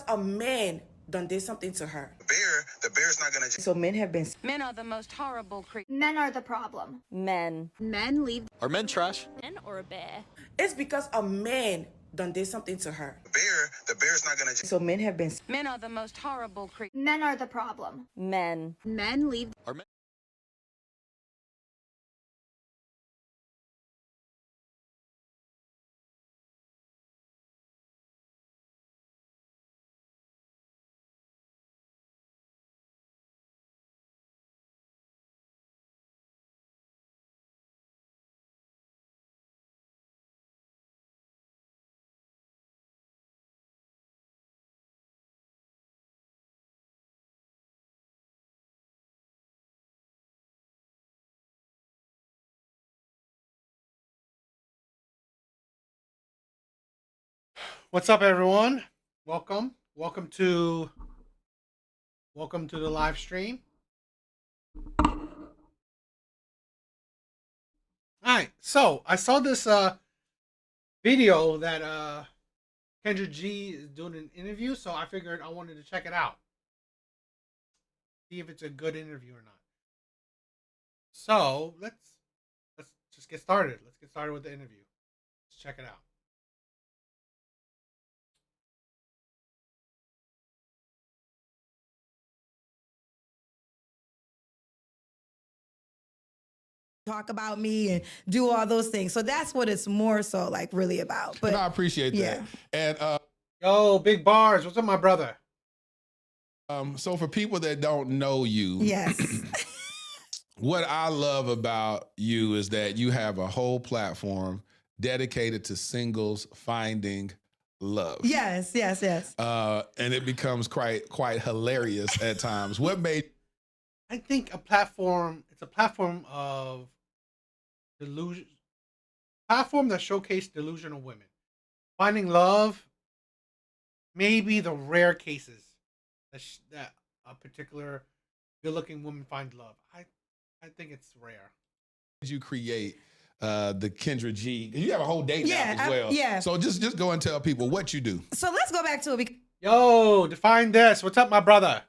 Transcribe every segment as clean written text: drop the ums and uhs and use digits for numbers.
a man done did something to her. The bear's not gonna. So men have been. Men are the most horrible creatures. Men are the problem. Men. Men leave. Are men trash? Men or a bear? It's because a man done did something to her. The bear's not gonna. So men have been. Men are the most horrible creatures. Men are the problem. Men. Men leave. Are men? What's up, everyone? Welcome to the live stream. All right, so I saw this video that Kendra G is doing an interview, so I figured I wanted to check it out, see if it's a good interview or not. So let's just get started. Let's get started with the interview. Let's check it out. Talk about me and do all those things. So that's what it's more so like really about. But I appreciate that. And yo, Big Bars, what's up, my brother? So for people that don't know you, yes. What I love about you is that you have a whole platform dedicated to singles finding love. Yes. And it becomes quite hilarious at times. What made? I think it's a platform of delusion, platform that showcase delusional women finding love. Maybe the rare cases that a particular good-looking woman finds love. I think it's rare. Did you create the Kendra G? You have a whole dating app as well. Yeah. So just go and tell people what you do. So let's go back to it. Yo, define this. What's up, my brother?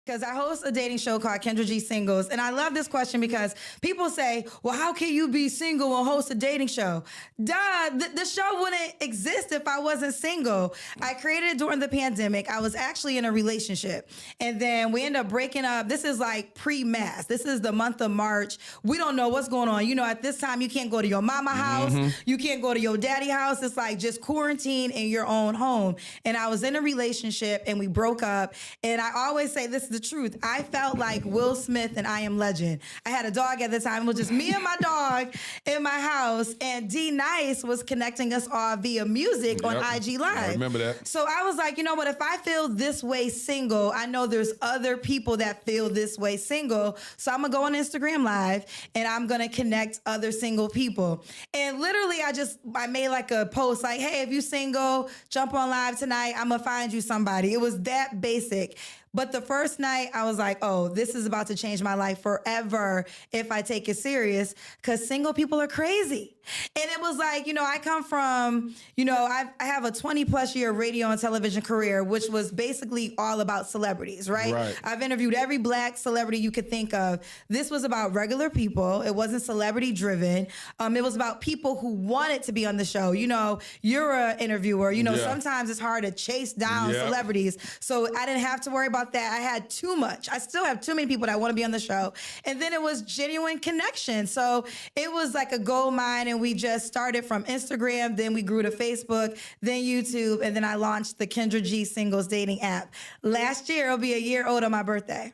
Because I host a dating show called Kendra G Singles. And I love this question because people say, well, how can you be single and host a dating show? Duh, the show wouldn't exist if I wasn't single. I created it during the pandemic. I was actually in a relationship. And then we ended up breaking up. This is like pre-mass. This is the month of March. We don't know what's going on. You know, at this time, you can't go to your mama house. You can't go to your daddy house. It's like just quarantine in your own home. And I was in a relationship and we broke up. And I always say this is the truth. I felt like Will Smith and I Am Legend. I had a dog at the time. It was just me and my dog in my house, and D Nice was connecting us all via music on IG Live. I remember that. So I was like, you know what? If I feel this way single, I know there's other people that feel this way single. So I'm gonna go on Instagram Live and I'm gonna connect other single people. And literally, I made like a post like, hey, if you single, jump on live tonight. I'm gonna find you somebody. It was that basic. But the first night, I was like, oh, this is about to change my life forever if I take it serious, because single people are crazy. And it was like, you know, I come from, you know, I have a 20-plus year radio and television career, which was basically all about celebrities, right? I've interviewed every black celebrity you could think of. This was about regular people. It wasn't celebrity-driven. It was about people who wanted to be on the show. You know, you're an interviewer. You know, sometimes it's hard to chase down celebrities. So I didn't have to worry about that. I had too much. I still have too many people that want to be on the show. And then it was genuine connection. So it was like a gold mine, and we just started from Instagram, then we grew to Facebook, then YouTube, and then I launched the Kendra G Singles dating app. Last year, it'll be a year old on my birthday.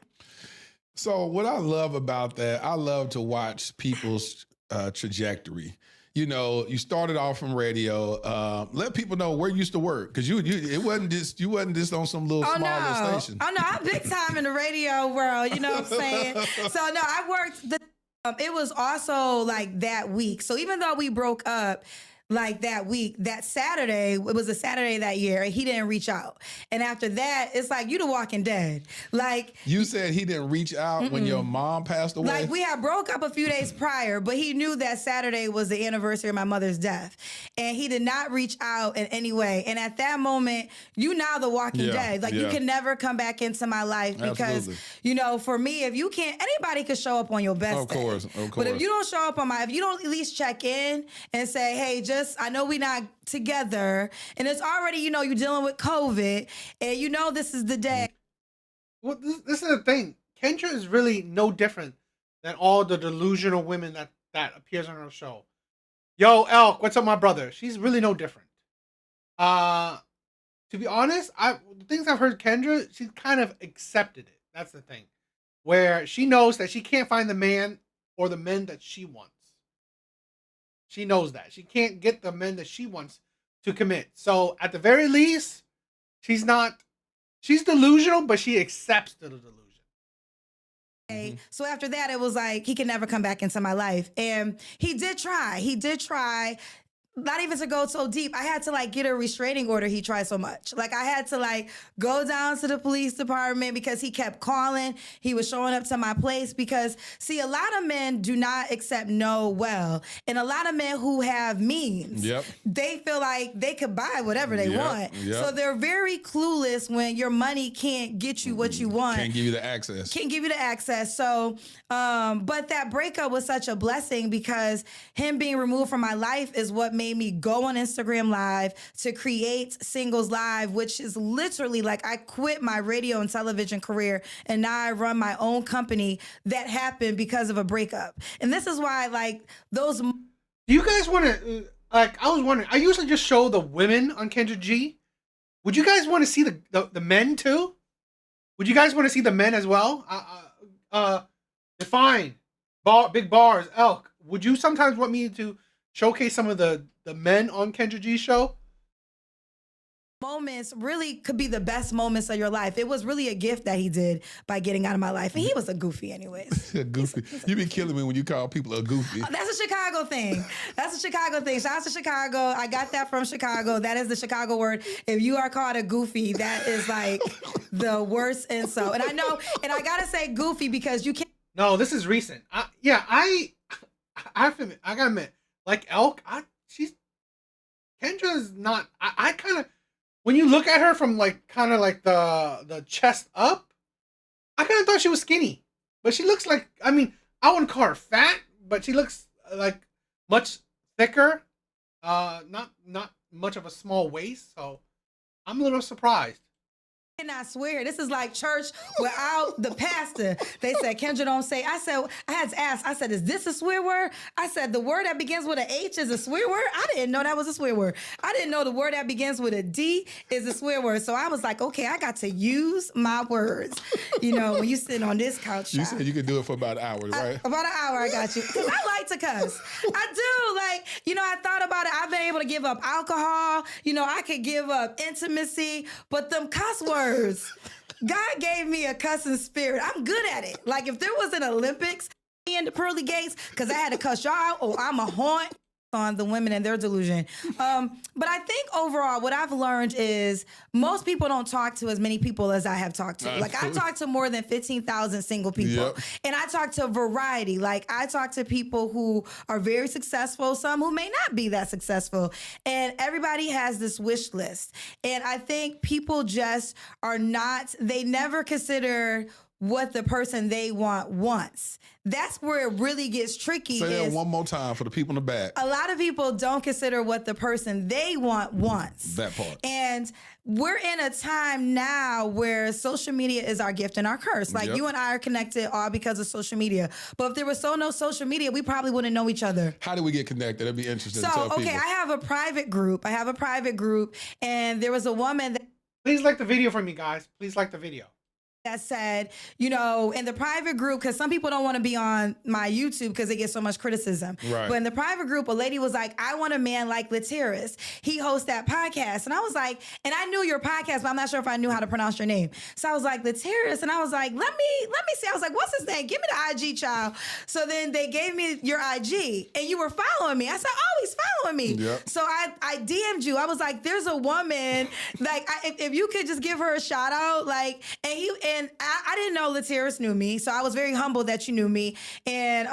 So what I love about that, I love to watch people's trajectory. You know, you started off from radio. Let people know where you used to work, because you wasn't just on some little small little station. Oh no, I'm big time in the radio world. You know what I'm saying? So no, I worked. It was also like that week. So even though we broke up, like that week. That Saturday, it was a Saturday that year, and he didn't reach out. And after that, it's like you the Walking Dead. Like You said he didn't reach out when your mom passed away? Like we had broke up a few days prior, but he knew that Saturday was the anniversary of my mother's death. And he did not reach out in any way. And at that moment, you now the Walking Dead. Like you can never come back into my life because, you know, for me, if you can't, anybody could show up on your best day. Of course. But if you don't show up on if you don't at least check in and say, hey, I know we're not together, and it's already, you know, you're dealing with COVID, and you know this is the day. Well, this is the thing. Kendra is really no different than all the delusional women that appears on her show. Yo, Elk, what's up, my brother? She's really no different. To be honest, the things I've heard Kendra, she's kind of accepted it. That's the thing. Where she knows that she can't find the man or the men that she wants. She knows that. She can't get the men that she wants to commit. So at the very least, she's delusional, but she accepts the delusion. So after that, it was like, he can never come back into my life. And he did try. Not even to go so deep. I had to like get a restraining order. He tried so much. Like I had to like go down to the police department because he kept calling. He was showing up to my place because see, a lot of men do not accept no well. And a lot of men who have means, they feel like they could buy whatever they want. So they're very clueless when your money can't get you what you want. Can't give you the access. So, but that breakup was such a blessing because him being removed from my life is what made me go on Instagram Live to create Singles Live, which is literally like I quit my radio and television career and now I run my own company that happened because of a breakup. And this is why like those... Do you guys want to, like, I was wondering, I usually just show the women on Kendra G. Would you guys want to see the men too? Would you guys want to see the men as well? Define, big bars, Elk. Would you sometimes want me to showcase some of the men on Kendra G's show? Moments really could be the best moments of your life. It was really a gift that he did by getting out of my life. And he was a goofy anyways. Goofy. You be killing me when you call people a goofy. That's a Chicago thing. Shout out to Chicago. I got that from Chicago. That is the Chicago word. If you are called a goofy, that is like the worst insult. And I know, and I gotta say goofy because you can't. No, this is recent. I have to admit, I gotta admit, like Elk, Kendra's not, I kind of, when you look at her from like, kind of like the chest up, I kind of thought she was skinny, but she looks like, I mean, I wouldn't call her fat, but she looks like much thicker, not much of a small waist, so I'm a little surprised. And I swear, this is like church without the pastor. They said, Kendra, don't say. I had to ask. I said, is this a swear word? I said, the word that begins with an H is a swear word? I didn't know that was a swear word. I didn't know the word that begins with a D is a swear word. So I was like, okay, I got to use my words. You know, when you sit on this couch. You said you could do it for about an hour, right? About an hour, I got you. Because I like to cuss. I do. Like, you know, I thought about it. I've been able to give up alcohol. You know, I could give up intimacy. But them cuss words. God gave me a cussing spirit. I'm good at it. Like if there was an Olympics in the pearly gates, because I had to cuss y'all out, or I'm a haunt on the women and their delusion. But I think overall, what I've learned is most people don't talk to as many people as I have talked to. Like I talk to more than 15,000 single people. And I talk to a variety. Like I talk to people who are very successful, some who may not be that successful. And everybody has this wish list. And I think people just are not, they never consider what the person they want wants. That's where it really gets tricky. Say that one more time for the people in the back. A lot of people don't consider what the person they want wants. That part. And we're in a time now where social media is our gift and our curse. Like you and I are connected all because of social media. But if there was no social media, we probably wouldn't know each other. How do we get connected? That'd be interesting to So, tell people. I have a private group. And there was a woman that... Please like the video for me, guys. Please like the video. that said, you know, in the private group, because some people don't want to be on my YouTube because they get so much criticism. Right. But in the private group, a lady was like, I want a man like Latiris. He hosts that podcast. And I was like, and I knew your podcast, but I'm not sure if I knew how to pronounce your name. So I was like, Latiris. And I was like, let me see. I was like, what's his name? Give me the IG, child. So then they gave me your IG and you were following me. I said, oh, he's following me. Yep. So I DM'd you. I was like, there's a woman, like, if you could just give her a shout out, like, and I didn't know Latiris knew me, so I was very humbled that you knew me, and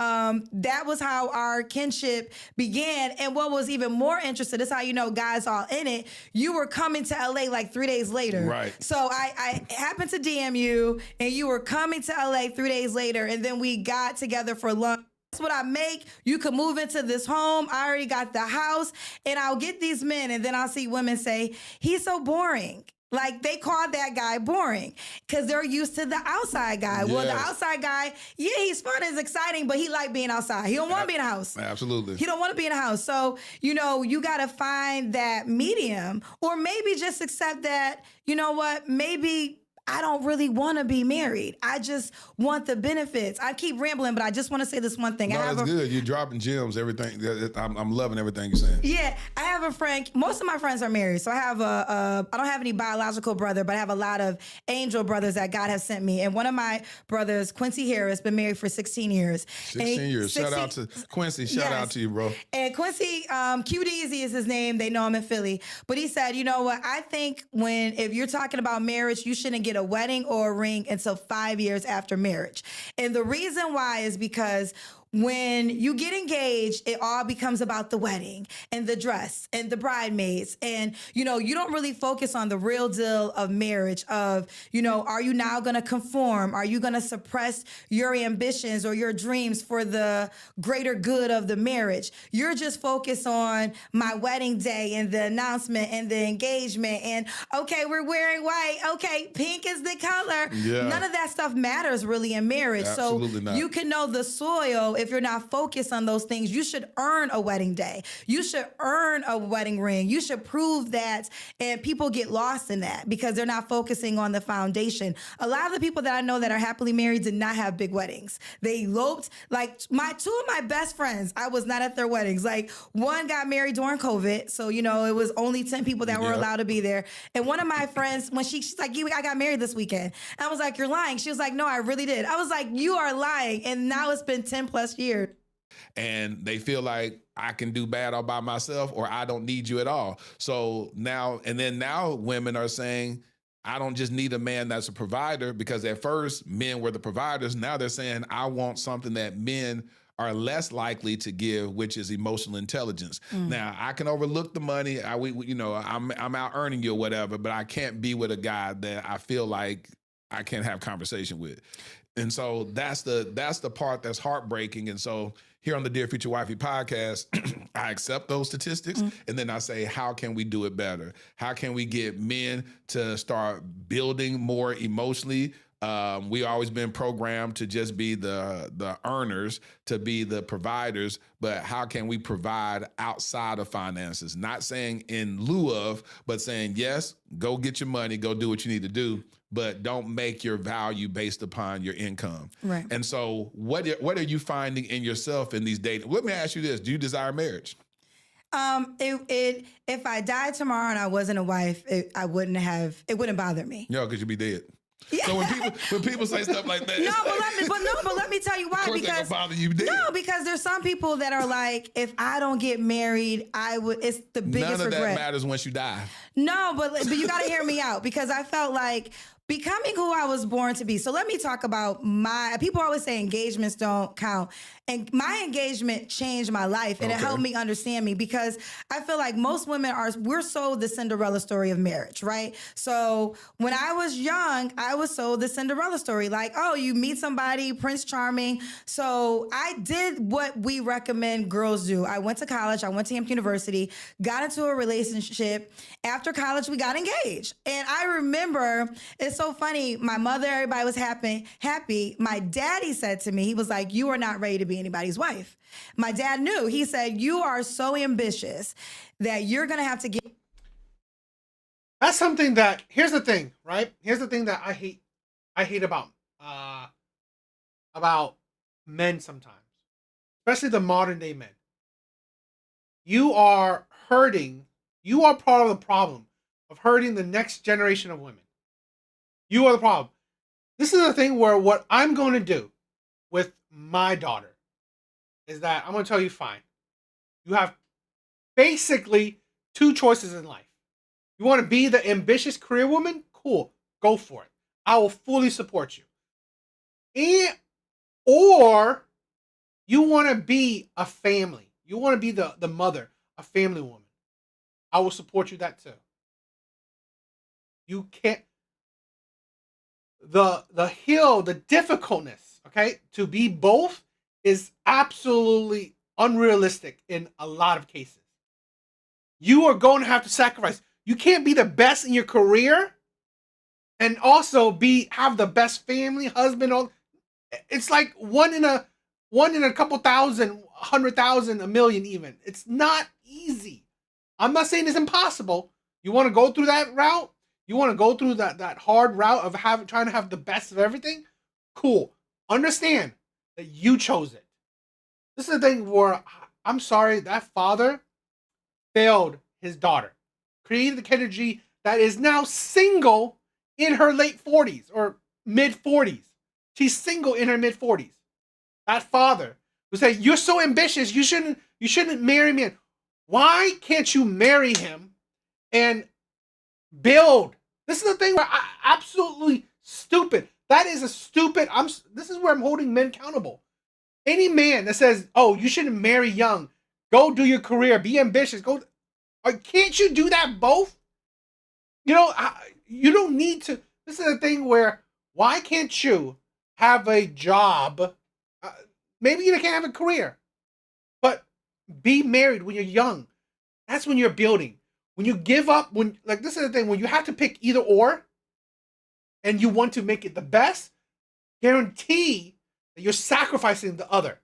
that was how our kinship began. And what was even more interesting, this is how you know guys all in it. You were coming to LA like 3 days later, Right? So I happened to DM you, and you were coming to LA 3 days later, and then we got together for lunch. That's what I make. You could move into this home. I already got the house, and I'll get these men, and then I'll see women say, he's so boring. Like, they call that guy boring because they're used to the outside guy. Well, the Yes. outside guy, yeah, he's fun, it's exciting, but he like being outside. He don't want to be in a house. Absolutely. He don't want to be in a house. So, you know, you got to find that medium, or maybe just accept that, you know what, maybe I don't really want to be married. I just want the benefits. I keep rambling, but I just want to say this one thing. No, I have it's good. You're dropping gems, everything. I'm loving everything you're saying. Yeah, I have a friend. Most of my friends are married, so I have I don't have any biological brother, but I have a lot of angel brothers that God has sent me. And one of my brothers, Quincy Harris, been married for 16 years. 16 years. Shout out to Quincy. Shout out to you, bro. And Quincy, QDZ is his name. They know him in Philly. But he said, you know what? I think if you're talking about marriage, you shouldn't get a wedding or a ring until 5 years after marriage. And the reason why is because when you get engaged, it all becomes about the wedding and the dress and the bridesmaids. And, you know, you don't really focus on the real deal of marriage of, you know, are you now going to conform? Are you going to suppress your ambitions or your dreams for the greater good of the marriage? You're just focused on my wedding day and the announcement and the engagement. And, okay, we're wearing white. Okay, pink is the color. Yeah. None of that stuff matters really in marriage. Absolutely so not. you can know the soil. If you're not focused on those things, you should earn a wedding day. You should earn a wedding ring. You should prove that. And people get lost in that because they're not focusing on the foundation. A lot of the people that I know that are happily married did not have big weddings. They eloped. Like two of my best friends, I was not at their weddings. Like one got married during COVID. So, you know, it was only 10 people that were allowed to be there. And one of my friends, when she's like, I got married this weekend. And I was like, you're lying. She was like, no, I really did. I was like, you are lying. And now it's been 10 plus years. And they feel like I can do bad all by myself or I don't need you at all. So now women are saying, I don't just need a man that's a provider, because at first men were the providers. Now they're saying, I want something that men are less likely to give, which is emotional intelligence. Now, I can overlook the money. I'm out earning you or whatever, but I can't be with a guy that I feel like I can't have conversation with. And so that's the part that's heartbreaking. And so here on the Dear Future Wifey podcast, I accept those statistics, and then I say, how can we do it better? How can we get men to start building more emotionally? We always been programmed to just be the earners, to be the providers, but how can we provide outside of finances? Not saying in lieu of, but saying, yes, go get your money, go do what you need to do, but don't make your value based upon your income. Right. And so what are you finding in yourself in these dating? Let me ask you this. Do you desire marriage? If I died tomorrow and I wasn't a wife, it wouldn't bother me. No, because you'd be dead. Yeah. So when people say stuff like that, but let me tell you why. of course Because they're gonna bother you dead. no, because there's some people that are like, if I don't get married, it's the biggest None of regret. that matters once you die. No, but you got to hear me out, because I felt like becoming who I was born to be. So let me talk about people always say engagements don't count. And my engagement changed my life, and it helped me understand me, because I feel like most women we're sold the Cinderella story of marriage, right? So when I was young, I was sold the Cinderella story, like, oh, you meet somebody, Prince Charming. So I did what we recommend girls do. I went to college, I went to Hampton University, got into a relationship. After college, we got engaged. And I remember, it's so funny, my mother, everybody was happy. My daddy said to me, he was like, you are not ready to be anybody's wife. My dad knew. He said, you are so ambitious that you're going to have to get. That's something that, here's the thing, right? Here's the thing that I I hate about men sometimes, especially the modern day men. You are hurting. You are part of the problem of hurting the next generation of women. You are the problem. This is the thing where what I'm going to do with my daughter is that I'm going to tell you, fine. You have basically two choices in life. You want to be the ambitious career woman? Cool. Go for it. I will fully support you. Or you want to be a family. You want to be the mother, a family woman. I will support you that too. You can't the difficultness, okay, to be both is absolutely unrealistic in a lot of cases. You are going to have to sacrifice. You can't be the best in your career and also have the best family, husband. All it's like one in a couple thousand, 100,000, a million even. It's not easy. I'm not saying it's impossible. You want to go through that route? You want to go through that hard route of trying to have the best of everything? Cool. Understand that you chose it. This is the thing where I'm sorry, that father failed his daughter. Created the Kendra G that is now single in her late 40s or mid 40s. She's single in her mid 40s. That father who said, "You're so ambitious, you shouldn't marry me." Why can't you marry him and build? This is the thing where absolutely stupid. That is a stupid. This is where I'm holding men accountable. Any man that says, "Oh, you shouldn't marry young. Go do your career. Be ambitious. Go." Can't you do that both? You know, you don't need to. This is the thing where why can't you have a job? Maybe you can't have a career, but be married when you're young. That's when you're building. When you give up, this is the thing, when you have to pick either or, and you want to make it the best, guarantee that you're sacrificing the other.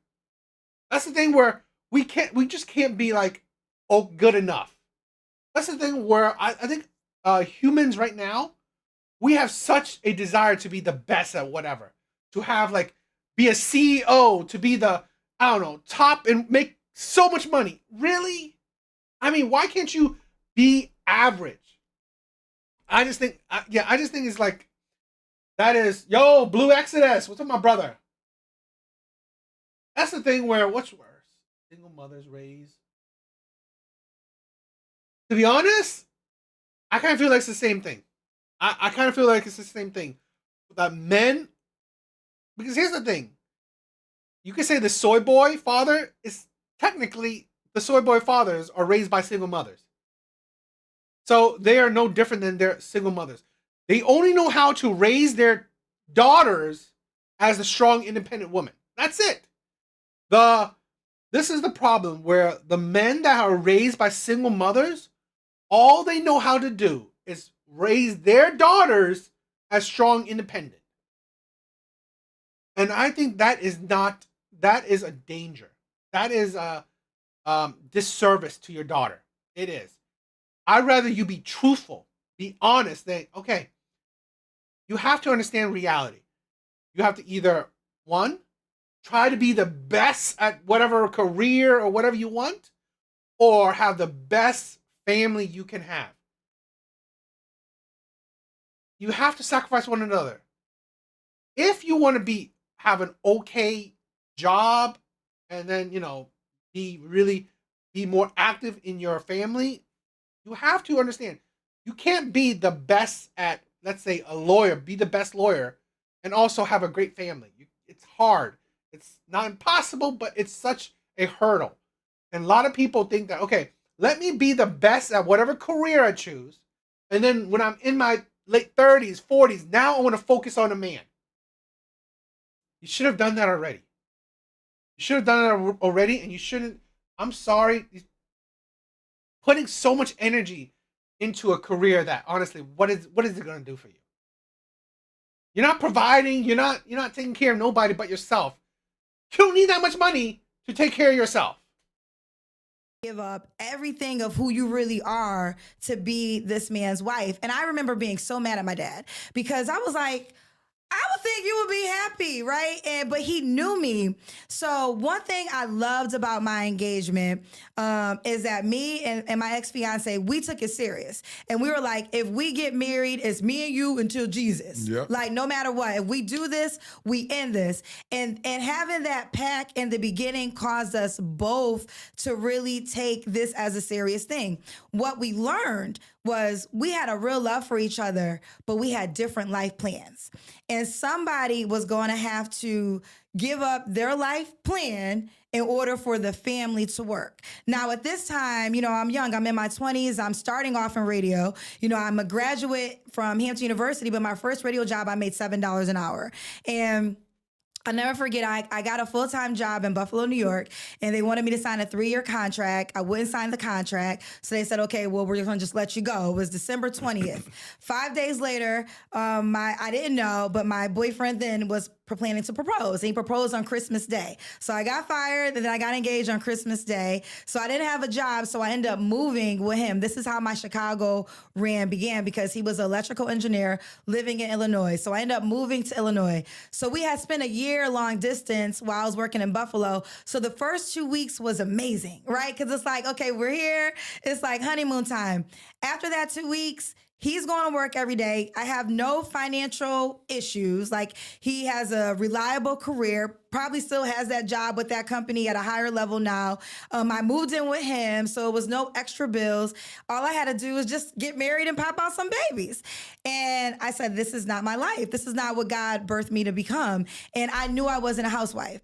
That's the thing where we just can't be like, oh, good enough. That's the thing where I think humans right now, we have such a desire to be the best at whatever, to have be a CEO, to be the, I don't know, top and make so much money. Really? I mean, why can't you be average? I just think it's like, that is, yo, Blue Exodus, what's up, my brother? That's the thing where, what's worse? Single mothers raise. To be honest, I kind of feel like it's the same thing. I kind of feel like it's the same thing. That men, because here's the thing. You could say the soy boy father is technically, the soy boy fathers are raised by single mothers. So they are no different than their single mothers. They only know how to raise their daughters as a strong, independent woman. That's it. This is the problem where the men that are raised by single mothers, all they know how to do is raise their daughters as strong, independent. And I think that is a danger. That is a disservice to your daughter. It is. I'd rather you be truthful, be honest. Okay, you have to understand reality. You have to either, one, try to be the best at whatever career or whatever you want, or have the best family you can have. You have to sacrifice one another. If you want to have an okay job and then, be more active in your family, you have to understand, you can't be the best at, let's say, a lawyer, be the best lawyer, and also have a great family. It's hard. It's not impossible, but it's such a hurdle. And a lot of people think that, okay, let me be the best at whatever career I choose. And then when I'm in my late 30s, 40s, now I want to focus on a man. You should have done that already. You should have done it already, and you shouldn't. I'm sorry. Putting so much energy into a career that, honestly, what is it going to do for you? You're not providing. You're not taking care of nobody but yourself. You don't need that much money to take care of yourself. Give up everything of who you really are to be this man's wife. And I remember being so mad at my dad because I was like, I would think you would be happy, right? But he knew me. So one thing I loved about my engagement is that me and my ex-fiance, we took it serious. And we were like, if we get married, it's me and you until Jesus. Yep. Like no matter what, if we do this, we end this. And having that pact in the beginning caused us both to really take this as a serious thing. What we learned was we had a real love for each other, but we had different life plans. And somebody was going to have to give up their life plan in order for the family to work. Now, at this time, you know, I'm young. I'm in my 20s. I'm starting off in radio. You know, I'm a graduate from Hampton University, but my first radio job, I made $7 an hour. And I'll never forget, I got a full-time job in Buffalo, New York, and they wanted me to sign a 3-year contract. I wouldn't sign the contract. So they said, okay, well, we're going to just let you go. It was December 20th. 5 days later, I didn't know, but my boyfriend then was planning to propose. And he proposed on Christmas Day. So I got fired, and then I got engaged on Christmas Day. So I didn't have a job, so I ended up moving with him. This is how my Chicago run began, because he was an electrical engineer living in Illinois. So I ended up moving to Illinois. So we had spent a year long distance while I was working in Buffalo. So the first 2 weeks was amazing, right? Because it's like, okay, we're here. It's like honeymoon time. After that 2 weeks, he's going to work every day. I have no financial issues. Like, he has a reliable career, probably still has that job with that company at a higher level now. I moved in with him, so it was no extra bills. All I had to do was just get married and pop out some babies. And I said, this is not my life. This is not what God birthed me to become. And I knew I wasn't a housewife.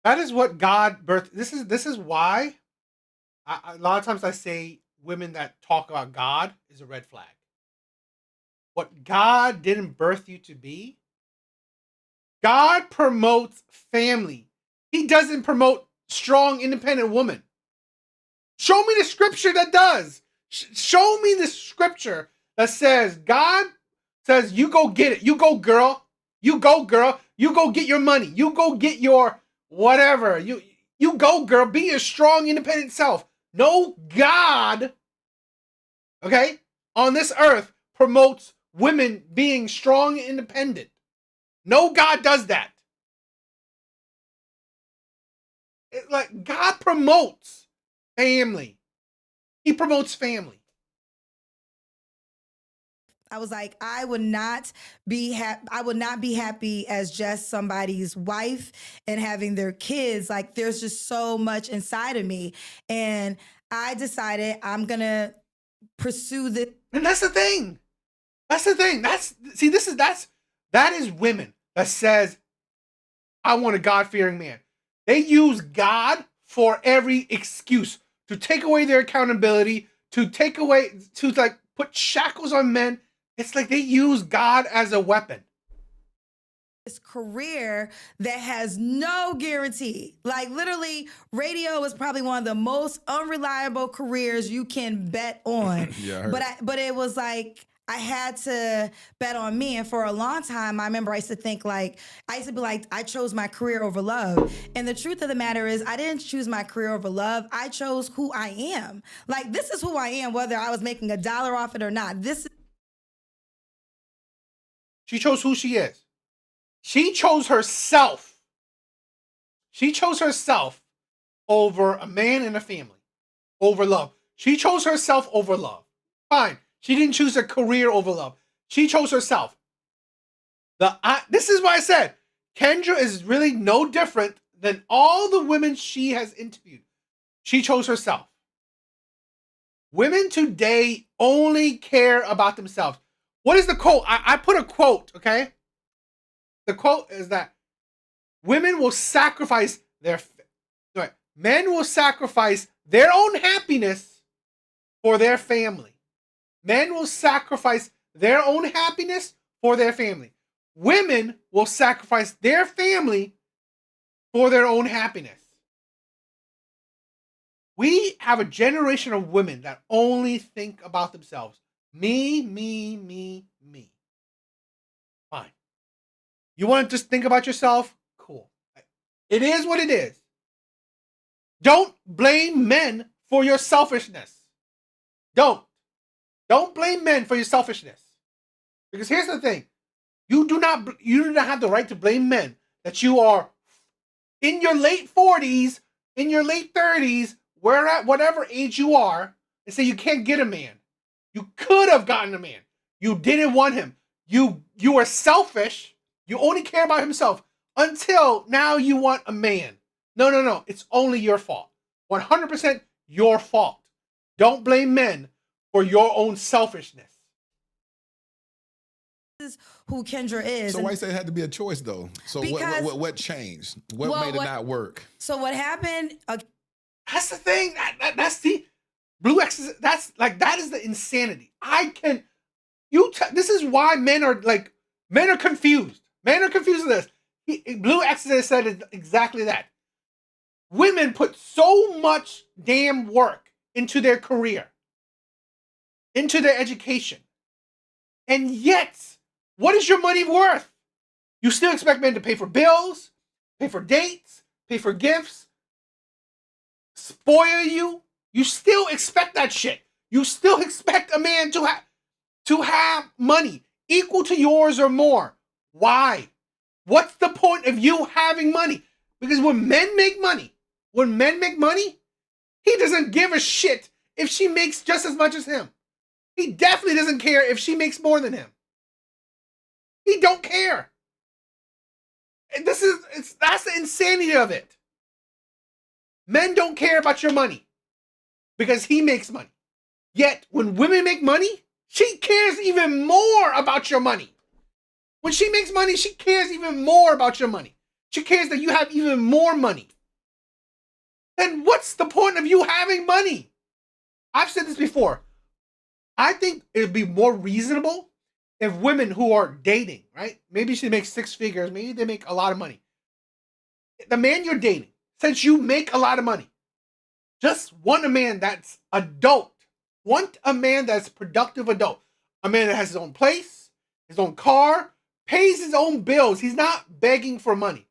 That is what God birthed. This is why a lot of times I say women that talk about God is a red flag. What God didn't birth you to be. God promotes family. He doesn't promote strong, independent woman. Show me the scripture that does. Show me the scripture that says God says, you go get it. You go, girl. You go, girl. You go get your money. You go get your whatever. You go, girl. Be your strong, independent self. No God, okay, on this earth promotes women being strong and independent. No God does that. Like, God promotes family. He promotes family. I was like, I would not be happy as just somebody's wife and having their kids. Like, there's just so much inside of me. And I decided I'm going to pursue this. And that's the thing. That's the thing. That is women that says, I want a God-fearing man. They use God for every excuse to take away their accountability, to like put shackles on men. It's like they use God as a weapon. This career that has no guarantee. Like, literally, radio is probably one of the most unreliable careers you can bet on. Yeah, but it was like, I had to bet on me. And for a long time, I remember I used to be like, I chose my career over love. And the truth of the matter is, I didn't choose my career over love. I chose who I am. Like, this is who I am, whether I was making $1 off it or not. She chose who she is. She chose herself. She chose herself over a man and a family, over love. She chose herself over love. Fine. She didn't choose a career over love. She chose herself. This is why I said Kendra is really no different than all the women she has interviewed. She chose herself. Women today only care about themselves. What is the quote? I put a quote, okay? The quote is that women will sacrifice men will sacrifice their own happiness for their family. Men will sacrifice their own happiness for their family. Women will sacrifice their family for their own happiness. We have a generation of women that only think about themselves. Me, me, me, me. Fine. You want to just think about yourself? Cool. It is what it is. Don't blame men for your selfishness. Don't blame men for your selfishness. Because here's the thing. You do not have the right to blame men that you are in your late 40s, in your late 30s, where at whatever age you are, and say you can't get a man. You could have gotten a man. You didn't want him. You are selfish. You only care about himself until now you want a man. No. It's only your fault. 100% your fault. Don't blame men for your own selfishness. This is who Kendra is. So And why you say it had to be a choice though? So Because- what changed? What Well, made it not work? so what happened? That's the thing. That's the Blue X. That is the insanity. This is why men are confused. Men are confused with this. Blue Exorcist said exactly that. Women put so much damn work into their career, into their education, and yet, what is your money worth? You still expect men to pay for bills, pay for dates, pay for gifts, spoil you. You still expect that shit. You still expect a man to have money equal to yours or more. Why? What's the point of you having money? Because when men make money, he doesn't give a shit if she makes just as much as him. He definitely doesn't care if she makes more than him. He don't care. And that's the insanity of it. Men don't care about your money because he makes money. Yet when women make money, she cares even more about your money. When she makes money, she cares even more about your money. She cares that you have even more money. Then what's the point of you having money? I've said this before. I think it would be more reasonable if women who are dating, right? Maybe she makes 6 figures. Maybe they make a lot of money. The man you're dating, since you make a lot of money, just want a man that's adult. Want a man that's productive adult. A man that has his own place, his own car, pays his own bills. He's not begging for money.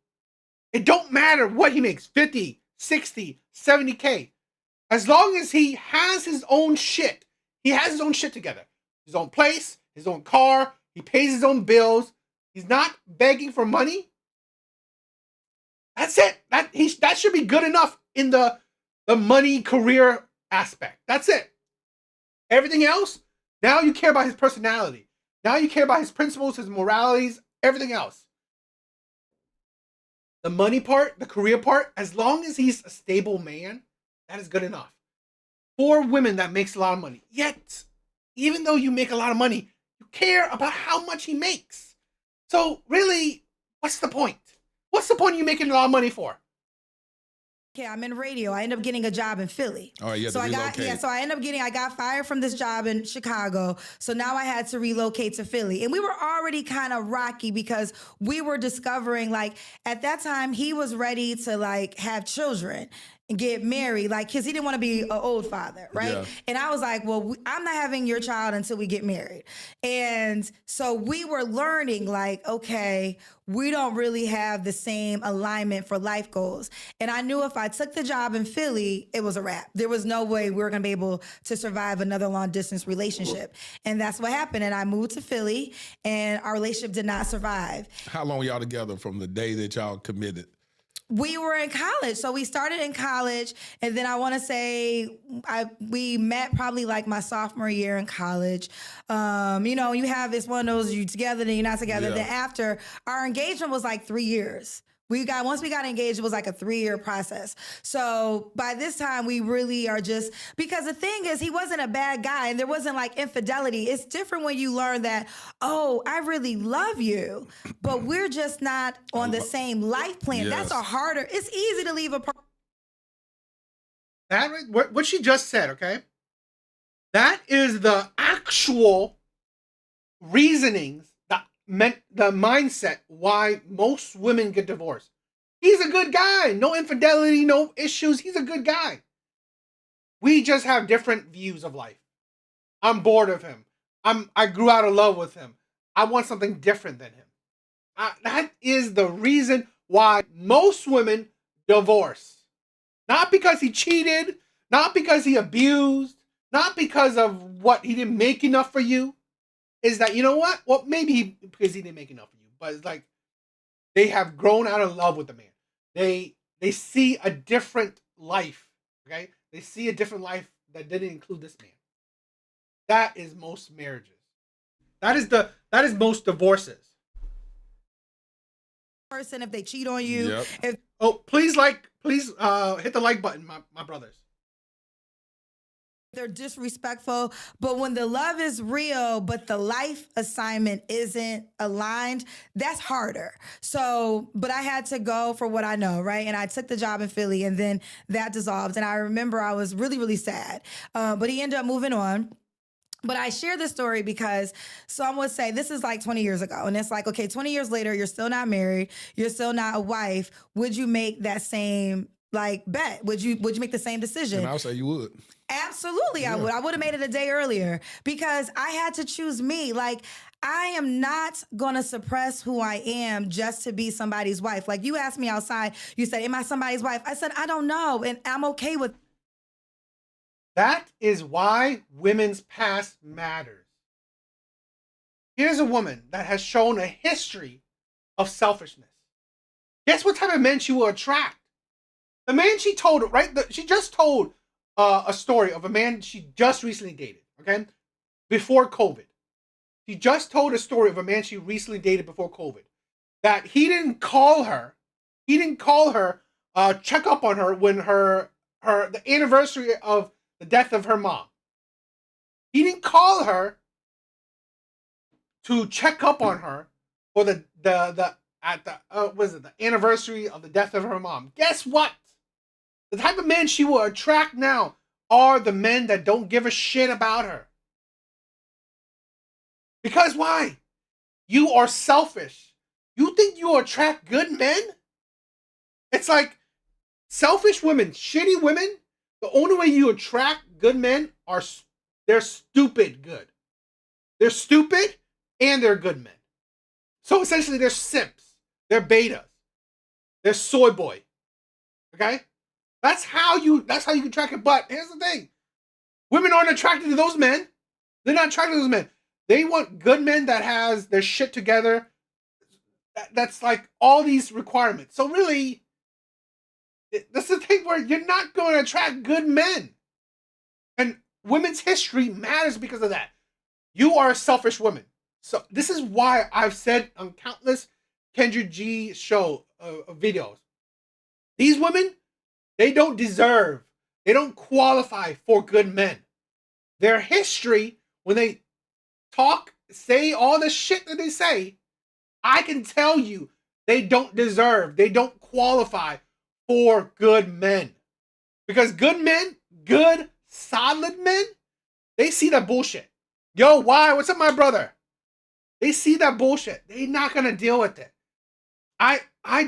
It don't matter what he makes, 50, 60, 70K. As long as he has his own shit. He has his own shit together. His own place, his own car. He pays his own bills. He's not begging for money. That's it. That should be good enough in the money career aspect. That's it. Everything else, now you care about his personality. Now you care about his principles, his moralities, everything else. The money part, the career part, as long as he's a stable man, that is good enough. For women that makes a lot of money. Yet, even though you make a lot of money, you care about how much he makes. So really, what's the point? What's the point of you making a lot of money for? Okay, I'm in radio. I ended up getting a job in Philly. All right, you had so to relocate. I got fired from this job in Chicago. So now I had to relocate to Philly. And we were already kind of rocky because we were discovering, like, at that time, he was ready to, like, have children and get married, like, because he didn't want to be an old father, right? Yeah. And I was like, well, I'm not having your child until we get married. And so we were learning, like, okay, we don't really have the same alignment for life goals. And I knew if I took the job in Philly, it was a wrap. There was no way we were going to be able to survive another long distance relationship. And that's what happened. And I moved to Philly and our relationship did not survive. How long were y'all together from the day that y'all committed? We were in college. So we started in college. And then I want to say we met probably like my sophomore year in college. You have this one of those, you together, then you're not together. Yeah. Then after, our engagement was like 3 years. Once we got engaged, it was like a 3-year process. So by this time, we really are just, because the thing is, he wasn't a bad guy and there wasn't like infidelity. It's different when you learn that, oh, I really love you, but we're just not on the same life plan. Yes. That's it's easy to leave a person. That what she just said, okay? That is the actual reasonings, the mindset why most women get divorced. He's a good guy. No infidelity, no issues. He's a good guy. We just have different views of life. I'm bored of him. I grew out of love with him. I want something different than him. That is the reason why most women divorce. Not because he cheated, not because he abused, not because of what he didn't make enough for you. is that, you know what? Well, maybe because he didn't make enough of you, but it's like they have grown out of love with the man. They see a different life. Okay, they see a different life that didn't include this man. That is most marriages. That is most divorces. Person, if they cheat on you, Yep. if Oh, please hit the like button, my brothers. they're disrespectful, but when the love is real, but the life assignment isn't aligned, that's harder. So, but I had to go for what I know, right? And I took the job in Philly, and then that dissolved. And I remember I was really, really sad. But he ended up moving on. But I share this story because some would say this is like 20 years ago. And it's like, okay, 20 years later, you're still not married. You're still not a wife. Would you make that same like bet? Would you make the same decision? And I'll say you would. Absolutely, I would. I would have made it a day earlier because I had to choose me. Like, I am not going to suppress who I am just to be somebody's wife. Like, you asked me outside, you said, am I somebody's wife? I said, I don't know. And I'm okay with That is why women's past matters. Here's a woman that has shown a history of selfishness. Guess what type of men she will attract? The man she told, right? She just told a story of a man she just recently dated, okay? Before COVID. She just told a story of a man she recently dated before COVID. That he didn't call her, check up on her when the anniversary of the death of her mom. He didn't call her to check up on her for the anniversary of the death of her mom. Guess what? The type of men she will attract now are the men that don't give a shit about her. Because why? You are selfish. You think you attract good men? It's like selfish women, shitty women. The only way you attract good men they're stupid good. They're stupid and they're good men. So essentially they're simps. They're betas. They're soy boy. Okay? That's how you can track it. But here's the thing. Women aren't attracted to those men. They're not attracted to those men. They want good men that has their shit together. That's like all these requirements. So really, that's the thing where you're not going to attract good men. And women's history matters because of that. You are a selfish woman. So this is why I've said on countless Kendra G show videos, these women, they don't deserve, they don't qualify for good men. Their history, when they say all the shit that they say, I can tell you they don't deserve, they don't qualify for good men. Because good men, good, solid men, they see that bullshit. Yo, why? What's up, my brother? They see that bullshit. They're not going to deal with it. I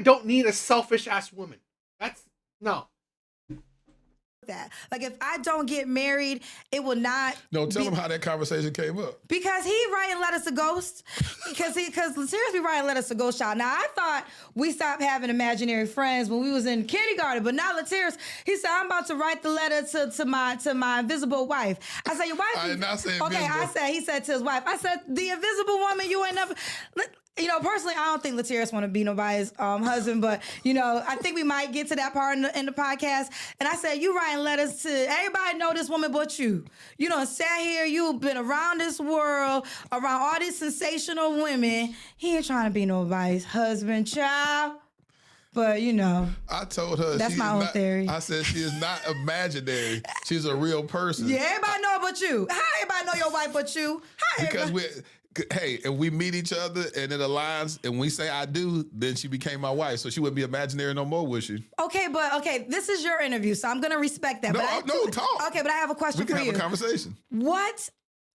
don't need a selfish ass woman. No. that. Like, if I don't get married, it will not. No, tell them how that conversation came up. Because he writing letters to ghosts. Because seriously writing letters to ghost child. Now, I thought we stopped having imaginary friends when we was in kindergarten, but now Latirius, he said, I'm about to write the letter to my invisible wife. I said, your wife? I did not say okay, invisible. he said to his wife, I said, the invisible woman you ain't never. You know, personally, I don't think Latirius want to be nobody's husband, but, you know, I think we might get to that part in the podcast. And I said, you writing letters to everybody know this woman but you. You done sat here, you've been around this world, around all these sensational women. He ain't trying to be nobody's husband, child. But, you know. I told her that's my own theory. I said she is not imaginary. She's a real person. Yeah, everybody know but you. How everybody know your wife but you? How because if we meet each other and it aligns and we say I do, then she became my wife. So she wouldn't be imaginary no more, would she? Okay, this is your interview, so I'm going to respect that. No, talk. Okay, but I have a question for you. We can have a conversation. What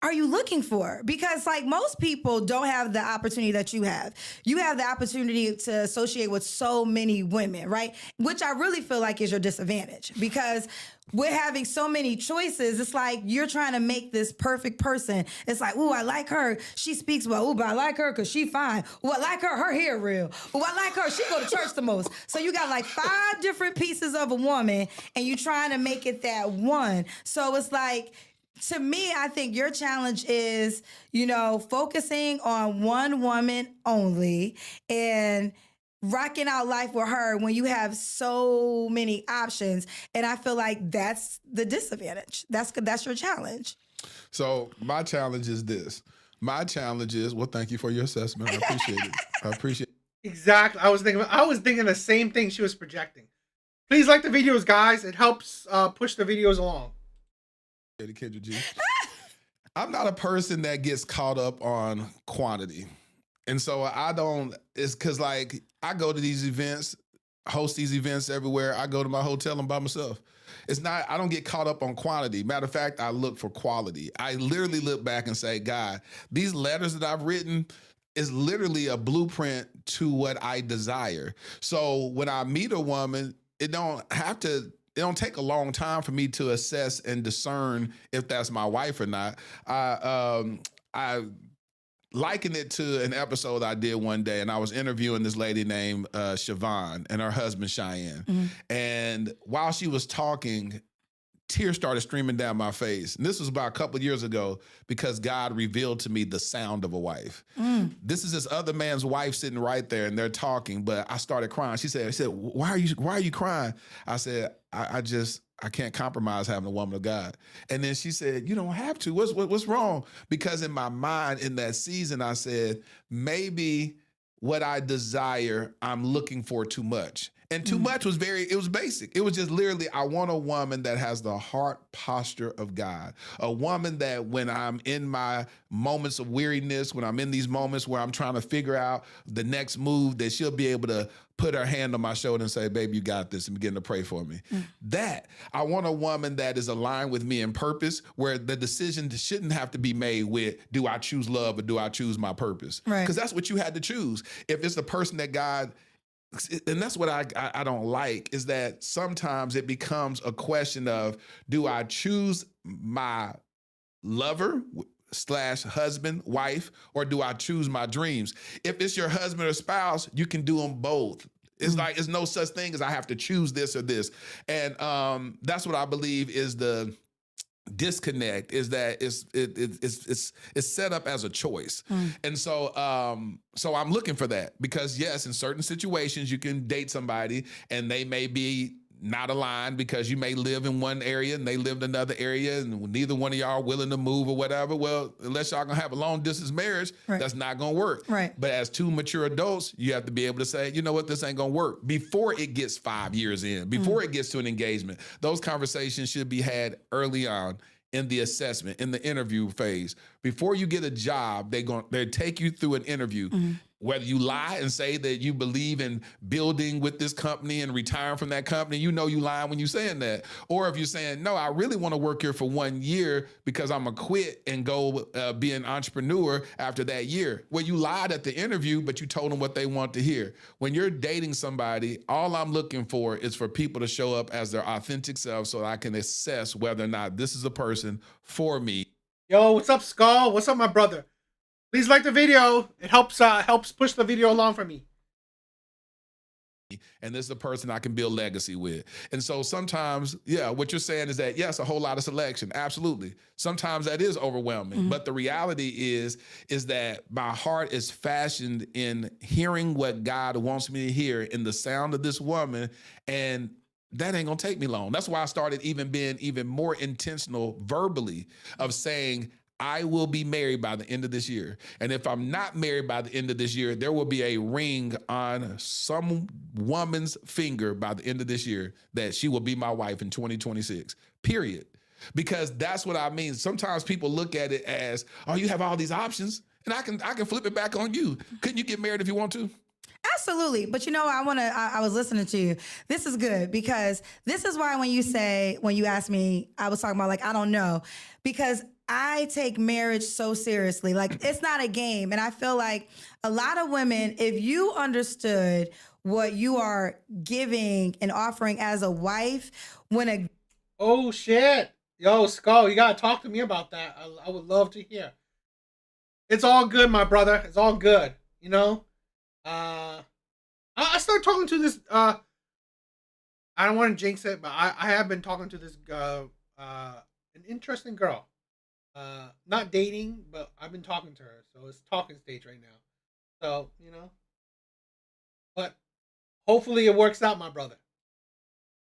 are you looking for? Because like most people don't have the opportunity that you have. You have the opportunity to associate with so many women, right? Which I really feel like is your disadvantage because we're having so many choices. It's like you're trying to make this perfect person. It's like, ooh, I like her. She speaks well. Ooh, but I like her because she fine. Ooh, I like her. Her hair real. Ooh, I like her. She go to church the most. So you got like 5 different pieces of a woman and you're trying to make it that one. So it's like, To me, I think your challenge is, focusing on one woman only and rocking out life with her when you have so many options. And I feel like that's the disadvantage. That's your challenge. So my challenge is this. My challenge is, well, thank you for your assessment. I appreciate it. I appreciate it. Exactly. I was thinking the same thing she was projecting. Please like the videos, guys. It helps push the videos along. Kendra G. I'm not a person that gets caught up on quantity. And so it's because like I go to these events, host these events everywhere. I go to my hotel and by myself. I don't get caught up on quantity. Matter of fact, I look for quality. I literally look back and say, God, these letters that I've written is literally a blueprint to what I desire. So when I meet a woman, it don't take a long time for me to assess and discern if that's my wife or not. I liken it to an episode I did one day, and I was interviewing this lady named Siobhan and her husband Cheyenne. Mm-hmm. And while she was talking, tears started streaming down my face. And this was about a couple of years ago because God revealed to me the sound of a wife. This is this other man's wife sitting right there and they're talking, but I started crying. She said, why are you crying? I said, I can't compromise having a woman of God. And then she said, you don't have to. What's wrong? Because in my mind, in that season, I said, maybe what I desire, I'm looking for too much. And too much was it was basic. It was just literally, I want a woman that has the heart posture of God. A woman that when I'm in my moments of weariness, when I'm in these moments where I'm trying to figure out the next move, that she'll be able to put her hand on my shoulder and say, baby, you got this, and begin to pray for me. I want a woman that is aligned with me in purpose, where the decision shouldn't have to be made with, do I choose love or do I choose my purpose? Right. Because that's what you had to choose. If it's the person that God, and that's what I don't like, is that sometimes it becomes a question of, do I choose my lover / husband, wife, or do I choose my dreams? If it's your husband or spouse, you can do them both. It's like, it's no such thing as I have to choose this or this. And that's what I believe is the disconnect, is that it's set up as a choice. And so I'm looking for that, because yes, in certain situations you can date somebody and they may be not aligned because you may live in one area and they live in another area and neither one of y'all are willing to move or whatever. Well, unless y'all gonna have a long distance marriage, that's not gonna work. Right. But as two mature adults, you have to be able to say, you know what, this ain't gonna work before it gets 5 years in, before it gets to an engagement. Those conversations should be had early on in the assessment, in the interview phase. Before you get a job, they take you through an interview. Whether you lie and say that you believe in building with this company and retiring from that company, you know you lying when you're saying that. Or if you're saying, no, I really want to work here for 1 year because I'm going to quit and go be an entrepreneur after that year. Well, you lied at the interview, but you told them what they want to hear. When you're dating somebody, all I'm looking for is for people to show up as their authentic self so I can assess whether or not this is a person for me. Yo, what's up, Skull? What's up, my brother? Please like the video. It helps push the video along for me. And this is a person I can build legacy with. And so sometimes, yeah, what you're saying is that, yes, a whole lot of selection. Absolutely. Sometimes that is overwhelming. But the reality is that my heart is fashioned in hearing what God wants me to hear in the sound of this woman. And that ain't gonna take me long. That's why I started being even more intentional verbally of saying, I will be married by the end of this year. And if I'm not married by the end of this year, there will be a ring on some woman's finger by the end of this year that she will be my wife in 2026, period. Because that's what I mean. Sometimes people look at it as, oh, you have all these options, and I can flip it back on you. Couldn't you get married if you want to? Absolutely. But I was listening to you. This is good, because this is why when you asked me, I was talking about like, I don't know, because I take marriage so seriously. Like, it's not a game. And I feel like a lot of women, if you understood what you are giving and offering as a wife, Oh, shit. Yo, Skull, you got to talk to me about that. I would love to hear. It's all good, my brother. It's all good. You know? I started talking to this, I don't want to jinx it, but I have been talking to this, an interesting girl. Not dating, but I've been talking to her, so it's talking stage right now. So but hopefully it works out, my brother.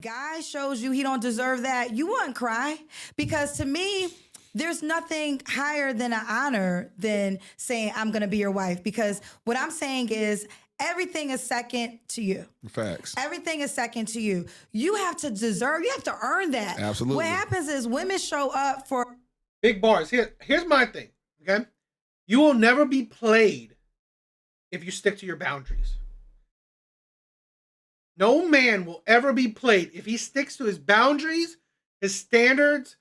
Guy shows you he don't deserve that, you wouldn't cry. Because to me, there's nothing higher than an honor than saying, I'm going to be your wife. Because what I'm saying is everything is second to you. Facts. Everything is second to you. You have to deserve, you have to earn that. Absolutely. What happens is women show up for Big bars. Here's my thing, okay? You will never be played if you stick to your boundaries. No man will ever be played if he sticks to his boundaries, his standards,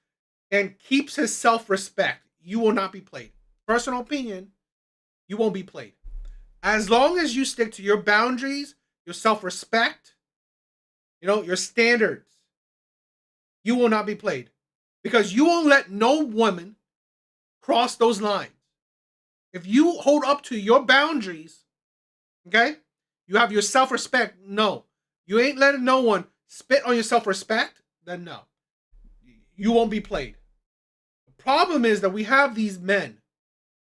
and keeps his self-respect. You will not be played. Personal opinion, you won't be played. As long as you stick to your boundaries, your self-respect, your standards, you will not be played. Because you won't let no woman cross those lines. If you hold up to your boundaries, okay, you have your self-respect, no. You ain't letting no one spit on your self-respect, then no. You won't be played. The problem is that we have these men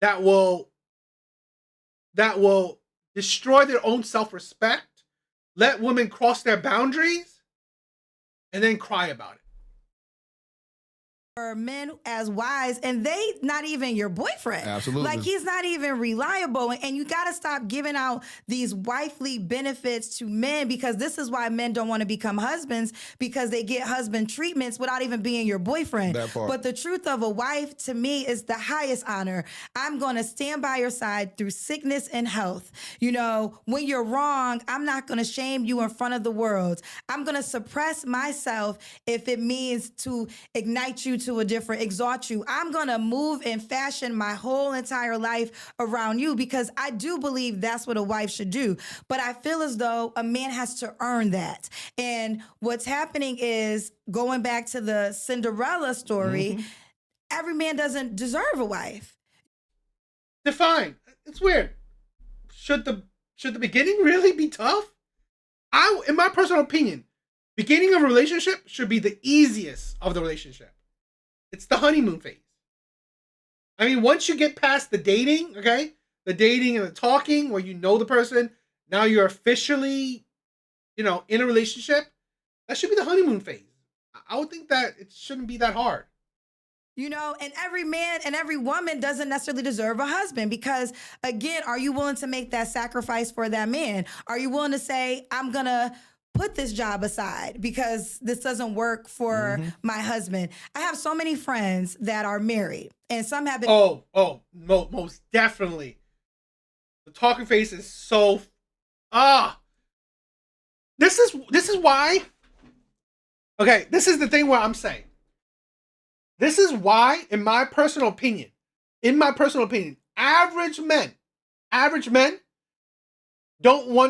that will destroy their own self-respect, let women cross their boundaries, and then cry about it. men as wives, and they not even your boyfriend. Absolutely. Like, he's not even reliable. And you got to stop giving out these wifely benefits to men, because this is why men don't want to become husbands, because they get husband treatments without even being your boyfriend. That part. But the truth of a wife, to me, is the highest honor. I'm going to stand by your side through sickness and health. You know, when you're wrong, I'm not going to shame you in front of the world. I'm going to suppress myself if it means to ignite you to a different, exalt you. I'm going to move and fashion my whole entire life around you, because I do believe that's what a wife should do. But I feel as though a man has to earn that. And what's happening is, going back to the Cinderella story, every man doesn't deserve a wife. Define. It's weird. Should the beginning really be tough? In my personal opinion, beginning of a relationship should be the easiest of the relationship. It's the honeymoon phase. I mean, once you get past the dating, okay? The dating and the talking, where you know the person, now you're officially, in a relationship, that should be the honeymoon phase. I would think that it shouldn't be that hard. You know, and every man and every woman doesn't necessarily deserve a husband, because, again, are you willing to make that sacrifice for that man? Are you willing to say, I'm going to put this job aside because this doesn't work for my husband? I have so many friends that are married, and some have been... Most definitely. The talking face is so... This is why... Okay, this is the thing where I'm saying. This is why, in my personal opinion, average men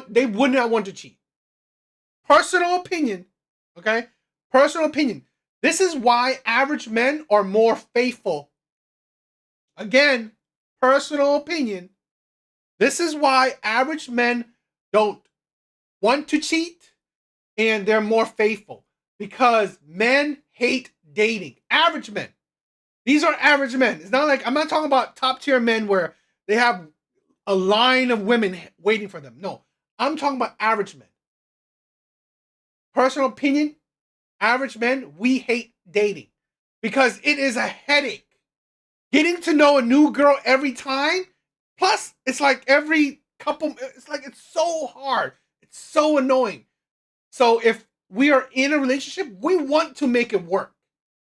they would not want to cheat. Personal opinion, okay? Personal opinion. This is why average men are more faithful. Again, personal opinion. This is why average men don't want to cheat, and they're more faithful. Because men hate dating. Average men. These are average men. It's not like, I'm not talking about top tier men where they have a line of women waiting for them. No, I'm talking about average men. Personal opinion, average men, we hate dating because it is a headache. Getting to know a new girl every time, plus it's like every couple, it's so hard. It's so annoying. So if we are in a relationship, we want to make it work.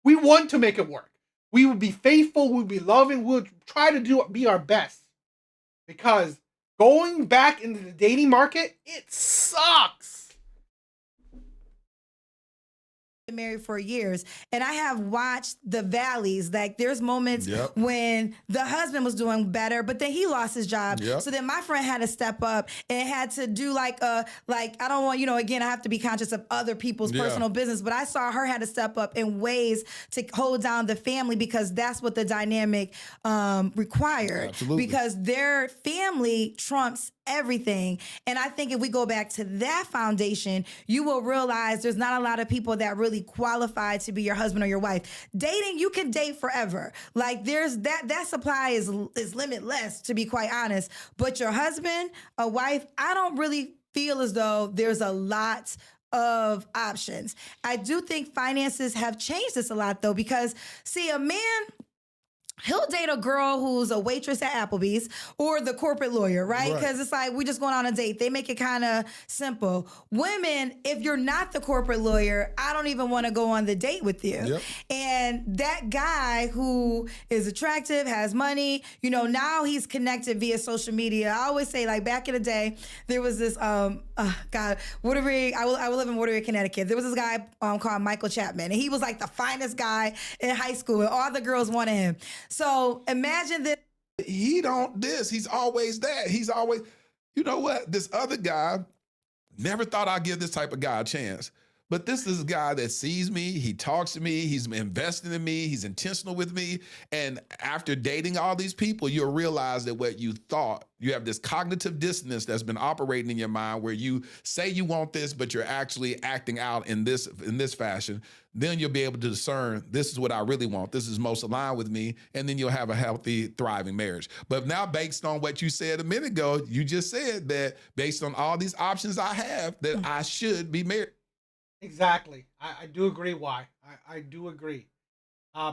We want to make it work. We will be faithful. We'll be loving. We'll try to be our best. Because going back into the dating market, it sucks. Married for years, and I have watched the valleys. Like, there's moments when the husband was doing better, but then he lost his job. So then my friend had to step up and had to do I don't want, again, I have to be conscious of other people's personal business, but I saw her had to step up in ways to hold down the family, because that's what the dynamic required. Absolutely. Because their family trumps everything. And I think if we go back to that foundation, you will realize there's not a lot of people that really qualify to be your husband or your wife. Dating, you can date forever. Like there's that supply is limitless, to be quite honest. But your husband, a wife, I don't really feel as though there's a lot of options. I do think finances have changed this a lot though, because see, a man, he'll date a girl who's a waitress at Applebee's or the corporate lawyer, right? Because it's like, we're just going on a date. They make it kind of simple. Women, if you're not the corporate lawyer, I don't even want to go on the date with you. Yep. And that guy who is attractive, has money, you know, now he's connected via social media. I always say, like, back in the day, there was this, God, Waterbury, I will live in Waterbury, Connecticut. There was this guy called Michael Chapman, and he was like the finest guy in high school, and all the girls wanted him. So imagine this. He don't this. He's always that. He's always, you know what? This other guy, never thought I'd give this type of guy a chance. But this is a guy that sees me, he talks to me, he's investing in me, he's intentional with me. And after dating all these people, you'll realize that what you thought, you have this cognitive dissonance that's been operating in your mind where you say you want this, but you're actually acting out in this fashion. Then you'll be able to discern, this is what I really want. This is most aligned with me. And then you'll have a healthy, thriving marriage. But now, based on what you said a minute ago, you just said that based on all these options I have, that I should be married. Exactly. I do agree why. I do agree.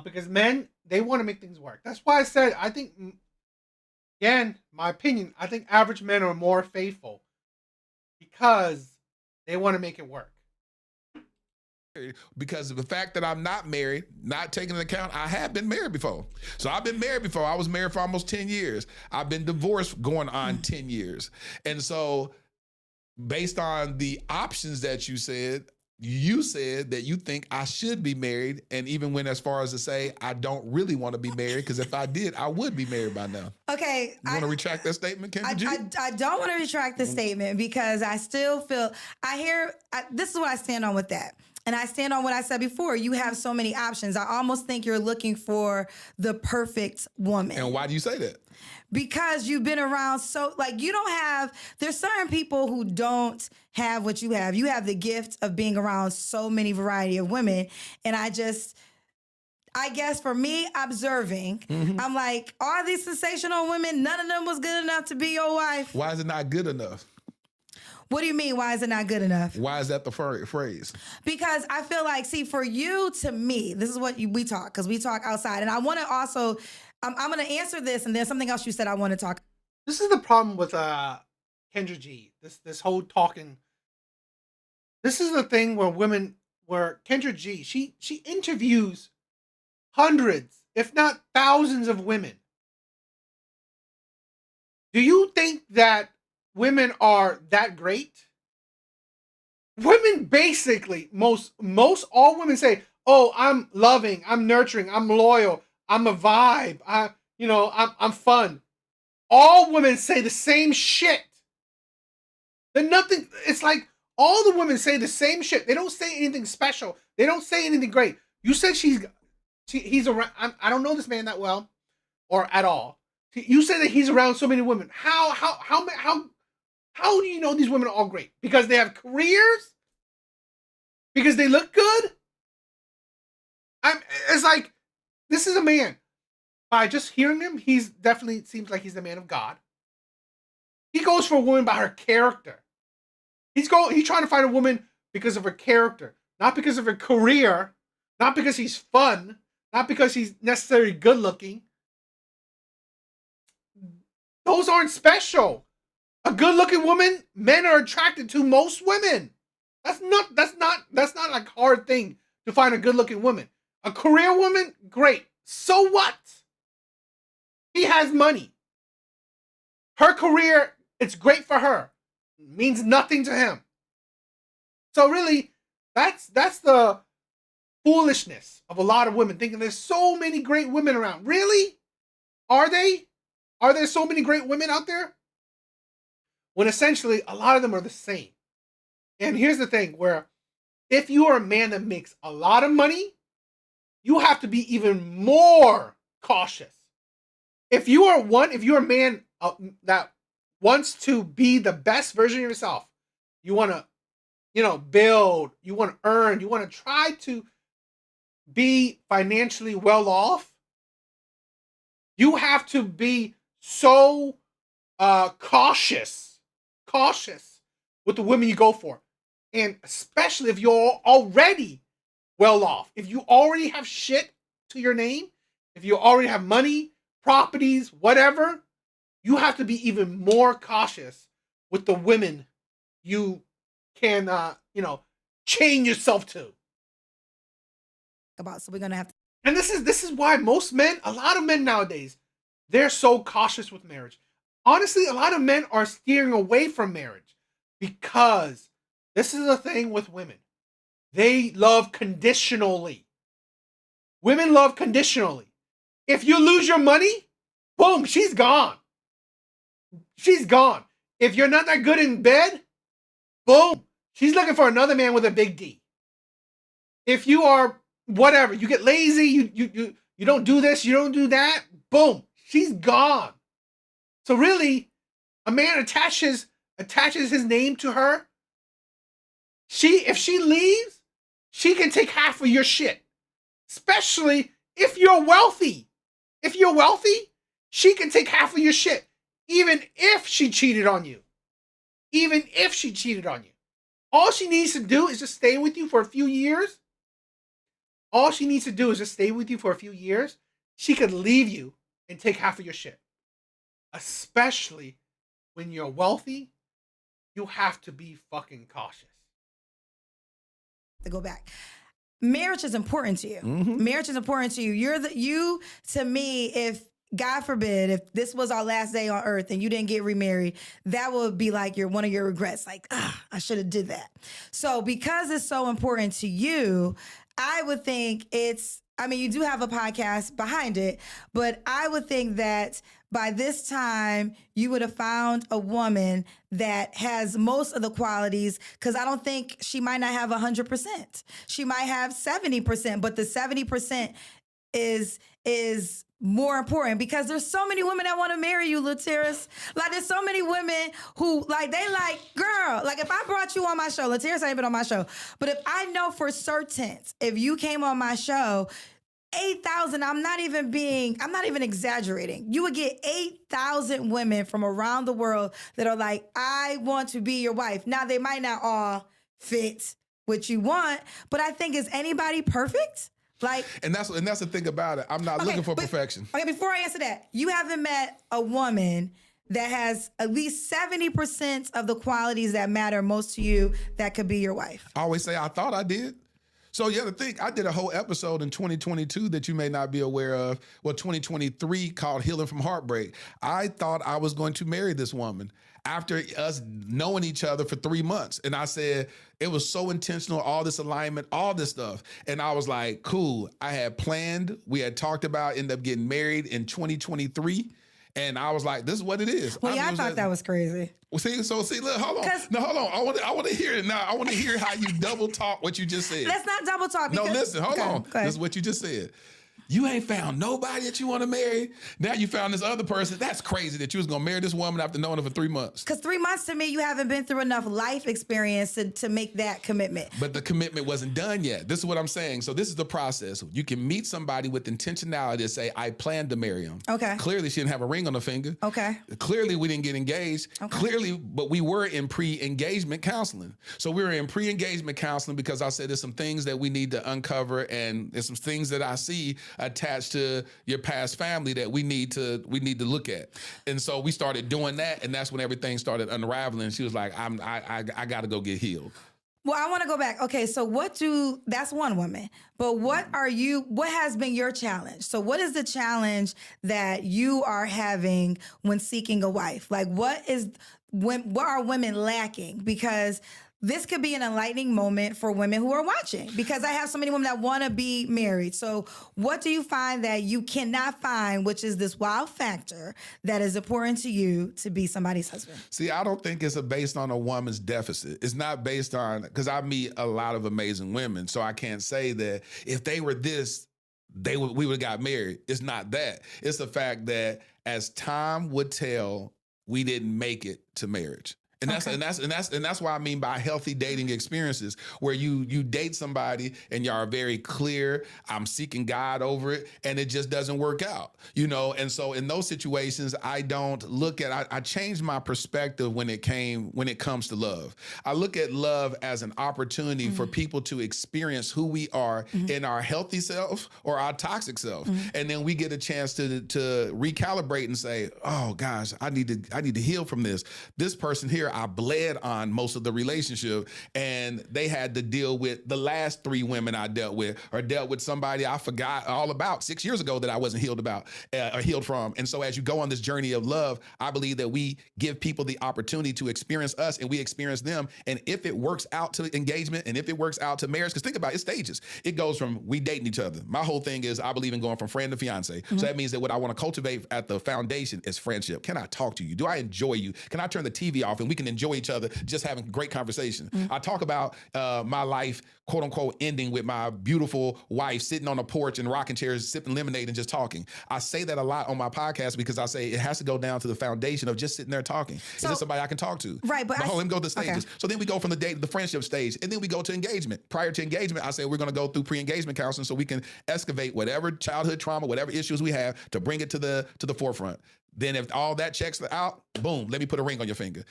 Because men, they want to make things work. That's why I said, I think, again, my opinion, I think average men are more faithful because they want to make it work. Because of the fact that I'm not married, not taking into account, I have been married before. So I've been married before. I was married for almost 10 years. I've been divorced going on 10 years. And so based on the options that you said that you think I should be married, and even went as far as to say I don't really want to be married, because if I did, I would be married by now. Okay. You want to retract that statement, Kendra G? I don't want to retract the statement because I still feel, this is what I stand on with that. And I stand on what I said before. You have so many options. I almost think you're looking for the perfect woman. And why do you say that? Because you've been around there's certain people who don't have what you have. You have the gift of being around so many variety of women. And I guess for me, observing, I'm like, all these sensational women, none of them was good enough to be your wife. Why is it not good enough? What do you mean, why is it not good enough? Why is that the phrase? Because I feel like, see, for you, to me, this is what we talk, because we talk outside. And I want to also, I'm going to answer this, and there's something else you said I want to talk. This is the problem with Kendra G. This whole talking. This is the thing where Kendra G, she interviews hundreds, if not thousands of women. Do you think that women are that great? Women basically, most all women say, oh, I'm loving, I'm nurturing, I'm loyal, I'm a vibe, I'm fun. All women say the same shit. It's like all the women say the same shit. They don't say anything special. They don't say anything great. You said he's around, I don't know this man that well or at all. You said that he's around so many women. How do you know these women are all great? Because they have careers? Because they look good? It's like, this is a man. By just hearing him, he's definitely seems like he's the man of God. He goes for a woman by her character. He's trying to find a woman because of her character, not because of her career, not because he's fun, not because he's necessarily good looking. Those aren't special. A good-looking woman, men are attracted to most women. That's not like a hard thing to find a good-looking woman. A career woman, great. So what? He has money. Her career, it's great for her. It means nothing to him. So really, that's the foolishness of a lot of women thinking there's so many great women around. Really? Are they? Are there so many great women out there? When essentially a lot of them are the same. And here's the thing, where if you are a man that makes a lot of money, you have to be even more cautious. If you are a man that wants to be the best version of yourself, you want to, build, you want to earn, you want to try to be financially well off, you have to be so cautious with the women you go for. And especially if you're already well off, if you already have shit to your name, if you already have money, properties, whatever, you have to be even more cautious with the women you can, chain yourself to. So we're gonna have to. And this is why most men, a lot of men nowadays, they're so cautious with marriage. Honestly, a lot of men are steering away from marriage because this is the thing with women. They love conditionally. Women love conditionally. If you lose your money, boom, she's gone. She's gone. If you're not that good in bed, boom, she's looking for another man with a big D. If you are whatever, you get lazy, you don't do this, you don't do that, boom, she's gone. So really, a man attaches his name to her. If she leaves, she can take half of your shit. Especially if you're wealthy. If you're wealthy, she can take half of your shit. Even if she cheated on you. Even if she cheated on you. All she needs to do is just stay with you for a few years. All she needs to do is just stay with you for a few years. She could leave you and take half of your shit. Especially when you're wealthy, you have to be fucking cautious. To go back. Marriage is important to you. Mm-hmm. Marriage is important to you. You to me, if God forbid, if this was our last day on earth and you didn't get remarried, that would be like one of your regrets. Like, I should have did that. So because it's so important to you, I would think you do have a podcast behind it, but I would think that by this time you would have found a woman that has most of the qualities, because I don't think she might not have 100%. She might have 70%, but the 70% is more important because there's so many women that want to marry you, Latiris. Like, there's so many women who, girl, like if I brought you on my show, Latiris ain't been on my show, but if I know for certain, if you came on my show, 8,000, I'm not even exaggerating. You would get 8,000 women from around the world that are like, I want to be your wife. Now, they might not all fit what you want, but I think, is anybody perfect? And that's the thing about it. I'm not looking for perfection. Okay, before I answer that, you haven't met a woman that has at least 70% of the qualities that matter most to you that could be your wife. I always say I thought I did. So the other thing, I did a whole episode in 2022 that you may not be aware of. 2023, called Healing from Heartbreak. I thought I was going to marry this woman after us knowing each other for 3 months. And I said, it was so intentional, all this alignment, all this stuff. And I was like, cool. I had planned, we had talked about, end up getting married in 2023. And I was like, this is what it is. Well, I thought that was crazy. Well, see, look, hold on. No, hold on. I want to hear it now. I want to hear how you double talk what you just said. Let's not double talk. No, listen, hold on. Okay. This is what you just said. You ain't found nobody that you want to marry. Now you found this other person. That's crazy that you was going to marry this woman after knowing her for 3 months. Because 3 months to me, you haven't been through enough life experience to make that commitment. But the commitment wasn't done yet. This is what I'm saying. So this is the process. You can meet somebody with intentionality to say, I plan to marry him. Okay. Clearly, she didn't have a ring on her finger. Okay. Clearly, we didn't get engaged. Okay. Clearly, but we were in pre-engagement counseling. So we were in pre-engagement counseling because I said there's some things that we need to uncover, and there's some things that I see attached to your past family that we need to look at. And so we started doing that, and that's when everything started unraveling. She was like, I got to go get healed. Well, I want to go back. Okay, so that's one woman, but what has been your challenge? So what is the challenge that you are having when seeking a wife? Like, what are women lacking? Because this could be an enlightening moment for women who are watching, because I have so many women that want to be married. So what do you find that you cannot find, which is this wow factor that is important to you to be somebody's husband? See, I don't think it's based on a woman's deficit. It's not based on, because I meet a lot of amazing women, so I can't say that if they were this, we would have got married. It's not that. It's the fact that as time would tell, we didn't make it to marriage. And that's why I mean by healthy dating experiences, where you date somebody and y'all are very clear, I'm seeking God over it, and it just doesn't work out, you know. And so in those situations, I don't look at I changed my perspective when it comes to love. I look at love as an opportunity for people to experience who we are in our healthy self or our toxic self, and then we get a chance to recalibrate and say, oh gosh, I need to heal from this. This person here, I bled on most of the relationship, and they had to deal with the last 3 women I dealt with, or dealt with somebody I forgot all about 6 years ago that I wasn't healed about or healed from. And so as you go on this journey of love, I believe that we give people the opportunity to experience us and we experience them. And if it works out to engagement and if it works out to marriage, because think about it, it's stages. It goes from we dating each other. My whole thing is I believe in going from friend to fiance. So that means that what I want to cultivate at the foundation is friendship. Can I talk to you? Do I enjoy you? Can I turn the TV off and we can enjoy each other just having great conversation? I talk about my life, quote unquote, ending with my beautiful wife sitting on a porch and rocking chairs, sipping lemonade and just talking. I say that a lot on my podcast because I say it has to go down to the foundation of just sitting there talking. Is there somebody I can talk to? Right, but let me go to the stages. So then we go from the date to the friendship stage, and then we go to engagement. Prior to engagement, I say we're going to go through pre-engagement counseling so we can excavate whatever childhood trauma, whatever issues we have, to bring it to the forefront. Then if all that checks out, boom, let me put a ring on your finger.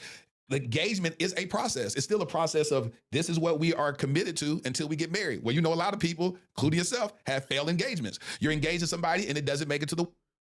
The engagement is a process. It's still a process of this is what we are committed to until we get married. Well, you know, a lot of people, including yourself, have failed engagements. You're engaged to somebody and it doesn't make it to the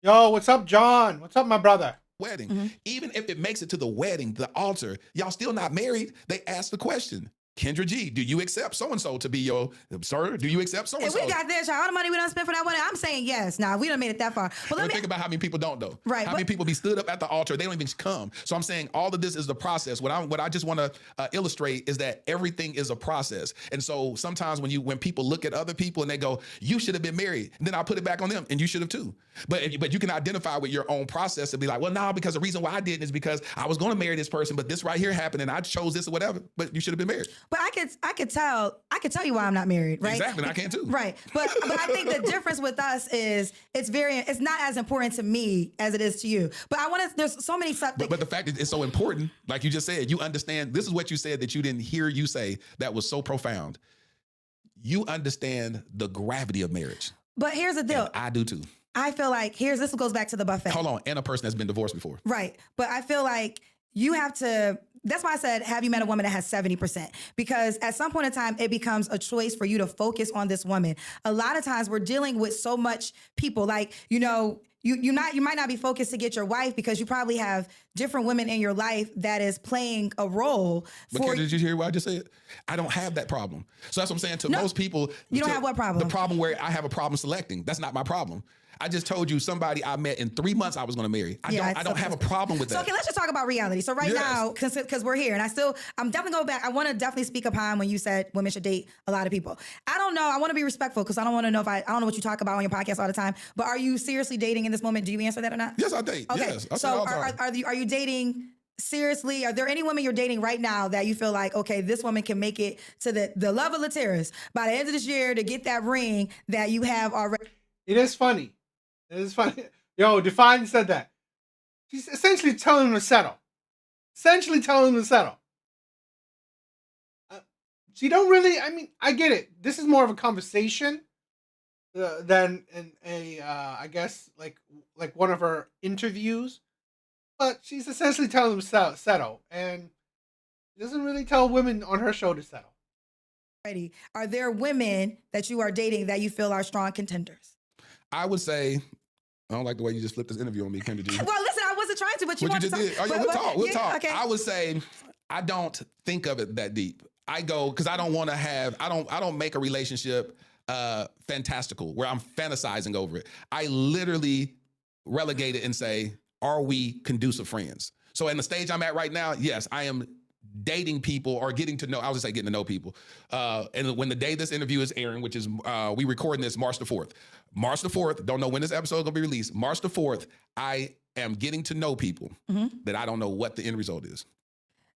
Yo, what's up, John? What's up, my brother? wedding. Even if it makes it to the wedding, the altar, y'all still not married. They ask the question, Kendra G, do you accept so-and-so to be your, sir, do you accept so-and-so? If we got this, all the money we done spent for that wedding, I'm saying yes. Now, we done made it that far. But let me think about how many people don't, though. Right, How many people be stood up at the altar, they don't even come. So I'm saying all of this is the process. What I just want to illustrate is that everything is a process. And so sometimes when people look at other people and they go, you should have been married, and then I put it back on them, and you should have too. But you can identify with your own process and be like, well, no, because the reason why I didn't is because I was going to marry this person, but this right here happened and I chose this or whatever. But you should have been married. But I could tell you why I'm not married, right? Exactly, and I can too. Right. But I think the difference with us is it's not as important to me as it is to you. But there's so many stuff. But the fact that it's so important, like you just said, you understand, this is what you said that you didn't hear you say that was so profound. You understand the gravity of marriage. But here's the deal. And I do too. I feel like this goes back to the buffet. Hold on, and a person that's been divorced before. Right. But I feel like you have to, that's why I said, have you met a woman that has 70%? Because at some point in time, it becomes a choice for you to focus on this woman. A lot of times we're dealing with so much people, like, you know, you might not be focused to get your wife because you probably have different women in your life that is playing a role. But did you hear what I just said? I don't have that problem. So that's what I'm saying to most people. You don't have what problem? The problem where I have a problem selecting. That's not my problem. I just told you somebody I met in 3 months I was going to marry. I don't have a problem with that. So okay, let's just talk about reality. So now, because we're here, and I'm definitely going back. I want to definitely speak upon when you said women should date a lot of people. I don't know. I want to be respectful because I don't want to know I don't know what you talk about on your podcast all the time. But are you seriously dating in this moment? Do you answer that or not? Yes, I date. Okay. Yes, I so are you dating? Seriously, are there any women you're dating right now that you feel like, okay, this woman can make it to the love of the terrace by the end of this year to get that ring that you have already? It is funny. It is funny. Yo, Define said that. She's essentially telling him to settle. She don't really, I mean, I get it. This is more of a conversation than I guess, like one of her interviews. But she's essentially telling him to settle. And she doesn't really tell women on her show to settle. Are there women that you are dating that you feel are strong contenders? I would say, I don't like the way you just flipped this interview on me, Kendra G. Well, listen, I wasn't trying to, but you what want you to just did. Oh, yeah, we'll talk. Okay. I would say I don't think of it that deep. I go because I don't want to have. I don't make a relationship fantastical where I'm fantasizing over it. I literally relegate it and say, are we conducive friends? So in the stage I'm at right now, yes, I am dating people or getting to know. I was just say getting to know people. And when the day this interview is airing, which is we recording this March the 4th. March the 4th. Don't know when this episode is gonna be released. March the 4th. I am getting to know people that I don't know what the end result is.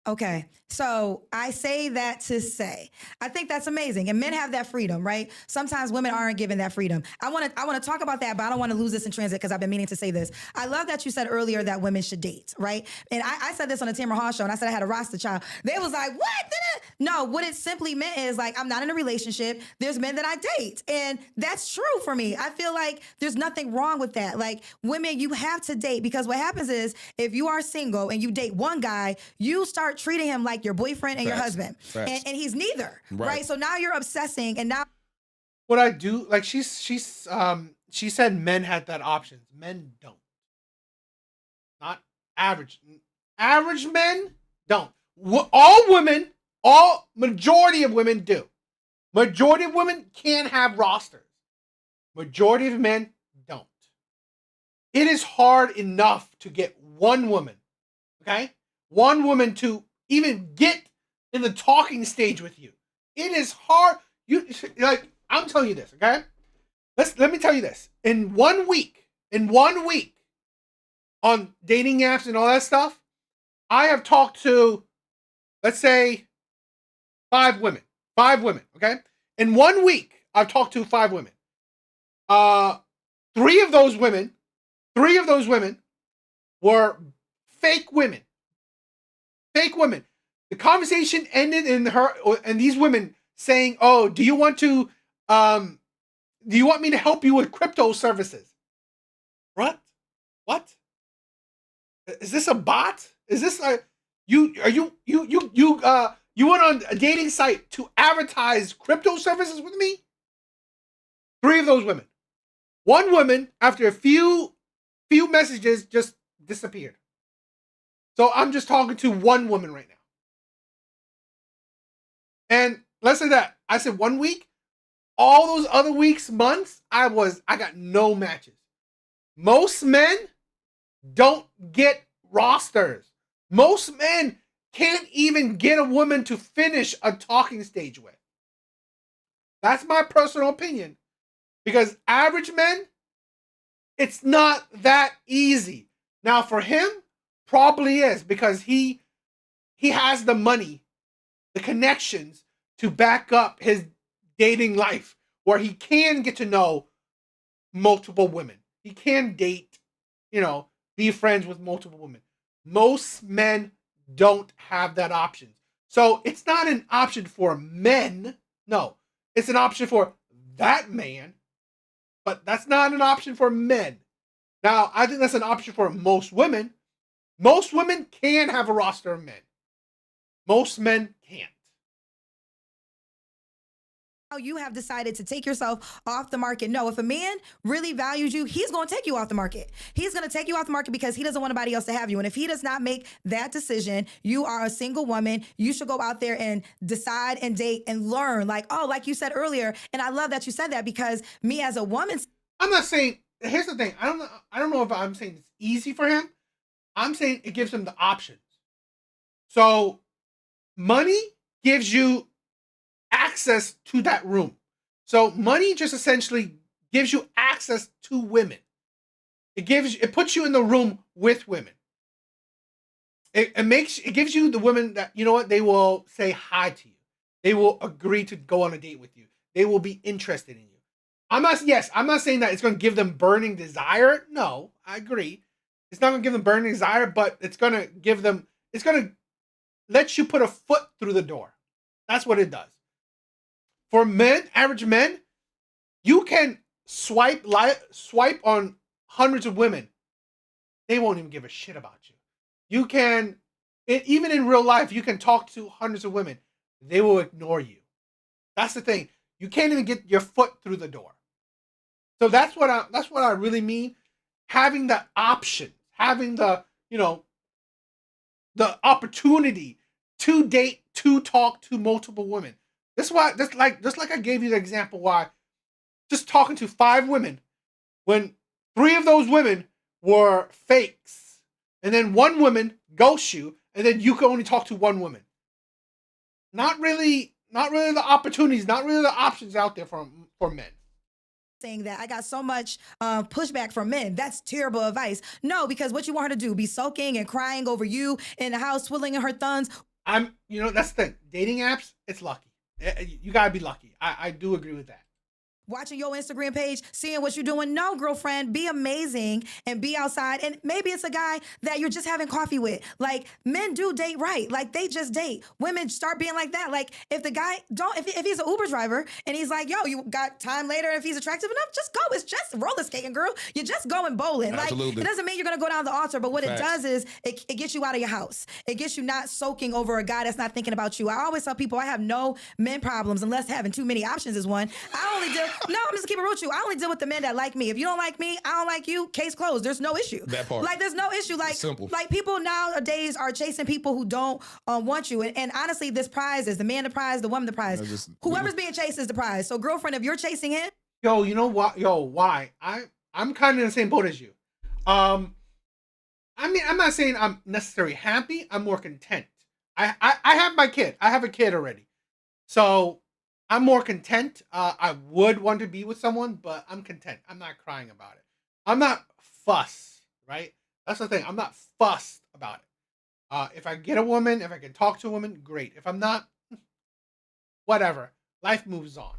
Okay. So I say that to say, I think that's amazing. And men have that freedom, right? Sometimes women aren't given that freedom. I want to talk about that, but I don't want to lose this in transit because I've been meaning to say this. I love that you said earlier that women should date, right? And I said this on the Tamara Hall show, and I said I had a roster child. They was like, what? No, what it simply meant is like, I'm not in a relationship. There's men that I date. And that's true for me. I feel like there's nothing wrong with that. Like women, you have to date because what happens is if you are single and you date one guy, you start treating him like your boyfriend and your Facts. husband. Facts. And he's neither, Right. right? So now you're obsessing and now What I do, like she said men had that options. Men don't. Not average. Average men don't. Majority of women do. Majority of women can have rosters. Majority of men don't. It is hard enough to get one woman, okay? One woman to even get in the talking stage with you. It is hard. I'm telling you this, okay? Let me tell you this. In 1 week, on dating apps and all that stuff, I have talked to, let's say, 5 women. 5 women, okay? In 1 week, I've talked to 5 women. 3 of those women were fake women. Fake women. The conversation ended in her and these women saying, "Oh, do you want me to help you with crypto services?" What? Is this a bot? Is this you went on a dating site to advertise crypto services with me? 3 of those women. 1 woman, after a few messages, just disappeared. So I'm just talking to 1 woman right now. And let's say that I said 1 week. All those other weeks, months, I got no matches. Most men don't get rosters. Most men can't even get a woman to finish a talking stage with. That's my personal opinion. Because average men, it's not that easy. Now for him, probably is because he has the money, the connections to back up his dating life where he can get to know multiple women. He can date, be friends with multiple women. Most men don't have that option. So it's not an option for men. No, it's an option for that man, but that's not an option for men. Now, I think that's an option for most women. Most women can have a roster of men. Most men can't. you have decided to take yourself off the market. No, if a man really values you, he's going to take you off the market. He's going to take you off the market because he doesn't want anybody else to have you. And if he does not make that decision, you are a single woman. You should go out there and decide and date and learn. Like you said earlier. And I love that you said that because me as a woman. I'm not saying, here's the thing. I don't know if I'm saying it's easy for him. I'm saying it gives him the options. So money gives you access to that room. So money just essentially gives you access to women. It puts you in the room with women. It gives you the women that, you know what, they will say hi to you. They will agree to go on a date with you. They will be interested in you. I'm not saying that it's going to give them burning desire. No, I agree. It's not going to give them burning desire, but it's going to let you put a foot through the door. That's what it does. For men, average men, you can swipe on hundreds of women. They won't even give a shit about you. You can, even in real life, you can talk to hundreds of women. They will ignore you. That's the thing. You can't even get your foot through the door. So that's what I really mean. Having the option, having the opportunity to date, to talk to multiple women. Just like I gave you the example why just talking to 5 women when 3 of those women were fakes and then 1 woman ghosts you and then you can only talk to 1 woman. Not really the opportunities, not really the options out there for men. Saying that I got so much pushback from men. That's terrible advice. No, because what you want her to do, be sulking and crying over you in the house, twiddling her thumbs. That's the thing. Dating apps, it's lucky. You gotta be lucky. I do agree with that. Watching your Instagram page, seeing what you're doing. No, girlfriend, be amazing and be outside. And maybe it's a guy that you're just having coffee with. Like, men do date right. Like, they just date. Women start being like that. Like, if the guy if he's an Uber driver and he's like, yo, you got time later, if he's attractive enough, just go. It's just roller skating, girl. You're just going bowling. Absolutely. Like, it doesn't mean you're going to go down the altar, but what Facts. it does is it gets you out of your house. It gets you not soaking over a guy that's not thinking about you. I always tell people I have no men problems unless having too many options is one. I'm just keeping it real with you. I only deal with the men that like me. If you don't like me, I don't like you. Case closed. There's no issue. That part. Like, there's no issue. Like, Simple. Like, people nowadays are chasing people who don't want you. And honestly, this prize is the man the prize, the woman the prize. Whoever's being chased is the prize. So, girlfriend, if you're chasing him, Yo, you know what? Why? I'm kind of in the same boat as you. I mean, I'm not saying I'm necessarily happy. I'm more content. I have my kid. I have a kid already. So I'm more content. I would want to be with someone, but I'm content. I'm not crying about it. I'm not fussed, right? That's the thing. I'm not fussed about it. If I get a woman, if I can talk to a woman, great. If I'm not, whatever. Life moves on.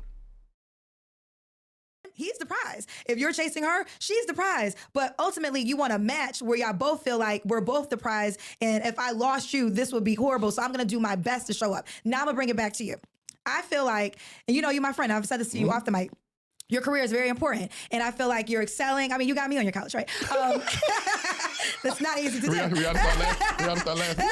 he's the prize. If you're chasing her, she's the prize. But ultimately, you want a match where y'all both feel like we're both the prize. And if I lost you, this would be horrible. So I'm going to do my best to show up. Now I'm going to bring it back to you. I feel like, and you know, you're my friend. I've said this to you off the mic. Your career is very important. And I feel like you're excelling. I mean, you got me on your couch, right? That's not easy to do. We ought to start laughing.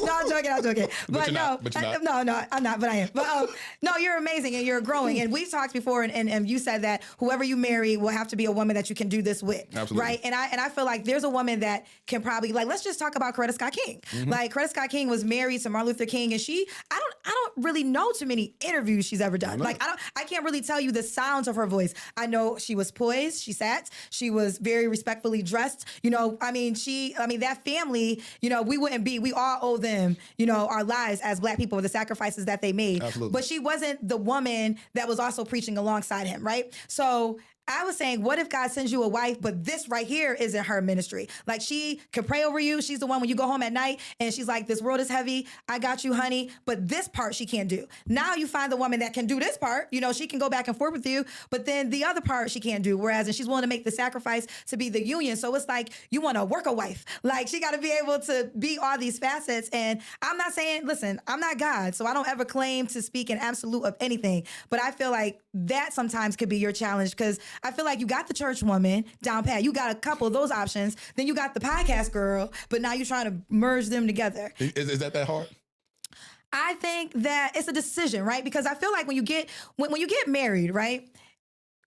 No, I'm joking. But no, you're not. no, I'm not, but I am. But no, you're amazing and you're growing. And we've talked before, and you said that whoever you marry will have to be a woman that you can do this with. Absolutely. Right? And I feel like there's a woman that can probably, like, let's just talk about Coretta Scott King. Like, Coretta Scott King was married to Martin Luther King, and I don't really know too many interviews she's ever done. Like, I can't really tell you the sounds of her voice. I know she was poised, she sat, she was very respectfully dressed. You know, I mean, that family, you know, we all owe them, you know, our lives as Black people, the sacrifices that they made. Absolutely. But she wasn't the woman that was also preaching alongside him, right? So I was saying, what if God sends you a wife, but this right here isn't her ministry? Like, she can pray over you. She's the one when you go home at night and she's like, this world is heavy. I got you, honey. But this part she can't do. Now you find the woman that can do this part. You know, she can go back and forth with you, but then the other part she can't do. Whereas, and she's willing to make the sacrifice to be the union. So it's like, you want to work a wife. Like, she got to be able to be all these facets. And I'm not saying, listen, I'm not God, so I don't ever claim to speak in absolute of anything. But I feel like that sometimes could be your challenge, because I feel like you got the church woman down pat. You got a couple of those options. Then you got the podcast girl, but now you're trying to merge them together. Is that hard? I think that it's a decision, right? Because I feel like when you get married, right?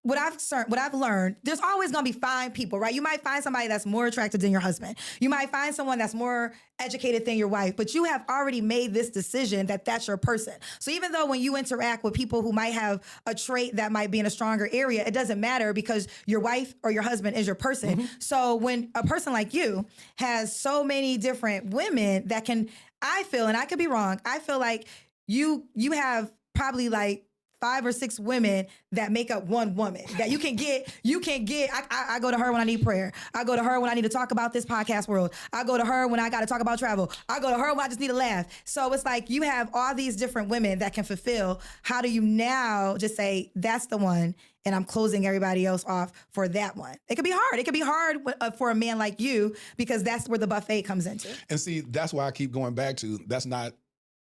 What I've learned, there's always gonna be fine people, right? You might find somebody that's more attractive than your husband. You might find someone that's more educated than your wife, but you have already made this decision that that's your person. So even though when you interact with people who might have a trait that might be in a stronger area, it doesn't matter, because your wife or your husband is your person. So when a person like you has so many different women that can, I feel, and I could be wrong, I feel like you have probably like 5 or 6 women that make up one woman that you can get. I go to her when I need prayer. I go to her when I need to talk about this podcast world. I go to her when I got to talk about travel. I go to her when I just need to laugh. So it's like you have all these different women that can fulfill. How do you now just say, that's the one, and I'm closing everybody else off for that one? It could be hard. It could be hard for a man like you, because that's where the buffet comes into. And see, that's why I keep going back to, that's not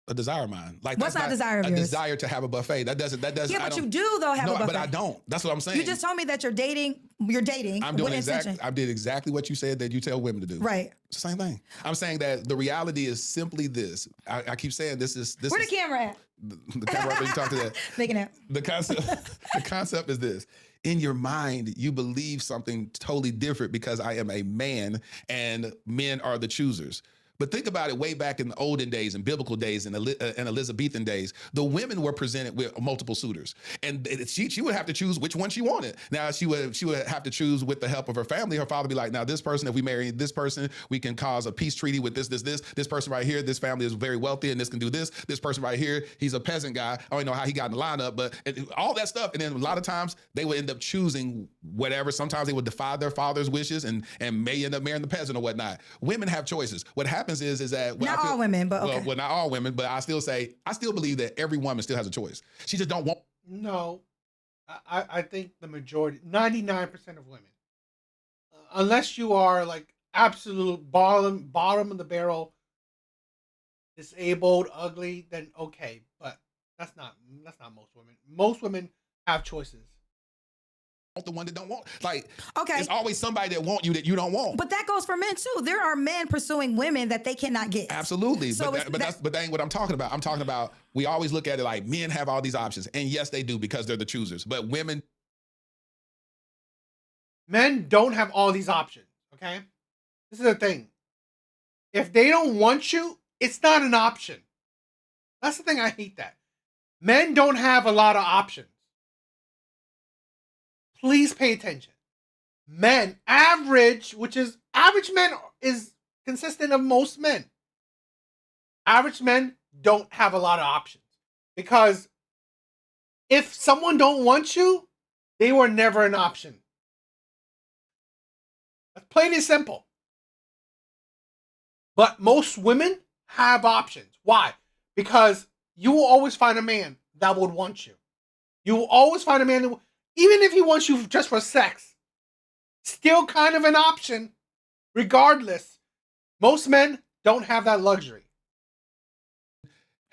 a desire of mine. Like, what's that's not a desire of a yours? desire to have a buffet. That doesn't. Yeah, but you do though have a buffet. But I don't. That's what I'm saying. You just told me that you're dating. I'm doing intention? I did exactly what you said that you tell women to do. Right. It's the same thing. I'm saying that the reality is simply this. I keep saying this. Where the camera at? The camera up, you talk to that. Making it. The concept is this. In your mind, you believe something totally different because I am a man and men are the choosers. But think about it, way back in the olden days and biblical days and Elizabethan days, the women were presented with multiple suitors. And she would have to choose which one she wanted. Now, she would have to choose with the help of her family. Her father would be like, now this person, if we marry this person, we can cause a peace treaty with this. This person right here, this family is very wealthy and this can do this. This person right here, he's a peasant guy. I don't know how he got in the lineup, but all that stuff. And then a lot of times they would end up choosing whatever. Sometimes they would defy their father's wishes and may end up marrying the peasant or whatnot. Women have choices. What happens happens is that Not all women, but okay. Well, not all women, but I still believe that every woman still has a choice. She just don't want. No, I think the majority, 99% of women, unless you are like absolute bottom of the barrel, disabled, ugly, then okay. But that's not most women. Most women have choices. The one that don't want, like, Okay. There's always somebody that want you that you don't want. But that goes for men too. There are men pursuing women that they cannot get. Absolutely. So but that ain't what I'm talking about. I'm talking about, we always look at it like men have all these options. And yes, they do, because they're the choosers. But men don't have all these options, okay? This is the thing. If they don't want you, it's not an option. That's the thing, I hate that. Men don't have a lot of options. Please pay attention. Men, average men is consistent of most men. Average men don't have a lot of options. Because if someone don't want you, they were never an option. That's plain and simple. But most women have options. Why? Because you will always find a man that would want you. You will always find a man that even if he wants you just for sex, still kind of an option, regardless. Most men don't have that luxury.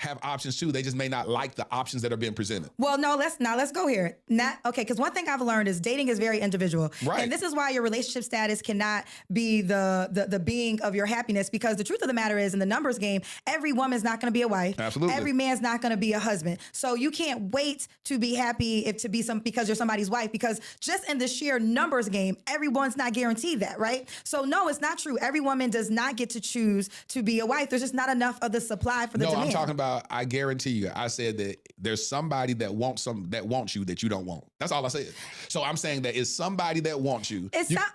have options too. They just may not like the options that are being presented. Well, no, let's go here. Because one thing I've learned is dating is very individual. Right. And this is why your relationship status cannot be the being of your happiness, because the truth of the matter is, in the numbers game, every woman's not going to be a wife. Absolutely. Every man's not going to be a husband. So you can't wait to be happy because you're somebody's wife, because just in the sheer numbers game, everyone's not guaranteed that, right? So no, it's not true. Every woman does not get to choose to be a wife. There's just not enough of the supply for the demand. No, I'm talking about, I guarantee you, I said that there's somebody that wants you that you don't want. That's all I said. So I'm saying that it's somebody that wants you.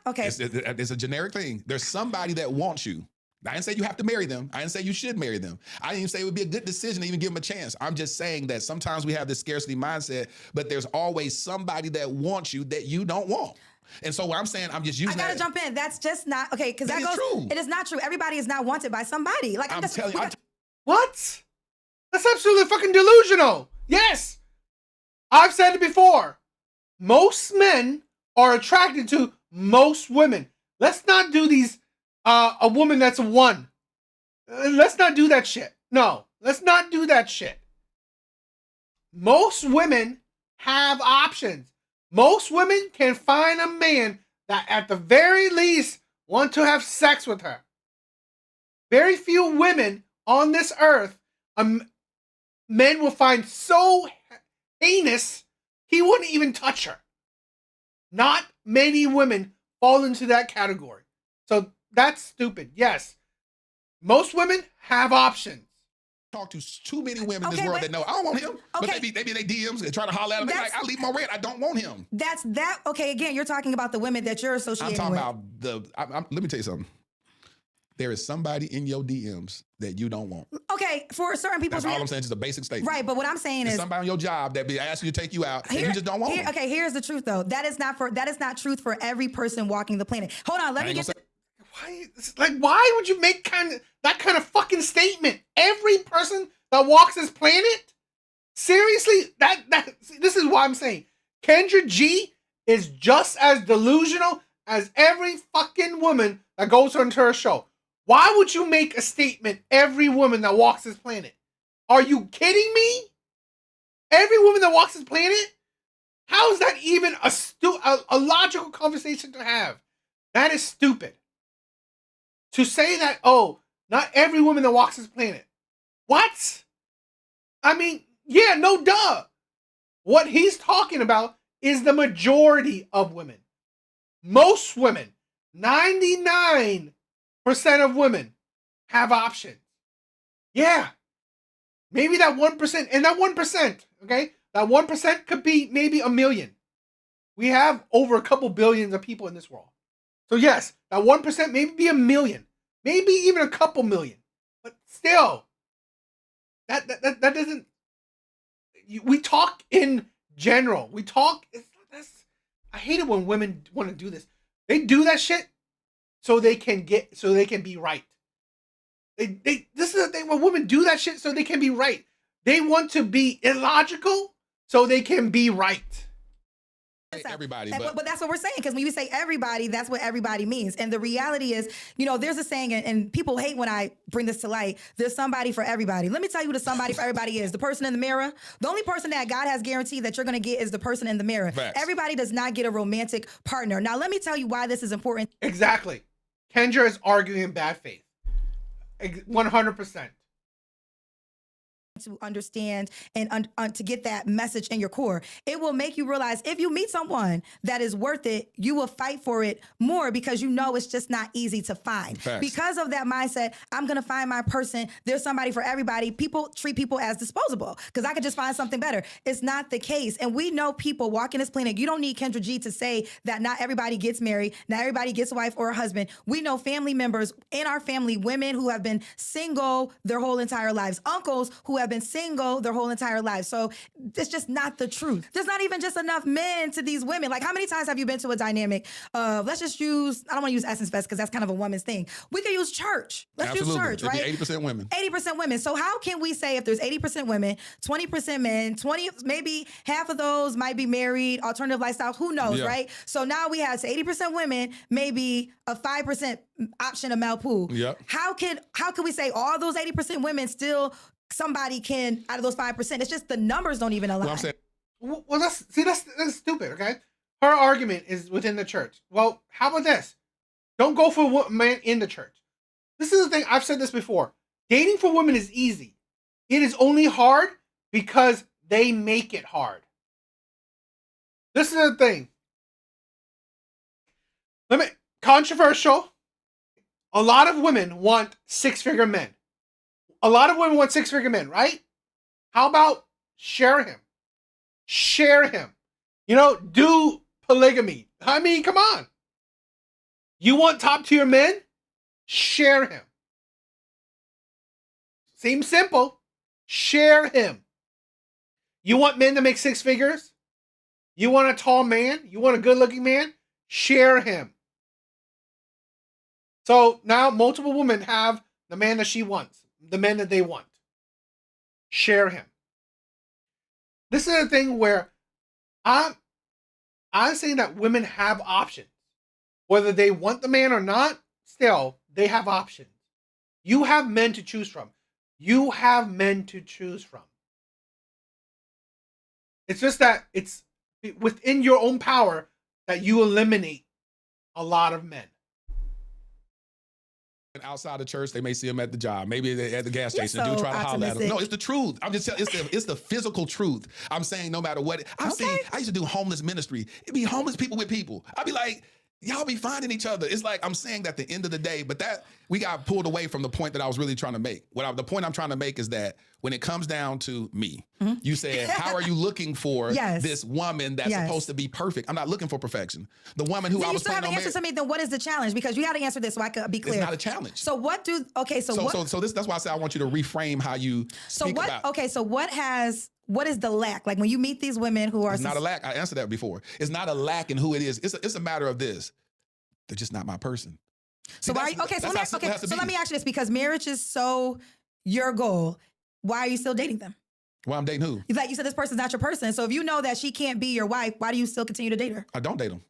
Okay. It's a generic thing. There's somebody that wants you. I didn't say you have to marry them. I didn't say you should marry them. I didn't even say it would be a good decision to even give them a chance. I'm just saying that sometimes we have this scarcity mindset, but there's always somebody that wants you that you don't want. And so what I'm saying, I'm just using that. I gotta jump in. That's just not okay, because that goes. True. It is not true. Everybody is not wanted by somebody. Like I'm telling you. What? That's absolutely fucking delusional. Yes. I've said it before. Most men are attracted to most women. Let's not do these, a woman that's a one. Let's not do that shit. No, let's not do that shit. Most women have options. Most women can find a man that at the very least want to have sex with her. Very few women on this earth, men will find so heinous, he wouldn't even touch her. Not many women fall into that category. So that's stupid. Yes, most women have options. Talk to too many women in this world that know I don't want him. But maybe they DMs and try to holler at him. They're like, I leave my red. I don't want him. That's that. Okay, again, you're talking about the women that you're associating I'm with. talking about let me tell you something. There is somebody in your DMs that you don't want. Okay, for certain people. That's all I'm saying. Just a basic statement. Right, but what I'm saying is somebody on your job that be asking you to take you out, and you just don't want them. Okay, here's the truth though. That is not truth for every person walking the planet. Hold on, let me get. Why would you make that kind of fucking statement? Every person that walks this planet? Seriously? This is what I'm saying. Kendra G is just as delusional as every fucking woman that goes onto her show. Why would you make a statement, every woman that walks this planet? Are you kidding me? Every woman that walks this planet? How is that even a logical conversation to have? That is stupid. To say that, oh, not every woman that walks this planet. What? I mean, yeah, no duh. What he's talking about is the majority of women. Most women, 99% of women have options. Yeah. Maybe that 1%, and that 1%, okay? That 1% could be maybe a million. We have over a couple billions of people in this world. So yes, that 1% maybe be a million, maybe even a couple million, but still, that doesn't. We talk in general. We talk. I hate it when women want to do this. They do that shit so they can be right. This is the thing when women do that shit so they can be right. They want to be illogical so they can be right. Everybody, but that's what we're saying, because when you say everybody, that's what everybody means. And the reality is, you know, there's a saying, and people hate when I bring this to light, there's somebody for everybody. Let me tell you who the somebody for everybody is. The person in the mirror. The only person that God has guaranteed that you're going to get is the person in the mirror. Facts. Everybody does not get a romantic partner. Now, let me tell you why this is important. Exactly. Kendra is arguing in bad faith. 100%. To understand and to get that message in your core. It will make you realize if you meet someone that is worth it, you will fight for it more because you know it's just not easy to find. Facts. Because of that mindset, I'm going to find my person. There's somebody for everybody. People treat people as disposable because I could just find something better. It's not the case. And we know people walking this planet. You don't need Kendra G to say that not everybody gets married. Not everybody gets a wife or a husband. We know family members in our family, women who have been single their whole entire lives, uncles who have been single their whole entire lives. So it's just not the truth. There's not even just enough men to these women. Like, how many times have you been to a dynamic of, let's just use, I don't want to use Essence Fest because that's kind of a woman's thing. We could use church. Let's use church, right? It'd be 80% women. 80% women. So how can we say if there's 80% women, 20% men, 20, maybe half of those might be married, alternative lifestyles, who knows, Yeah. right? So now we have 80% women, maybe a 5% option of male pool. Yep. How can we say all those 80% women still somebody can, out of those 5%, it's just the numbers don't even align. Well, I'm saying, Well, that's stupid, okay? Her argument is within the church. Well, how about this? Don't go for a man in the church. This is the thing, I've said this before. Dating for women is easy. It is only hard because they make it hard. This is the thing. Controversial. A lot of women want six-figure men. A lot of women want six-figure men, right? How about share him? Share him. You know, do polygamy. I mean, come on. You want top-tier men? Share him. Seems simple. Share him. You want men to make six figures? You want a tall man? You want a good-looking man? Share him. So now multiple women have the man that she wants, the men that they want. Share him. This is a thing where I'm saying that women have options. Whether they want the man or not, still, they have options. You have men to choose from. You have men to choose from. It's just that it's within your own power that you eliminate a lot of men. outside the church, they may see them at the job, maybe they at the gas You're station. Do so try to holler at them. optimistic. No, it's the truth. I'm just telling. It's the physical truth. I'm saying no matter what. I've seen. I used to do homeless ministry. It'd be homeless people with people. I'd be like, y'all be finding each other. It's like I'm saying that at the end of the day, but that we got pulled away from the point that I was really trying to make. The point I'm trying to make is that when it comes down to me, you said, how are you looking for Yes. this woman that's Yes. supposed to be perfect? I'm not looking for perfection. The woman who So I you was still planning haven't on answered to marrying. me. Then what is the challenge? Because you got to answer this so I could be clear. It's not a challenge. So what do? Okay. So what? So that's why I said I want you to reframe how you So speak what? about. Okay. So what is the lack? Like when you meet these women who are It's not a lack. I answered that before. It's not a lack in who it is. It's a matter of this. They're just not my person. So See, why? that's- Okay. So that's how simple it has to let be. me ask you this: because marriage is so your goal, why are you still dating them? Well, I'm dating who? Like you said, this person's not your person. So if you know that she can't be your wife, why do you still continue to date her? I don't date them.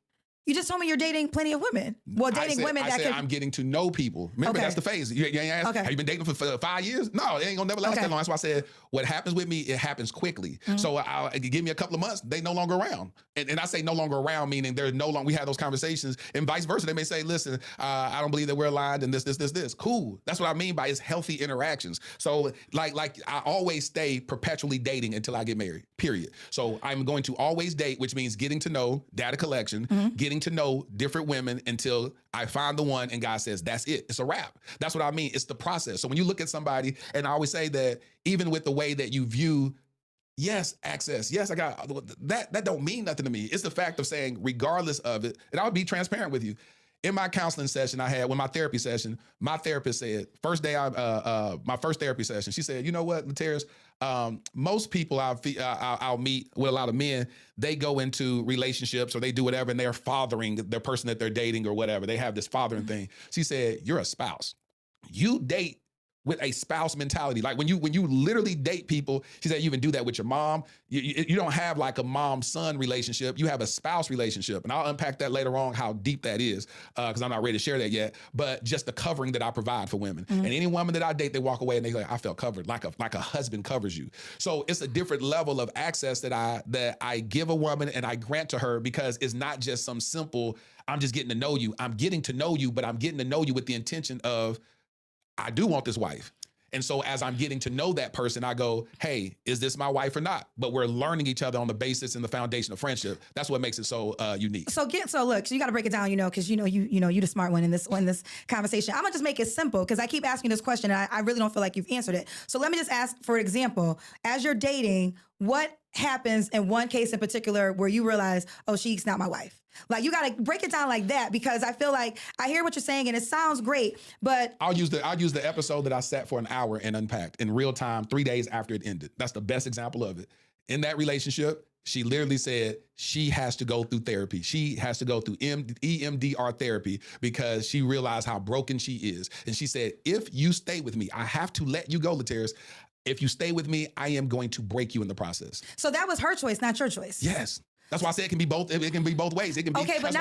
You just told me you're dating plenty of women. Well, dating women I that said can. I'm getting to know people. Remember, Okay. that's the phase. You ain't asked, Okay. have you been dating for 5 years? No, it ain't gonna never last Okay. that long. That's why I said what happens with me, it happens quickly. So give me a couple of months, they no longer around. And I say no longer around, meaning they're no longer, we have those conversations and vice versa. They may say, listen, I don't believe that we're aligned and this. Cool. That's what I mean by it's healthy interactions. So like I always stay perpetually dating until I get married, period. So I'm going to always date, which means getting to know data collection, getting to know different women until I find the one and God says, that's it. It's a wrap. That's what I mean. It's the process. So when you look at somebody, and I always say that even with the way that you view, yes, access, yes, I got that don't mean nothing to me. It's the fact of saying, regardless of it, and I'll be transparent with you. In my counseling session I had, with my therapy session, my therapist said, my first therapy session, she said, you know what, Lateris, most people I'll meet with a lot of men, they go into relationships or they do whatever and they're fathering the person that they're dating or whatever. They have this fathering thing. She said, you're a spouse. You date with a spouse mentality. Like when you literally date people, she said you even do that with your mom. You don't have like a mom-son relationship. You have a spouse relationship. And I'll unpack that later on, how deep that is, because I'm not ready to share that yet. But just the covering that I provide for women. And any woman that I date, they walk away and they like, I felt covered, like a husband covers you. So it's a different level of access that I give a woman and I grant to her, because it's not just some simple, I'm just getting to know you. I'm getting to know you, but I'm getting to know you with the intention of, I do want this wife. And so as I'm getting to know that person, I go, hey, is this my wife or not? But we're learning each other on the basis and the foundation of friendship. That's what makes it so unique. So look, so you got to break it down, because you the smart one in this conversation. I'm gonna just make it simple, because I keep asking this question and I really don't feel like you've answered it. So let me just ask, for example, as you're dating, what happens in one case in particular where you realize, oh, she's not my wife? Like, you got to break it down like that, because I feel like I hear what you're saying and it sounds great, but I'll use the episode that I sat for an hour and unpacked in real time 3 days after it ended. That's the best example of it. In that relationship, she literally said she has to go through therapy. She has to go through EMDR therapy, because she realized how broken she is. And she said, if you stay with me, I have to let you go, Lateris. If you stay with me, I am going to break you in the process. So that was her choice, not your choice. Yes. That's why I said it can be both. It can be both ways. It can be okay, but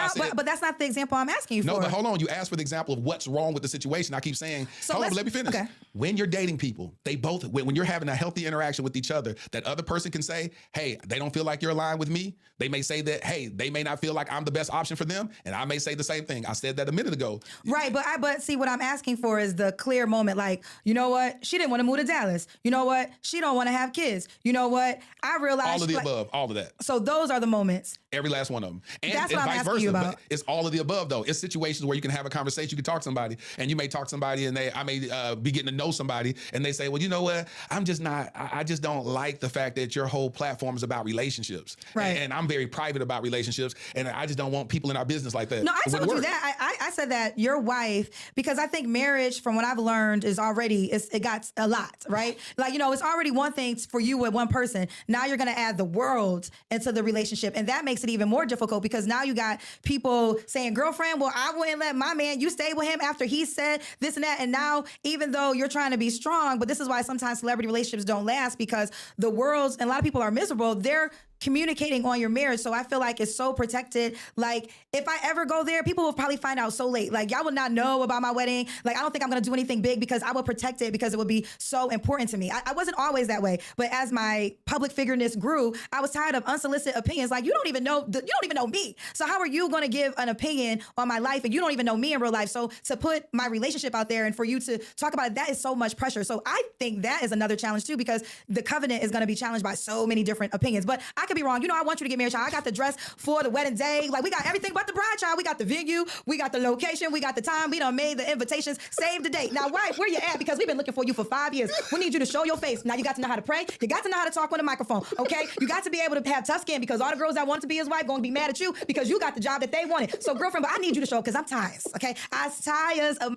that's not the example I'm asking you for. No, but hold on. You asked for the example of what's wrong with the situation. I keep saying, hold on, let me finish. Okay. When you're dating people, they both, when you're having a healthy interaction with each other, that other person can say, hey, they don't feel like you're aligned with me. They may say that, hey, they may not feel like I'm the best option for them. And I may say the same thing. I said that a minute ago. Right, but see, what I'm asking for is the clear moment. Like, you know what? She didn't want to move to Dallas. You know what? She don't want to have kids. You know what? I realized all of the above, all of that. So those are the moments. Every last one of them. And that's what I'm vice asking versa. you about. But it's all of the above, though. It's situations where you can have a conversation, you can talk to somebody, and you may talk to somebody, and I may be getting to know somebody, and they say, well, you know what? I just don't like the fact that your whole platform is about relationships. Right. And I'm very private about relationships, and I just don't want people in our business like that. No, I told you that. I said that your wife, because I think marriage, from what I've learned, is already, it got a lot, right? Like, it's already one thing for you with one person. Now you're going to add the world into the relationship, and that makes it even more difficult, because now you got people saying, girlfriend, well, I wouldn't let my man, you stay with him after he said this and that. And now, even though you're trying to be strong, but this is why sometimes celebrity relationships don't last, because the world's, and a lot of people are miserable, they're communicating on your marriage. So I feel like it's so protected. Like, if I ever go there, people will probably find out so late. Like, y'all would not know about my wedding. Like, I don't think I'm going to do anything big, because I will protect it, because it would be so important to me. I wasn't always that way, but as my public figureness grew, I was tired of unsolicited opinions. Like, you don't even know me. So how are you going to give an opinion on my life, and you don't even know me in real life? So to put my relationship out there and for you to talk about it, that is so much pressure. So I think that is another challenge too, because the covenant is going to be challenged by so many different opinions. But I could be wrong. I want you to get married, child. I got the dress for the wedding day. Like, we got everything but the bride, child. We got the venue, we got the location, we got the time. We done made the invitations. Save the date. Now, wife, where you at? Because we've been looking for you for 5 years. We need you to show your face. Now, you got to know how to pray. You got to know how to talk on the microphone, okay? You got to be able to have tough skin, because all the girls that want to be his wife going to be mad at you because you got the job that they wanted. So, girlfriend, but I need you to show, because I'm tired, okay? I'm tired of...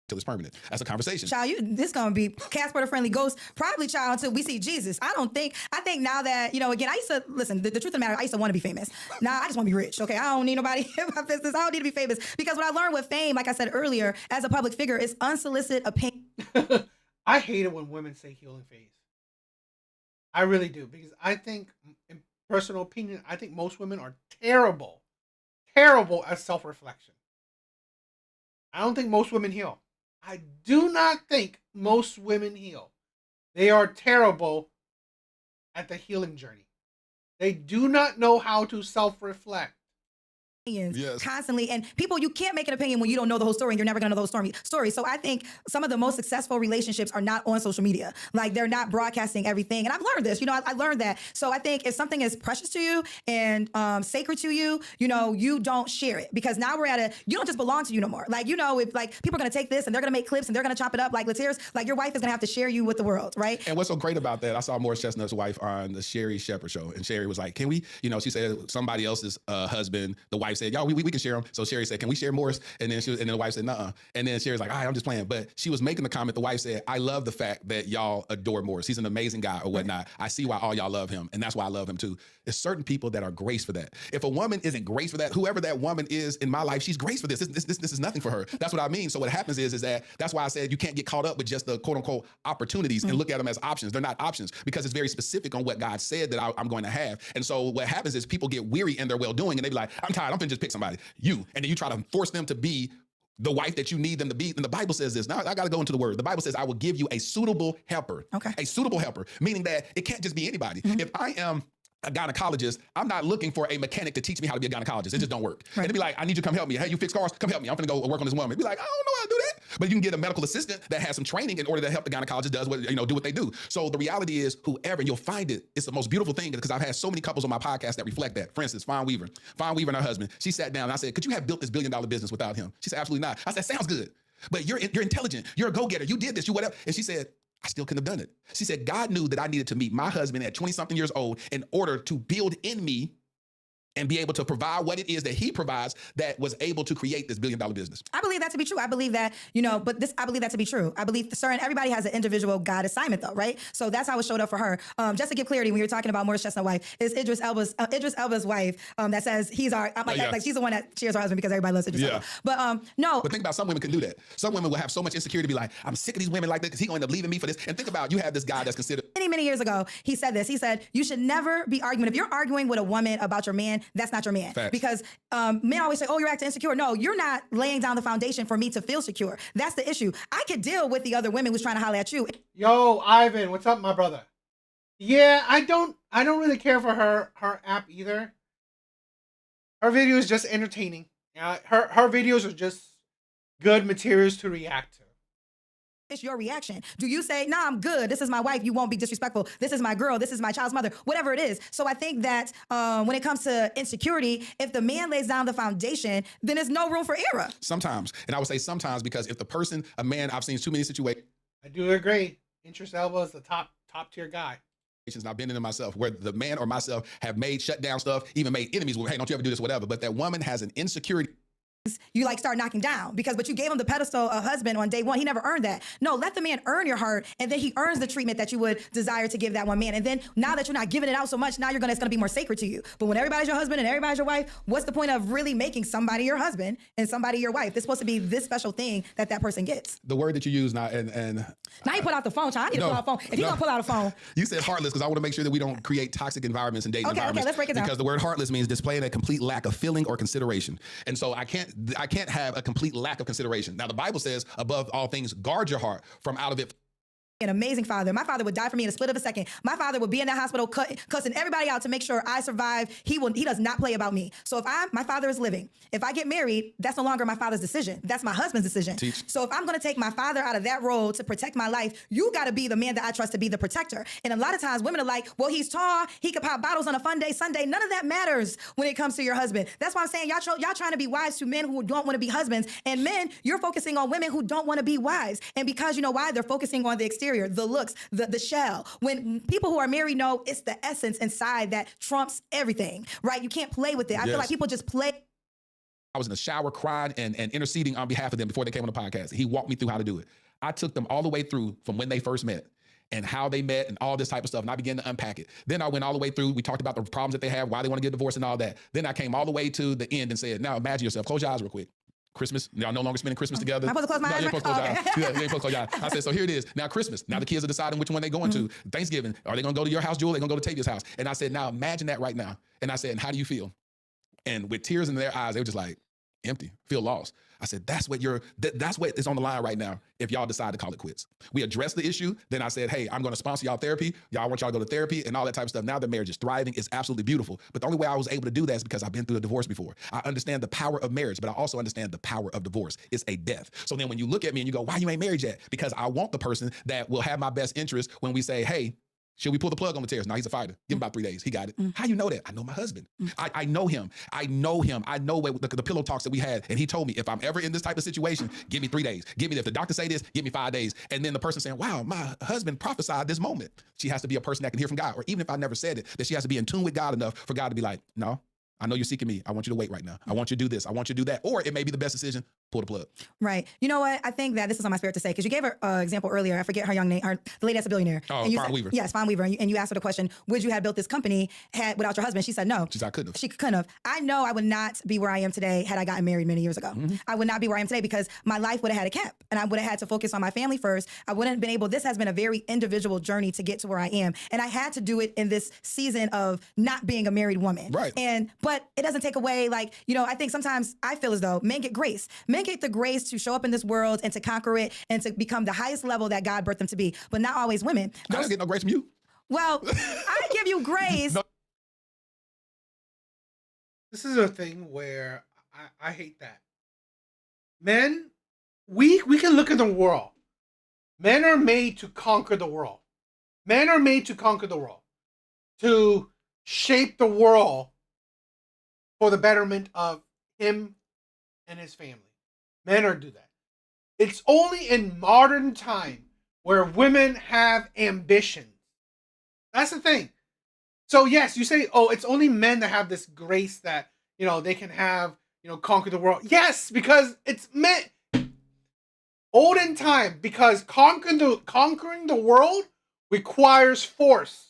Till it's permanent. That's a conversation. Child, this gonna be Casper the Friendly Ghost, probably, child, until we see Jesus. I think now that, again, I used to, listen, the truth of the matter, I used to want to be famous. Now I just want to be rich, okay? I don't need nobody in my business. I don't need to be famous, because what I learned with fame, like I said earlier, as a public figure, is unsolicited opinion. I hate it when women say healing phase. I really do, because I think, in personal opinion, I think most women are terrible at self-reflection. I don't think most women heal. I do not think most women heal. They are terrible at the healing journey. They do not know how to self-reflect. Yes. Constantly, and people, you can't make an opinion when you don't know the whole story, and you're never gonna know the whole story. So I think some of the most successful relationships are not on social media. Like, they're not broadcasting everything, and I've learned this. I learned that. So I think if something is precious to you and sacred to you, you don't share it, because now we're at you don't just belong to you no more. Like, if like people are gonna take this and they're gonna make clips and they're gonna chop it up like Lateris, like your wife is gonna have to share you with the world, right? And what's so great about that, I saw Morris Chestnut's wife on the Sherry Shepherd show, and Sherry was like, can we, she said somebody else's husband, the wife said, y'all, we can share them. So Sherry said, can we share Morris? And then the wife said, nuh-uh. And then Sherry's like, all right, I'm just playing. But she was making the comment, the wife said, I love the fact that y'all adore Morris. He's an amazing guy or whatnot. I see why all y'all love him. And that's why I love him too. There's certain people that are grace for that. If a woman isn't grace for that, whoever that woman is in my life, she's grace for this. This is nothing for her. That's what I mean. So what happens is that's why I said you can't get caught up with just the quote unquote opportunities and look at them as options. They're not options because it's very specific on what God said that I'm going to have. And so what happens is people get weary in their well-doing and they be like, I'm tired. I'm finna just pick somebody, you. And then you try to force them to be the wife that you need them to be. And the Bible says this. Now I got to go into the word. The Bible says, I will give you a suitable helper. Okay. A suitable helper, meaning that it can't just be anybody. If I am a gynecologist, I'm not looking for a mechanic to teach me how to be a gynecologist. It just don't work. Right. And it'd be like, I need you to come help me. Hey, you fix cars? Come help me. I'm gonna go work on this woman. It'd be like, I don't know how to do that. But you can get a medical assistant that has some training in order to help the gynecologist do what they do. So the reality is whoever, and you'll find it's the most beautiful thing because I've had so many couples on my podcast that reflect that. For instance, Fawn Weaver and her husband, she sat down and I said, could you have built this $1 billion business without him? She said, absolutely not. I said, sounds good. But you're intelligent. You're a go-getter. You did this, you whatever. And she said, I still couldn't have done it. She said, God knew that I needed to meet my husband at 20-something years old in order to build in me and be able to provide what it is that he provides that was able to create this $1 billion business. I believe that to be true. I believe that, I believe that to be true. I believe, everybody has an individual God assignment though, right? So that's how it showed up for her. Just to give clarity, when you're talking about Morris Chestnut's wife, is Idris Elba's wife that says he's our, like she's the one that cheers her husband because everybody loves Idris Elba. But no. But think about some women can do that. Some women will have so much insecurity to be like, I'm sick of these women like this because he's going to end up leaving me for this. And think about, you have this guy that's considered. Many years ago, he said this. He said, you should never be arguing. If you're arguing with a woman about your man, that's not your man. Facts. Because men always say, oh, you're acting insecure. No, you're not laying down the foundation for me to feel secure. That's the issue. I could deal with the other women who's trying to holler at you. Yo, Ivan, what's up, my brother? Yeah, I don't really care for her app either. Her video is just entertaining. Her videos are just good materials to react to. It's your reaction. Do you say, nah, I'm good. This is my wife. You won't be disrespectful. This is my girl. This is my child's mother, whatever it is. So I think that when it comes to insecurity, if the man lays down the foundation, then there's no room for error. Sometimes. And I would say sometimes because if a man, I've seen too many situations. I do agree. Idris Elba is the top tier guy. And I've been in it myself where the man or myself have shut down stuff, even made enemies with, hey, don't you ever do this, whatever. But that woman has an insecurity. You start knocking down but you gave him the pedestal of husband on day one. He never earned that. No, let the man earn your heart, and then he earns the treatment that you would desire to give that one man. And then now that you're not giving it out so much, now it's gonna be more sacred to you. But when everybody's your husband and everybody's your wife, what's the point of really making somebody your husband and somebody your wife? It's supposed to be this special thing that person gets. The word that you use now, and now you pull out the phone, child. I need to pull out the phone. If you're gonna pull out a phone, you said heartless because I want to make sure that we don't create toxic environments and dating environments. Okay, let's break it down. Because the word heartless means displaying a complete lack of feeling or consideration, and so I can't have a complete lack of consideration. Now the Bible says, above all things, guard your heart, from out of it. An amazing father. My father would die for me in a split of a second. My father would be in that hospital cussing everybody out to make sure I survive. He does not play about me. So if my father is living, if I get married, that's no longer my father's decision. That's my husband's decision. Teach. So if I'm going to take my father out of that role to protect my life, you got to be the man that I trust to be the protector. And a lot of times women are like, well, he's tall. He could pop bottles on a fun day, Sunday. None of that matters when it comes to your husband. That's why I'm saying y'all trying to be wives to men who don't want to be husbands. And men, you're focusing on women who don't want to be wives. And because you know why? They're focusing on the exterior, the looks, the shell. When people who are married know it's the essence inside that trumps everything, right? You can't play with it. I feel like people just play. I was in the shower crying and interceding on behalf of them before they came on the podcast. He walked me through how to do it. I took them all the way through from when they first met and how they met and all this type of stuff. And I began to unpack it. Then I went all the way through. We talked about the problems that they have, why they want to get divorced and all that. Then I came all the way to the end and said, now imagine yourself, close your eyes real quick. Christmas, y'all no longer spending Christmas together. I'm supposed to close my eyes? You ain't supposed to close your eyes. You ain't supposed to close your eyes. I said, so here it is. Now Christmas. Now the kids are deciding which one they're going to. Thanksgiving. Are they going to go to your house, Jewel? Are they going to go to Tavia's house? And I said, now imagine that right now. And I said, and how do you feel? And with tears in their eyes, they were just like, empty, feel lost. I said, that's what is on the line right now if y'all decide to call it quits. We addressed the issue. Then I said, hey, I'm going to sponsor y'all therapy. Y'all want y'all to go to therapy and all that type of stuff. Now the marriage is thriving. It's absolutely beautiful. But the only way I was able to do that is because I've been through a divorce before. I understand the power of marriage, but I also understand the power of divorce. It's a death. So then when you look at me and you go, why you ain't married yet? Because I want the person that will have my best interest when we say, hey, should we pull the plug on the tears? No, he's a fighter. Give him about 3 days. He got it. How you know that? I know my husband. I know him. I know him. I know what the pillow talks that we had. And he told me, if I'm ever in this type of situation, give me 3 days. Give me, if the doctor say this, give me 5 days. And then the person saying, wow, my husband prophesied this moment. She has to be a person that can hear from God. Or even if I never said it, that she has to be in tune with God enough for God to be like, no, I know you're seeking me. I want you to wait right now. I want you to do this. I want you to do that. Or it may be the best decision. Pull the plug. Right. You know what? I think that this is on my spirit to say, because you gave her example earlier. I forget her young name, the lady that's a billionaire. Oh, and you Fawn said, Weaver. Yes, Fawn Weaver. And you asked her the question, would you have built this company without your husband? She said no. She said I couldn't have. She couldn't have. I know I would not be where I am today had I gotten married many years ago. I would not be where I am today because my life would have had a cap and I would have had to focus on my family first. I wouldn't have been able, this has been a very individual journey to get to where I am. And I had to do it in this season of not being a married woman. Right. But it doesn't take away, like, you know, I think sometimes I feel as though men get grace. Men get the grace to show up in this world and to conquer it and to become the highest level that God birthed them to be, but not always women. I don't get no grace from you. Well, I give you grace. No. This is a thing where I hate that. Men, we can look at the world. Men are made to conquer the world. Men are made to conquer the world. To shape the world for the betterment of him and his family. Men are do that. It's only in modern time where women have ambitions. That's the thing. So yes, you say, oh, it's only men that have this grace that, you know, they can have, you know, conquer the world. Yes, because it's men. Olden time, because conquering the world requires force.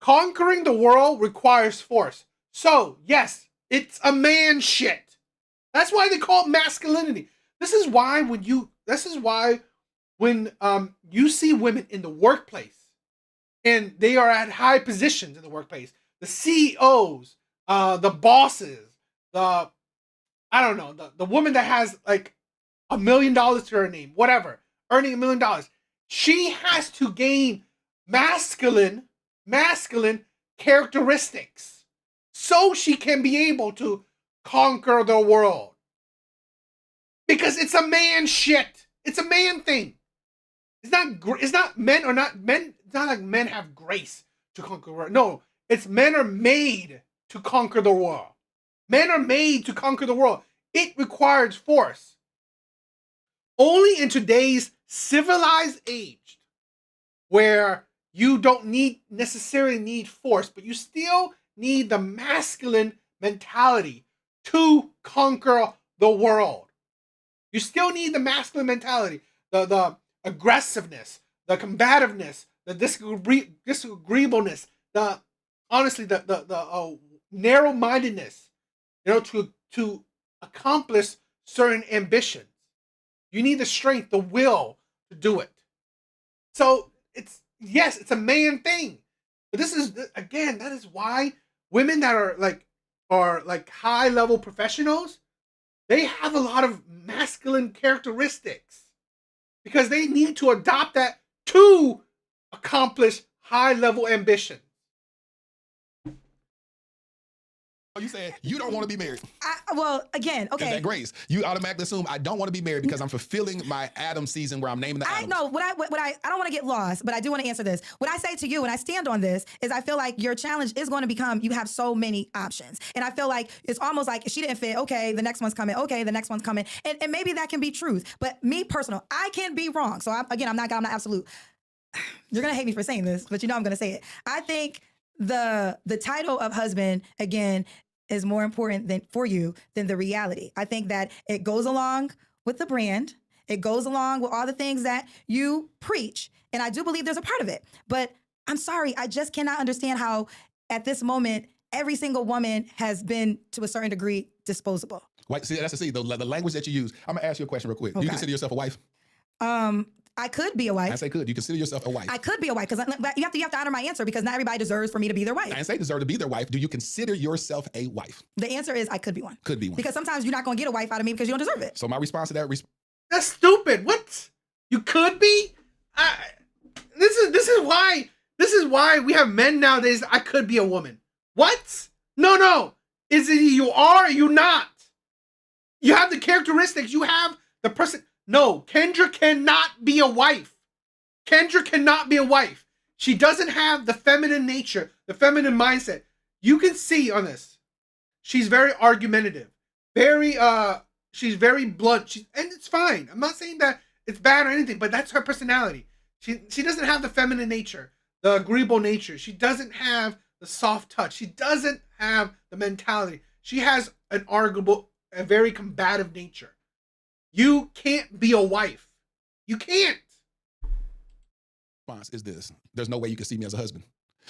Conquering the world requires force. So yes, it's a man shit. That's why they call it masculinity. This is why when you see women in the workplace and they are at high positions in the workplace, the CEOs, the bosses, the woman that has like $1 million to her name, whatever, earning $1 million, she has to gain masculine characteristics so she can be able to conquer the world. Because it's a man shit. It's a man thing. It's not men are not men. It's not like men have grace to conquer the world. No, it's men are made to conquer the world. Men are made to conquer the world. It requires force. Only in today's civilized age, where you don't necessarily need force, but you still need the masculine mentality to conquer the world. You still need the masculine mentality, the aggressiveness, the combativeness, the disagreeableness, the narrow-mindedness, you know, to accomplish certain ambitions. You need the strength, the will to do it. So it's a man thing. But this is, again, that is why women that are like high-level professionals, they have a lot of masculine characteristics because they need to adopt that to accomplish high-level ambition. You said you don't want to be married. Well, again, okay. Is that grace? You automatically assume I don't want to be married because I'm fulfilling my Adam season where I'm naming the Adams. I know I don't want to get lost, but I do want to answer this. What I say to you, and I stand on this, is I feel like your challenge is going to become you have so many options, and I feel like it's almost like she didn't fit. Okay, the next one's coming. Okay, the next one's coming, and maybe that can be truth. But me personal, I can be wrong. So I'm not absolute. You're gonna hate me for saying this, but you know I'm gonna say it. I think the title of husband again is more important for you than the reality. I think that it goes along with the brand. It goes along with all the things that you preach. And I do believe there's a part of it. But I'm sorry, I just cannot understand how at this moment, every single woman has been to a certain degree disposable. Wait, see, that's the language that you use. I'm gonna ask you a question real quick. Do you consider yourself a wife? I could be a wife. I say could. You consider yourself a wife? I could be a wife because you have to honor my answer because not everybody deserves for me to be their wife. I didn't say deserve to be their wife. Do you consider yourself a wife? The answer is I could be one. Could be one. Because sometimes you're not going to get a wife out of me because you don't deserve it. So my response to that, that's stupid. What? You could be? This is why we have men nowadays. I could be a woman. What? No. Is it you are or you not? You have the characteristics. You have the person. No, Kendra cannot be a wife. Kendra cannot be a wife. She doesn't have the feminine nature, the feminine mindset. You can see on this. She's very argumentative. She's very blunt. And it's fine. I'm not saying that it's bad or anything, but that's her personality. She doesn't have the feminine nature, the agreeable nature. She doesn't have the soft touch. She doesn't have the mentality. She has a very combative nature. You can't be a wife. You can't. Response is this: there's no way you can see me as a husband.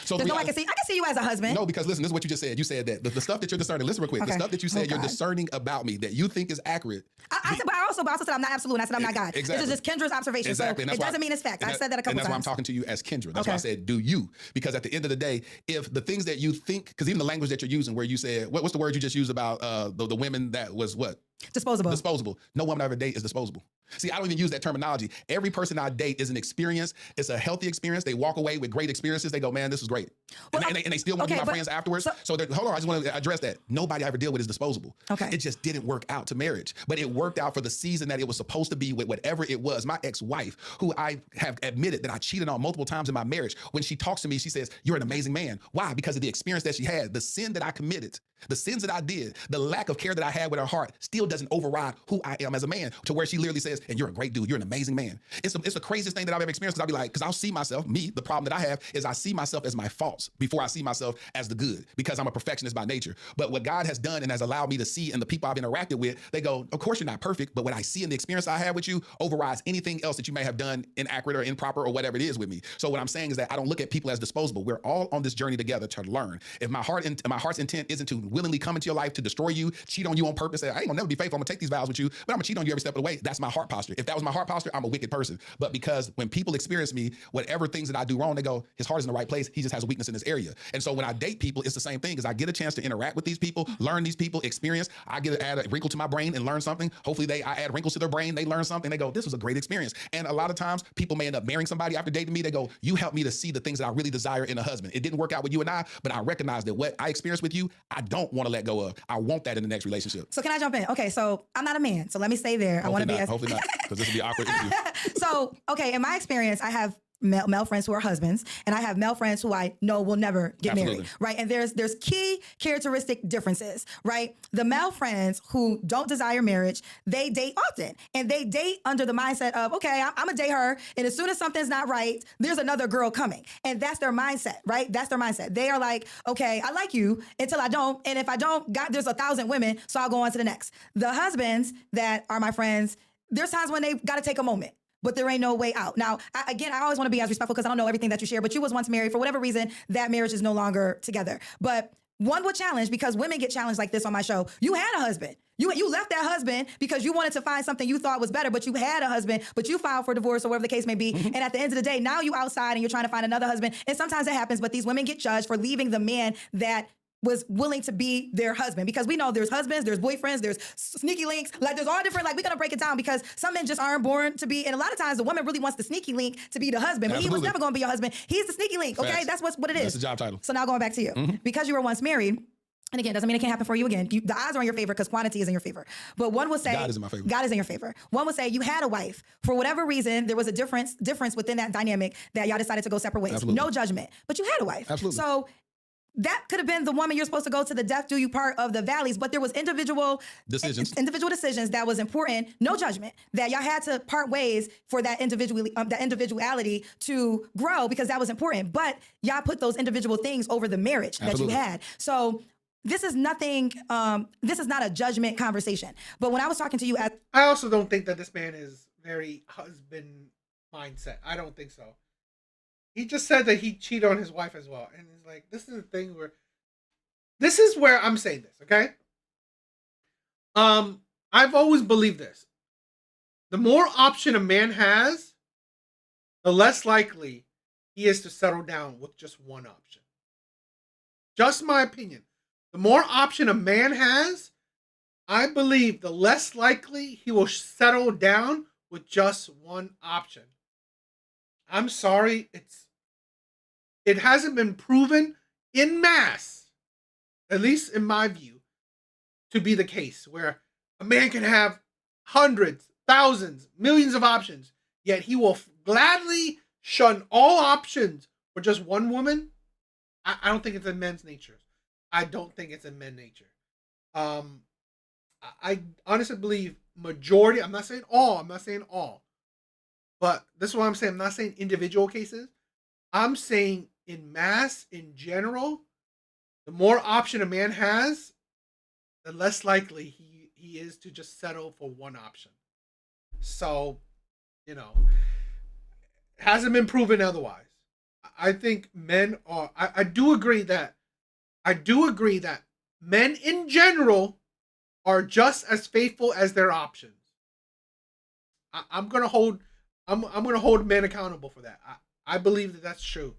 So There's no way I can see you as a husband. No, because listen, this is what you just said. You said that the stuff that you're discerning. Listen real quick. Okay. The stuff that you said Oh, you're God. discerning about me that you think is accurate. I said, but I also said I'm not absolute. And I said I'm not God. Exactly. This is just Kendra's observation. Exactly. So it doesn't mean it's facts. I've said that a couple and that's why I'm times. talking to you as Kendra. That's why I Okay. said, do you? Because at the end of the day, if the things that you think, because even the language that you're using, where you said, what's the word you just used about the women that was what? Disposable. Disposable. No woman I ever date is disposable. See, I don't even use that terminology. Every person I date is an experience. It's a healthy experience. They walk away with great experiences. They go, man, this was great. Well, and they still want to okay, be my but- friends afterwards. so- Hold on, I just want to address that. Nobody I ever deal with is disposable. Okay. It just didn't work out to marriage. But it worked out for the season that it was supposed to be with whatever it was. My ex-wife, who I have admitted that I cheated on multiple times in my marriage, when she talks to me, she says, you're an amazing man. Why? Because of the experience that she had, the sin that I committed, the sins that I did, the lack of care that I had with her heart still doesn't override who I am as a man, to where she literally says, and you're a great dude, you're an amazing man. It's the craziest thing that I've ever experienced, because I'll be like, because I'll see myself, the problem that I have is I see myself as my faults before I see myself as the good, because I'm a perfectionist by nature. But what God has done and has allowed me to see, and the people I've interacted with, they go, of course you're not perfect, but what I see in the experience I have with you overrides anything else that you may have done inaccurate or improper or whatever it is with me. So what I'm saying is that I don't look at people as disposable. We're all on this journey together to learn. If my heart's intent isn't to willingly come into your life to destroy you, cheat on you on purpose, say, I ain't gonna never be faithful, I'm gonna take these vows with you, but I'm gonna cheat on you every step of the way. That's my heart posture. If that was my heart posture, I'm a wicked person. But because when people experience me, whatever things that I do wrong, they go, his heart is in the right place, he just has a weakness in this area. And so when I date people, it's the same thing, because I get a chance to interact with these people, learn these people, experience, I get to add a wrinkle to my brain and learn something. Hopefully I add wrinkles to their brain, they learn something, they go, this was a great experience. And a lot of times people may end up marrying somebody after dating me, they go, you helped me to see the things that I really desire in a husband. It didn't work out with you and I, but I recognize that what I experienced with you, I don't want to let go of. I want that in the next relationship. So can I jump in? Okay, so I'm not a man, so let me stay there. I want to be as Hopefully not, because this will be awkward with you. So, okay, in my experience, I have male friends who are husbands, and I have male friends who I know will never get Absolutely. married, right? And there's key characteristic differences, right? The male friends who don't desire marriage, they date often, and they date under the mindset of, okay, I'm gonna date her, and as soon as something's not right, there's another girl coming, and that's their mindset, right? That's their mindset. They are like, okay, I like you until I don't, and if I don't, God, there's 1,000 women, so I'll go on to the next. The husbands that are my friends, there's times when they got to take a moment, but there ain't no way out. Now, I always want to be as respectful, because I don't know everything that you share, but you was once married. For whatever reason, that marriage is no longer together. But one would challenge, because women get challenged like this on my show. You had a husband. You left that husband because you wanted to find something you thought was better, but you had a husband, but you filed for divorce or whatever the case may be. And at the end of the day, now you outside and you're trying to find another husband. And sometimes it happens, but these women get judged for leaving the man that was willing to be their husband, because we know there's husbands, there's boyfriends, there's sneaky links, like there's all different, like we're gonna break it down, because some men just aren't born to be, and a lot of times the woman really wants the sneaky link to be the husband, but he was Absolutely. never gonna be your husband. He's the sneaky link, okay? Facts. That's what it is. That's the job title. So now going back to you, because you were once married, and again, doesn't mean it can't happen for you again. The odds are in your favor because quantity is in your favor. But one will say God is in my favor. God is in your favor. One would say you had a wife. For whatever reason, there was a difference within that dynamic that y'all decided to go separate ways. Absolutely. No judgment. But you had a wife. Absolutely. So that could have been the woman you're supposed to go to the death do you part of the valleys, but there was individual decisions that was important. No judgment, that y'all had to part ways for that individuality to grow, because that was important. But y'all put those individual things over the marriage Absolutely. that you had. So this is nothing. This is not a judgment conversation. But when I was talking to you I also don't think that this man is very husband mindset. I don't think so. He just said that he cheated on his wife as well. And it's like, this is the thing where, this is where I'm saying this, okay? I've always believed this. The more option a man has, the less likely he is to settle down with just one option. Just my opinion. The more option a man has, I believe the less likely he will settle down with just one option. I'm sorry, it hasn't been proven in mass, at least in my view, to be the case where a man can have hundreds, thousands, millions of options, yet he will gladly shun all options for just one woman. I don't think it's in men's nature. I don't think it's in men's nature. I honestly believe majority, I'm not saying all, but this is what I'm saying. I'm not saying individual cases. I'm saying in mass, in general, The more option a man has, the less likely he is to just settle for one option. So, you know, hasn't been proven otherwise. I think men are. I do agree that men in general are just as faithful as their options. I'm gonna hold men accountable for that. I believe that that's true.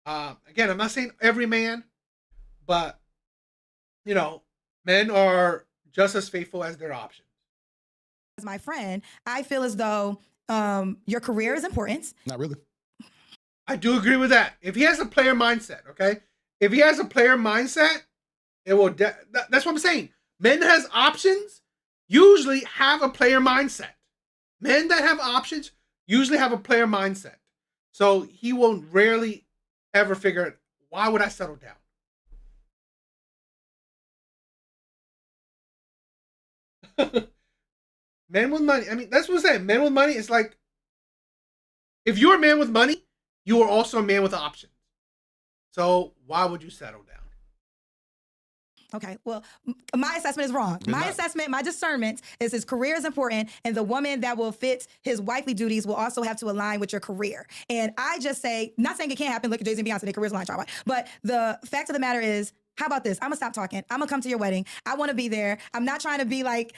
Again, I'm not saying every man, but you know, men are just as faithful as their options. As my friend, I feel as though your career is important. Not really. I do agree with that. If he has a player mindset, okay? If he has a player mindset, it will. That's what I'm saying. Men that has options usually have a player mindset. Men that have options usually have a player mindset. So he will rarely ever figure, why would I settle down? Men with money. I mean, that's what I'm saying. Men with money is like, if you're a man with money, you are also a man with options. So why would you settle down? Okay, well, my assessment is wrong. My discernment is his career is important, and the woman that will fit his wifely duties will also have to align with your career. And I just say, not saying it can't happen, look at Jay-Z and Beyonce, their careers align, but the fact of the matter is, how about this? I'm gonna stop talking. I'm gonna come to your wedding. I wanna be there. I'm not trying to be like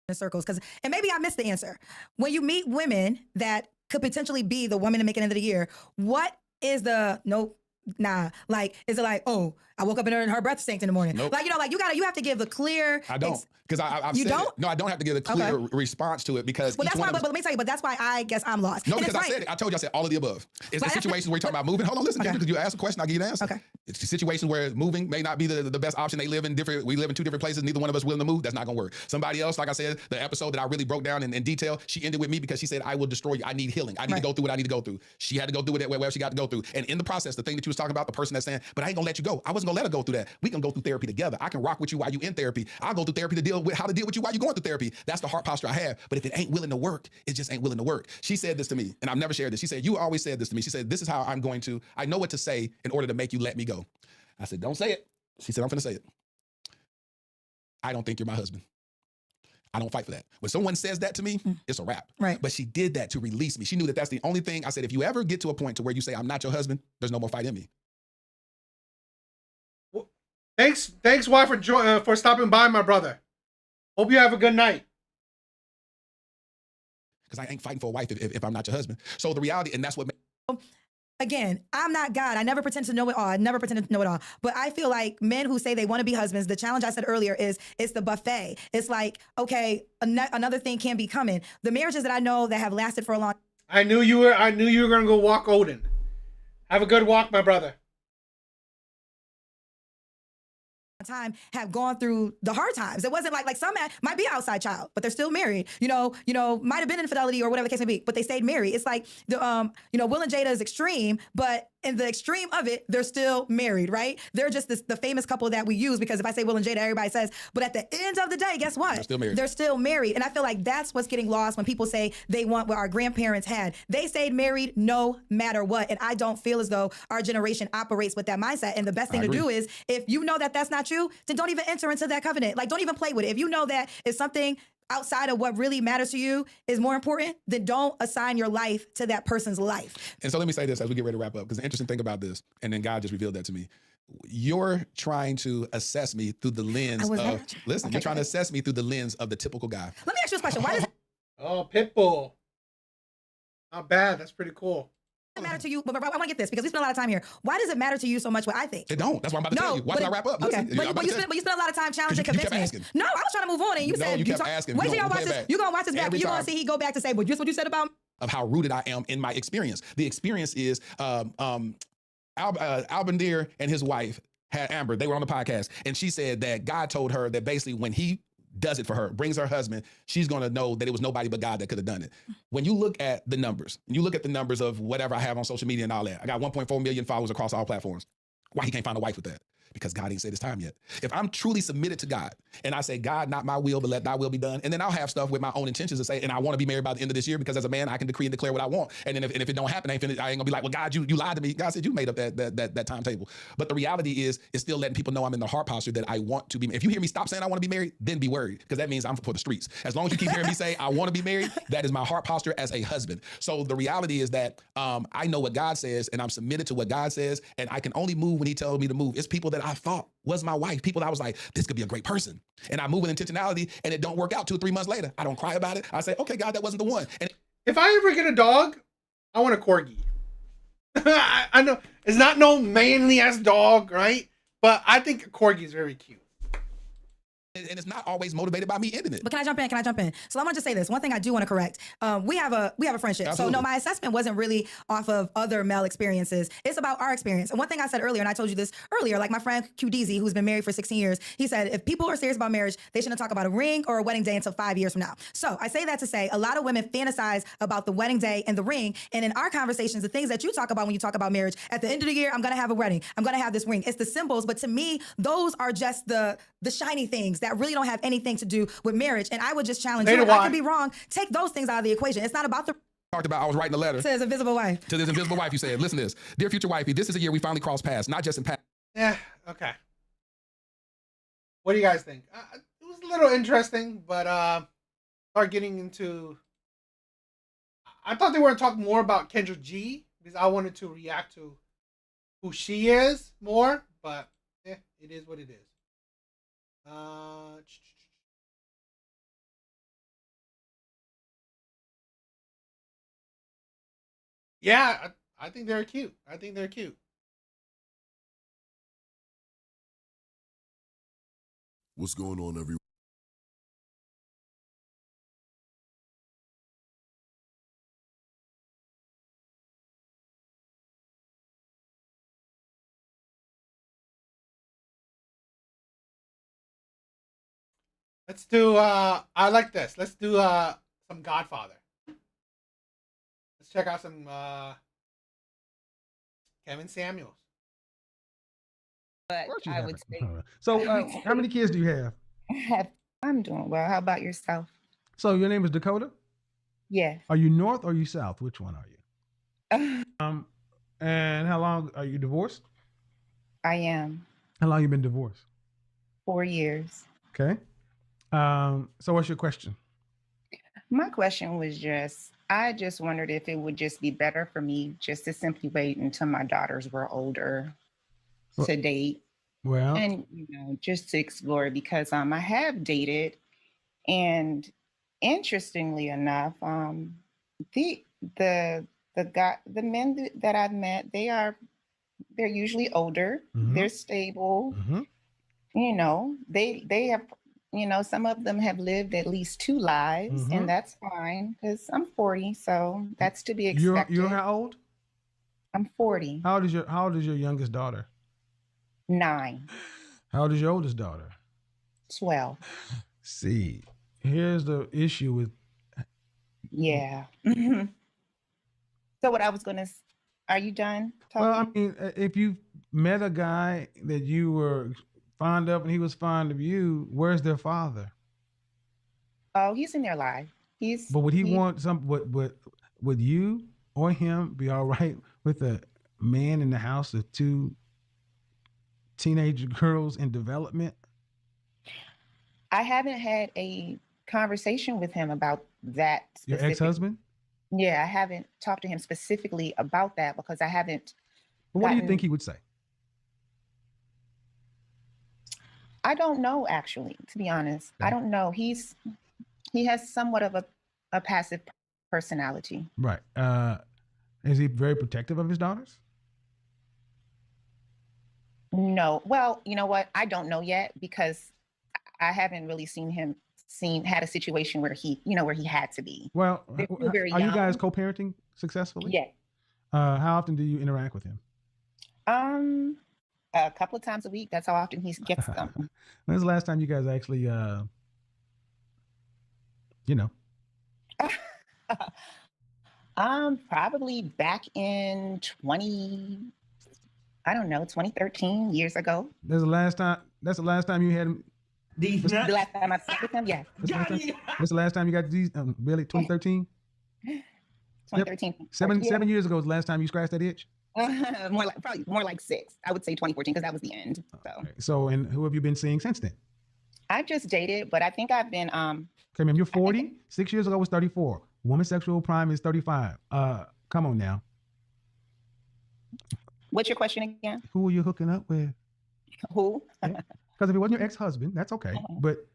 in circles, and maybe I missed the answer. When you meet women that could potentially be the woman to make it end of the year, what is the like, is it like, oh, I woke up and her breath stank in the morning? Nope. Like, you have to give a clear. I don't, because I've you said don't? it. No, I don't have to give a clear response to it because. Well, that's why. But let me tell you. But that's why I guess I'm lost. No, And because I said it. I told you. I said all of the above. It's the situations where you're talking about moving. Hold on, listen. Because you asked a question, I'll give you the answer. Okay. It's the situation where moving may not be the best option. We live in two different places. Neither one of us willing to move. That's not gonna work. Somebody else, like I said, the episode that I really broke down in detail, she ended with me because she said, "I will destroy you. I need healing. I need to go through what I need to go through." She had to go through it wherever she got to go through. And in the process, the thing that you was talking about, the person that's saying, "But I ain't gonna let you go. I wasn't gonna let her go through that. We can go through therapy together. I can rock with you while you in therapy. I'll go through therapy to deal with how to deal with you while you're going through therapy." That's the heart posture I have. But if it ain't willing to work, it just ain't willing to work. She said this to me, and I've never shared this. She said, "You always said this to me." She said, "This is how I know what to say in order to make you let me go." I said, "Don't say it." She said, "I'm finna say it. I don't think you're my husband. I don't fight for that." When someone says that to me, it's a wrap. Right. But she did that to release me. She knew that that's the only thing. I said, if you ever get to a point to where you say, "I'm not your husband," there's no more fight in me. Well, thanks, wife, for stopping by, my brother. Hope you have a good night. Because I ain't fighting for a wife if I'm not your husband. So the reality, and that's what. Again, I'm not God. I never pretend to know it all. I never pretended to know it all. But I feel like men who say they want to be husbands, the challenge I said earlier is it's the buffet. It's like, okay, another thing can be coming. The marriages that I know that have lasted for a long I knew you were gonna go walk Odin. Have a good walk, my brother. time have gone through the hard times. It wasn't like some might be an outside child, but they're still married. You know, might have been infidelity or whatever the case may be, but they stayed married. It's like the Will and Jada is extreme, but in the extreme of it, they're still married, right? They're just the famous couple that we use because if I say Will and Jada, everybody says, but at the end of the day, guess what? They're still married. They're still married. And I feel like that's what's getting lost when people say they want what our grandparents had. They stayed married no matter what. And I don't feel as though our generation operates with that mindset. And the best thing to do is if you know that that's not you, then don't even enter into that covenant. Like, don't even play with it. If you know that it's something outside of what really matters to you is more important, then don't assign your life to that person's life. And so let me say this as we get ready to wrap up, because the interesting thing about this, and then God just revealed that to me, you're trying to assess me through the lens of, listen, you're trying to assess me through the lens of the typical guy. Let me ask you this question. Why does Oh, Pitbull. Not bad. That's pretty cool. it matter to you? But I want to get this because we spend a lot of time here. Why does it matter to you so much what I think? It don't. That's what I'm about to tell you. Why did I wrap up? Okay. Listen, But you spend a lot of time challenging, you kept convincing me. asking. No, I was trying to move on, and you said you kept asking. Wait till We're y'all gonna watch play this. it back. You're gonna watch this back, Every and you're gonna time. see he go back to say, "But just what you said about me." Of how rooted I am in my experience. The experience is Albandir and his wife had Amber. They were on the podcast, and she said that God told her that basically when he does it for her, brings her husband, she's going to know that it was nobody but God that could have done it. When you look at the numbers, you look at the numbers of whatever I have on social media and all that, I got 1.4 million followers across all platforms. Why he can't find a wife with that? Because God ain't said it's time yet. If I'm truly submitted to God and I say, God, not my will, but let thy will be done. And then I'll have stuff with my own intentions to say, and I want to be married by the end of this year because as a man, I can decree and declare what I want. And then if it don't happen, I ain't gonna be like, well, God, you lied to me. God said you made up that timetable. But the reality is, it's still letting people know I'm in the heart posture that I want to be. If you hear me stop saying I want to be married, then be worried, because that means I'm for the streets. As long as you keep hearing me say I want to be married, that is my heart posture as a husband. So the reality is that I know what God says and I'm submitted to what God says, and I can only move when he tells me to move. It's people that I thought was my wife, people that I was like, this could be a great person. And I move with intentionality and it don't work out 2 or 3 months later. I don't cry about it. I say, okay, God, that wasn't the one. And If I ever get a dog, I want a corgi. I know it's not no manly ass dog, right? But I think a corgi is very cute. and it's not always motivated by me ending it. But can I jump in? Can I jump in? So I want to just say this. One thing I do want to correct. We have a friendship. Absolutely. So no, my assessment wasn't really off of other male experiences. It's about our experience. And one thing I said earlier, and I told you this earlier, like my friend QDZ, who's been married for 16 years, he said, if people are serious about marriage, they shouldn't talk about a ring or a wedding day until 5 years from now. So I say that to say a lot of women fantasize about the wedding day and the ring. And in our conversations, the things that you talk about when you talk about marriage, at the end of the year, I'm going to have a wedding. I'm going to have this ring. It's the symbols. But to me, those are just the shiny things that really don't have anything to do with marriage. And I would just challenge you, and I could be wrong, take those things out of the equation. It's not about the Talked about, I was writing a letter to his invisible wife. to this invisible wife. You said, listen to this. Dear future wifey, this is a year we finally crossed paths, not just in past. Yeah, okay. What do you guys think? It was a little interesting, but start getting into. I thought they were going to talk more about Kendra G because I wanted to react to who she is more, but yeah, it is what it is. Yeah, I think they're cute. I think they're cute. What's going on, everyone? Let's do I like this. Let's do some Godfather. Let's check out some Kevin Samuels. But Of course you I have would it. say So, how many kids do you have? I'm doing well. How about yourself? So, your name is Dakota? Yes. Are you North or are you South? Which one are you? And how long are you divorced? I am. How long you been divorced? 4 years. Okay. So, what's your question? My question was I just wondered if it would just be better for me just to simply wait until my daughters were older to date. Well, And just to explore, because I have dated, and interestingly enough, the the men that I've met, they're usually older, they're stable, they have, some of them have lived at least 2 lives, and that's fine because I'm 40, so that's to be expected. You're how old? I'm 40. How old is your youngest daughter? 9. How old is your oldest daughter? 12. See, here's the issue with. Yeah. So what I was gonna, are you done talking? Well, I mean, if you met a guy that you were fond of and he was fond of you, where's their father? Oh, he's in their life. But would he want would you or him be all right with a man in the house of 2 teenage girls in development? I haven't had a conversation with him about that. Your ex-husband? Yeah, I haven't talked to him specifically about that because I haven't. But what do you think he would say? I don't know, actually, to be honest. Okay. I don't know. He has somewhat of a passive personality. Right. Is he very protective of his daughters? No. Well, you know what? I don't know yet because I haven't really had a situation where he had to be. Well, are you guys co-parenting successfully? Yeah. How often do you interact with him? A couple of times a week. That's how often he gets them. When's the last time you guys actually, Probably back in I don't know, 2013, years ago. That's the last time. That's the last time you had him. These The nuts. last time I slept with him, yes. That's the last time you got these. Really, 2013. 2013. 7 years ago was the last time you scratched that itch. Probably more like 6. I would say 2014 because that was the end. So So, and who have you been seeing since then? I've just dated, but I think I've been Okay, ma'am, you're 40. 6 years ago was 34. Woman's sexual prime is 35. Come on now. What's your question again? Who are you hooking up with? Who? Because if it wasn't your ex-husband, that's okay. But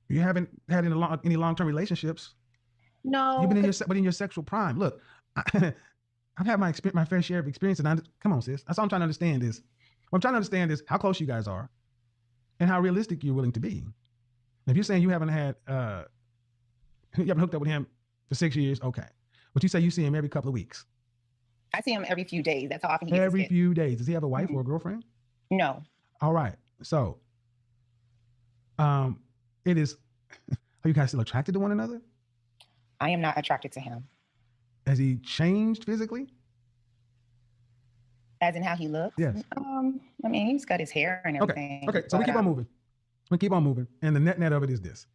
you haven't had any long-term relationships. No. You've been in your sexual prime. Look, I've had my fair share of experience, and come on, sis. That's all I'm trying to understand is. What I'm trying to understand is how close you guys are, and how realistic you're willing to be. If you're saying you haven't hooked up with him for 6 years, okay. But you say you see him every couple of weeks. I see him every few days. That's how often he gets Every his few days. Does he have a wife or a girlfriend? No. All right. So, it is. Are you guys still attracted to one another? I am not attracted to him. Has he changed physically? As in how he looks? Yes. I mean, he's got his hair and everything. Okay. So we keep on moving. We keep on moving. And the net of it is this.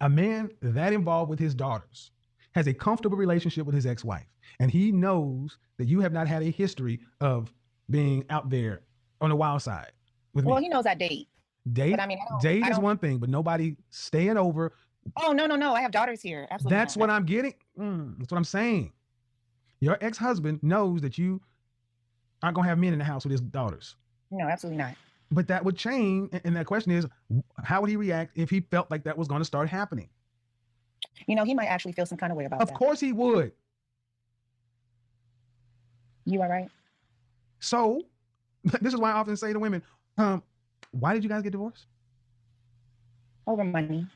A man that involved with his daughters has a comfortable relationship with his ex-wife. And he knows that you have not had a history of being out there on the wild side with me. Well, he knows I date. Date, But I mean, date is one thing, but nobody staying over. Oh, no. I have daughters here. Absolutely. That's what I'm getting. That's what I'm saying. Your ex-husband knows that you aren't going to have men in the house with his daughters. No, absolutely not. But that would change. And that question is, how would he react if he felt like that was going to start happening? You know, he might actually feel some kind of way about that. Of course he would. You are right. So this is why I often say to women, why did you guys get divorced? Over money.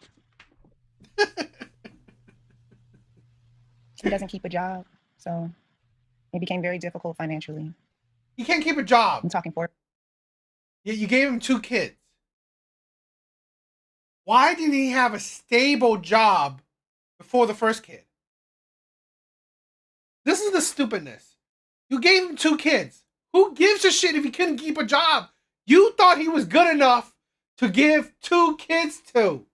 He doesn't keep a job, so it became very difficult financially. He can't keep a job. I'm talking for. You gave him 2 kids. Why didn't he have a stable job before the first kid? This is the stupidness. You gave him 2 kids. Who gives a shit if he couldn't keep a job? You thought he was good enough to give 2 kids to.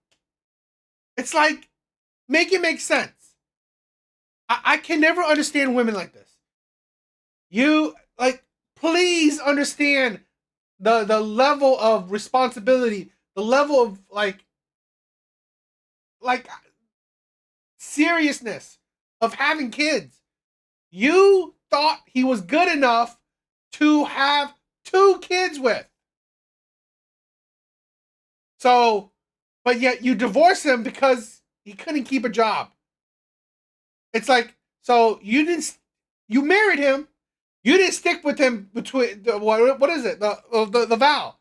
It's like, make it make sense. I can never understand women like this. You, like, please understand the level of responsibility, the level of, like seriousness of having kids. You thought he was good enough to have 2 kids with. So, but yet you divorce him because he couldn't keep a job. It's like, so you married him. You didn't stick with him between what is it? The vow.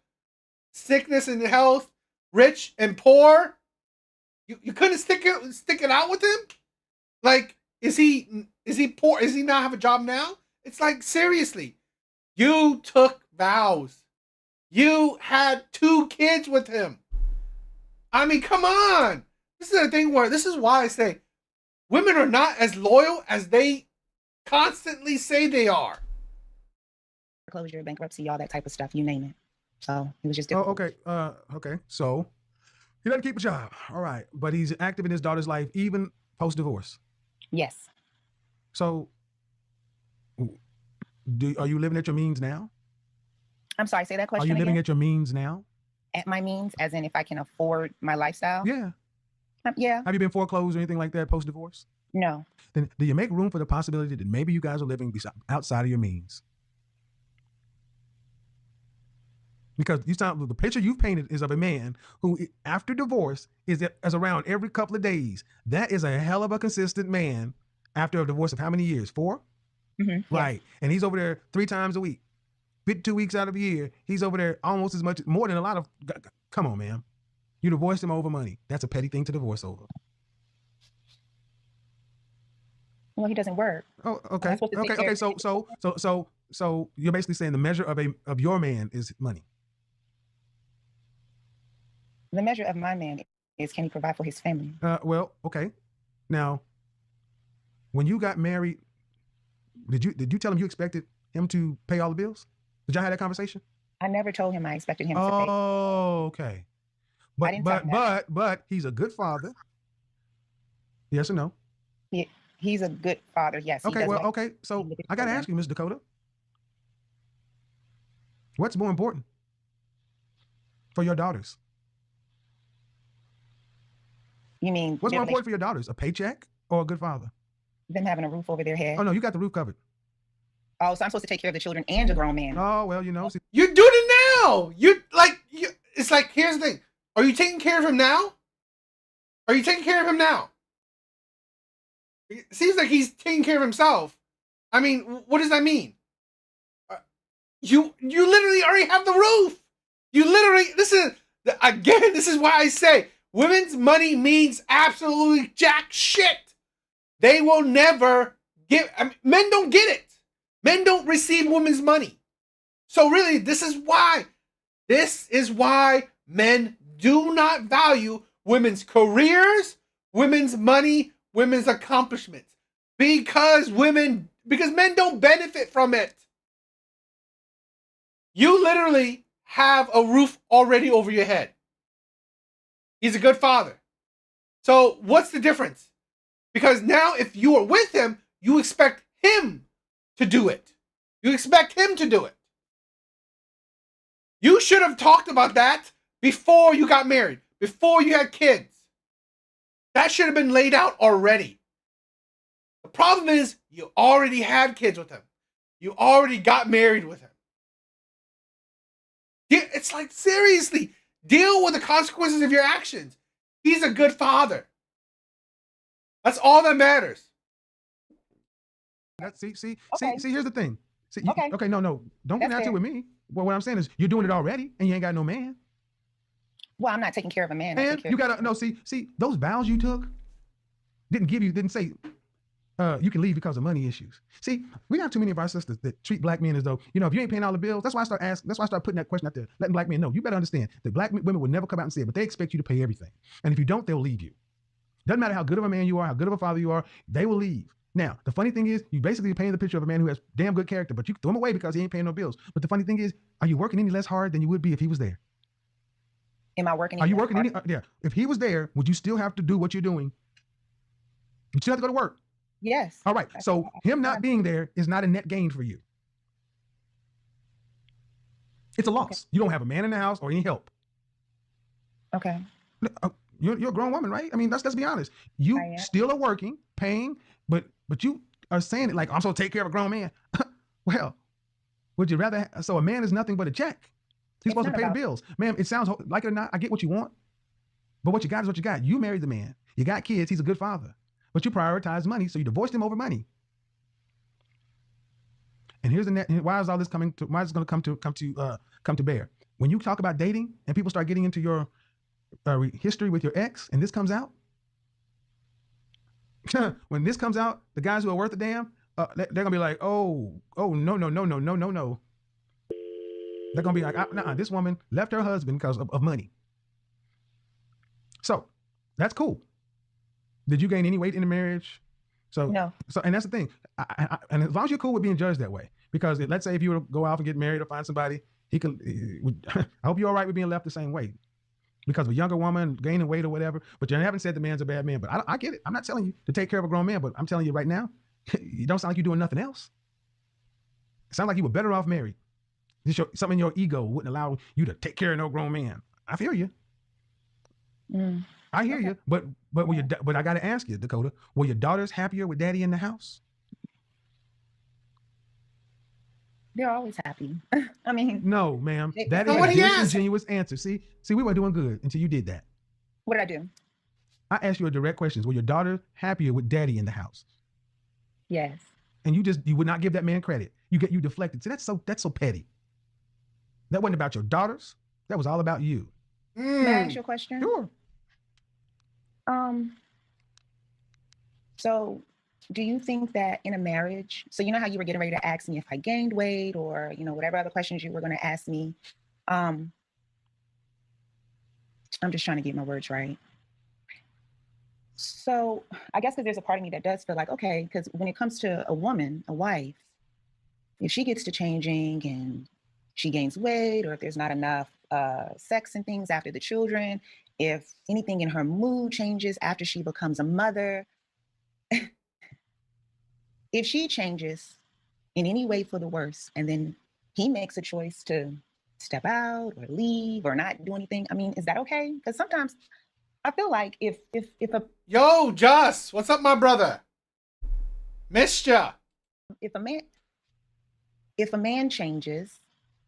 Sickness and health, rich and poor. You couldn't stick it out with him? Like, is he poor? Is he not have a job now? It's like, seriously. You took vows. You had 2 kids with him. I mean, come on. This is the thing where this is why I say women are not as loyal as they constantly say they are. Foreclosure, bankruptcy, all that type of stuff, you name it. So it was just Oh, difficult. okay. Okay. So he doesn't keep a job. All right. But he's active in his daughter's life, even post-divorce. Yes. So are you living at your means now? I'm sorry, say that question Are you living again? at your means now? At my means, as in if I can afford my lifestyle? Yeah. Yeah. Have you been foreclosed or anything like that post-divorce? No. Then do you make room for the possibility that maybe you guys are living outside of your means? Because the picture you've painted is of a man who, after divorce, is around every couple of days. That is a hell of a consistent man after a divorce of how many years? 4? Mm-hmm. Right. Yes. And he's over there 3 times a week. 52 weeks out of the year, he's over there almost as much, more than a lot of, come on, man. You divorced him over money. That's a petty thing to divorce over. Well, he doesn't work. Oh, okay. Okay. So you're basically saying the measure of your man is money. The measure of my man is, can he provide for his family? Well, okay. Now, when you got married, did you tell him you expected him to pay all the bills? Did y'all have that conversation? I never told him I expected him to pay. Oh, okay. I didn't tell him that. But he's a good father. Yes or no? He's a good father. Yes. Okay. Well, okay. So I got to ask you, Miss Dakota, what's more important for your daughters? You mean what's more important for your daughters, a paycheck or a good father? Them having a roof over their head. Oh no, you got the roof covered. Oh, so I'm supposed to take care of the children and a grown man. Oh well, you know, see, You're doing it now. It's like, here's the thing. Are you taking care of him now? Are you taking care of him now? It seems like he's taking care of himself. I mean, what does that mean? You literally already have the roof. You literally, this is why I say women's money means absolutely jack shit. They will never give, men don't get it. Men don't receive women's money. So really, this is why men do not value women's careers, women's money, women's accomplishments. Because men don't benefit from it. You literally have a roof already over your head. He's a good father. So what's the difference? Because now if you are with him, you expect him to do it. You expect him to do it. You should have talked about that before you got married, before you had kids. That should have been laid out already. The problem is you already had kids with him. You already got married with him. It's like, seriously, deal with the consequences of your actions. He's a good father. That's all that matters. see, Okay. here's the thing. See, Okay. Okay, no, don't get That's out fair. with me. Well, what I'm saying is you're doing it already and you ain't got no man. Well, I'm not taking care of a man. I And take care you of- gotta, no, see, those vows you took didn't say, you can leave because of money issues. See, we got too many of our sisters that treat black men as though, if you ain't paying all the bills, that's why I start putting that question out there, letting black men know. You better understand that black women will never come out and say it, but they expect you to pay everything. And if you don't, they'll leave you. Doesn't matter how good of a man you are, how good of a father you are, they will leave. Now, the funny thing is, you basically paint the picture of a man who has damn good character, but you throw him away because he ain't paying no bills. But the funny thing is, are you working any less hard than you would be if he was there? Am I working? Are you working any? Yeah. If he was there, would you still have to do what you're doing? You still have to go to work. Yes. All right. So him not being there is not a net gain for you. It's a loss. Okay. You don't have a man in the house or any help. Okay. You're a grown woman, right? I mean, let's be honest. You I am. still are working, paying, but you are saying it like, I'm supposed to take care of a grown man. Well, would you rather? So a man is nothing but a check. He's supposed to pay the bills. Ma'am, it sounds like it or not, I get what you want. But what you got is what you got. You married the man. You got kids. He's a good father. But you prioritize money, so you divorced him over money. And here's the net. Why is all this coming to? Why is it going to come to bear? When you talk about dating and people start getting into your history with your ex, and this comes out. When this comes out, the guys who are worth a damn, they're gonna be like, oh no. They're gonna be like, nah, this woman left her husband because of money. So that's cool. Did you gain any weight in the marriage? So no. So and that's the thing. And as long as you're cool with being judged that way, because let's say if you were to go out and get married or find somebody, I hope you're all right with being left the same way. Because of a younger woman gaining weight or whatever, but you haven't said the man's a bad man. But I get it. I'm not telling you to take care of a grown man, but I'm telling you right now, you don't sound like you're doing nothing else. It sounds like you were better off married. Something in your ego wouldn't allow you to take care of no grown man. I feel you. I hear you, but I got to ask you, Dakota, were your daughters happier with daddy in the house? They're always happy. I mean, no, ma'am. That So is what a he disingenuous answer. See, we were doing good until you did that. what did I do? I asked you a direct question. Were your daughters happier with daddy in the house? Yes. And you would not give that man credit. You deflected. See, that's so petty. That wasn't about your daughters. That was all about you. May I ask you a question? Sure. So do you think that in a marriage, so you know how you were getting ready to ask me if I gained weight or, whatever other questions you were going to ask me. I'm just trying to get my words right. So I guess because there's a part of me that does feel like, okay, because when it comes to a woman, a wife, if she gets to changing and she gains weight, or if there's not enough sex and things after the children, if anything in her mood changes after she becomes a mother, if she changes in any way for the worse, and then he makes a choice to step out or leave or not do anything, I mean, is that okay? Because sometimes I feel like if a Yo, Joss, what's up, my brother? Missed ya. if a man changes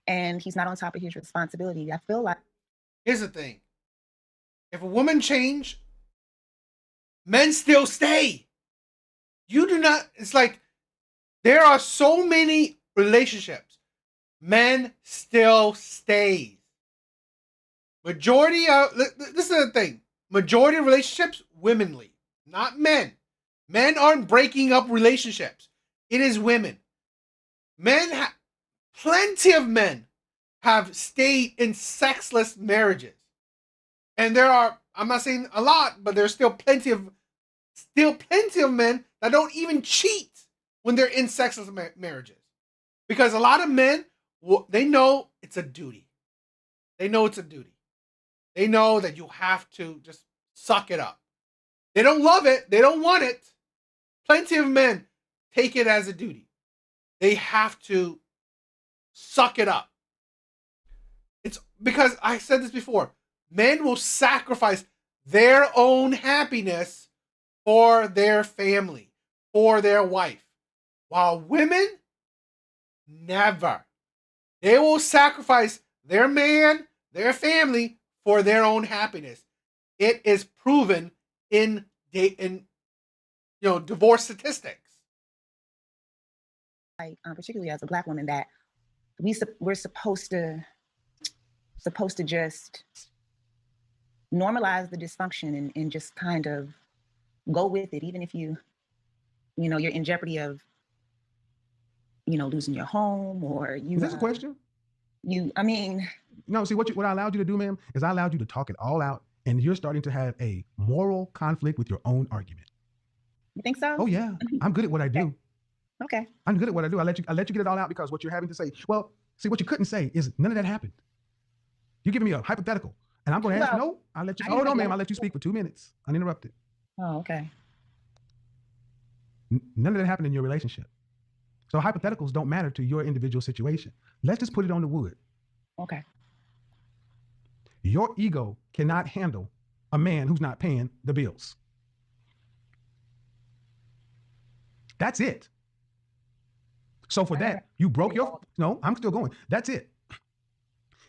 and he's not on top of his responsibility, I feel like Here's the thing. If a woman change, men still stay. You do not, it's like there are so many relationships. Men still stays. Majority of, this is the thing. Majority of relationships, women leave, not men. Men aren't breaking up relationships. It is women. Plenty of men have stayed in sexless marriages. And there are, I'm not saying a lot, but there's still plenty of men that don't even cheat when they're in sexless marriages. Because a lot of men, they know it's a duty. They know it's a duty. They know that you have to just suck it up. They don't love it. They don't want it. Plenty of men take it as a duty. They have to suck it up. It's because I said this before. Men will sacrifice their own happiness for their family, for their wife. While women, never. They will sacrifice their man, their family, for their own happiness. It is proven in divorce statistics. Like particularly as a Black woman, that we're supposed to just normalize the dysfunction and just kind of go with it, even if you're in jeopardy of losing your home, or you. Is this a question? No, see what I allowed you to do, ma'am, is I allowed you to talk it all out, and you're starting to have a moral conflict with your own argument. You think so? Oh yeah, I'm good at what I do. Okay. I'm good at what I do. I let you get it all out because what you're having to say. Well, see, what you couldn't say is none of that happened. You're giving me a hypothetical, and I'm going to ask. No, I'll let you. Oh no, ma'am, I'll let you speak for 2 minutes uninterrupted. Oh, okay. None of that happened in your relationship. So hypotheticals don't matter to your individual situation. Let's just put it on the wood. Okay. Your ego cannot handle a man who's not paying the bills. That's it. So for that, you broke your, no, I'm still going. That's it.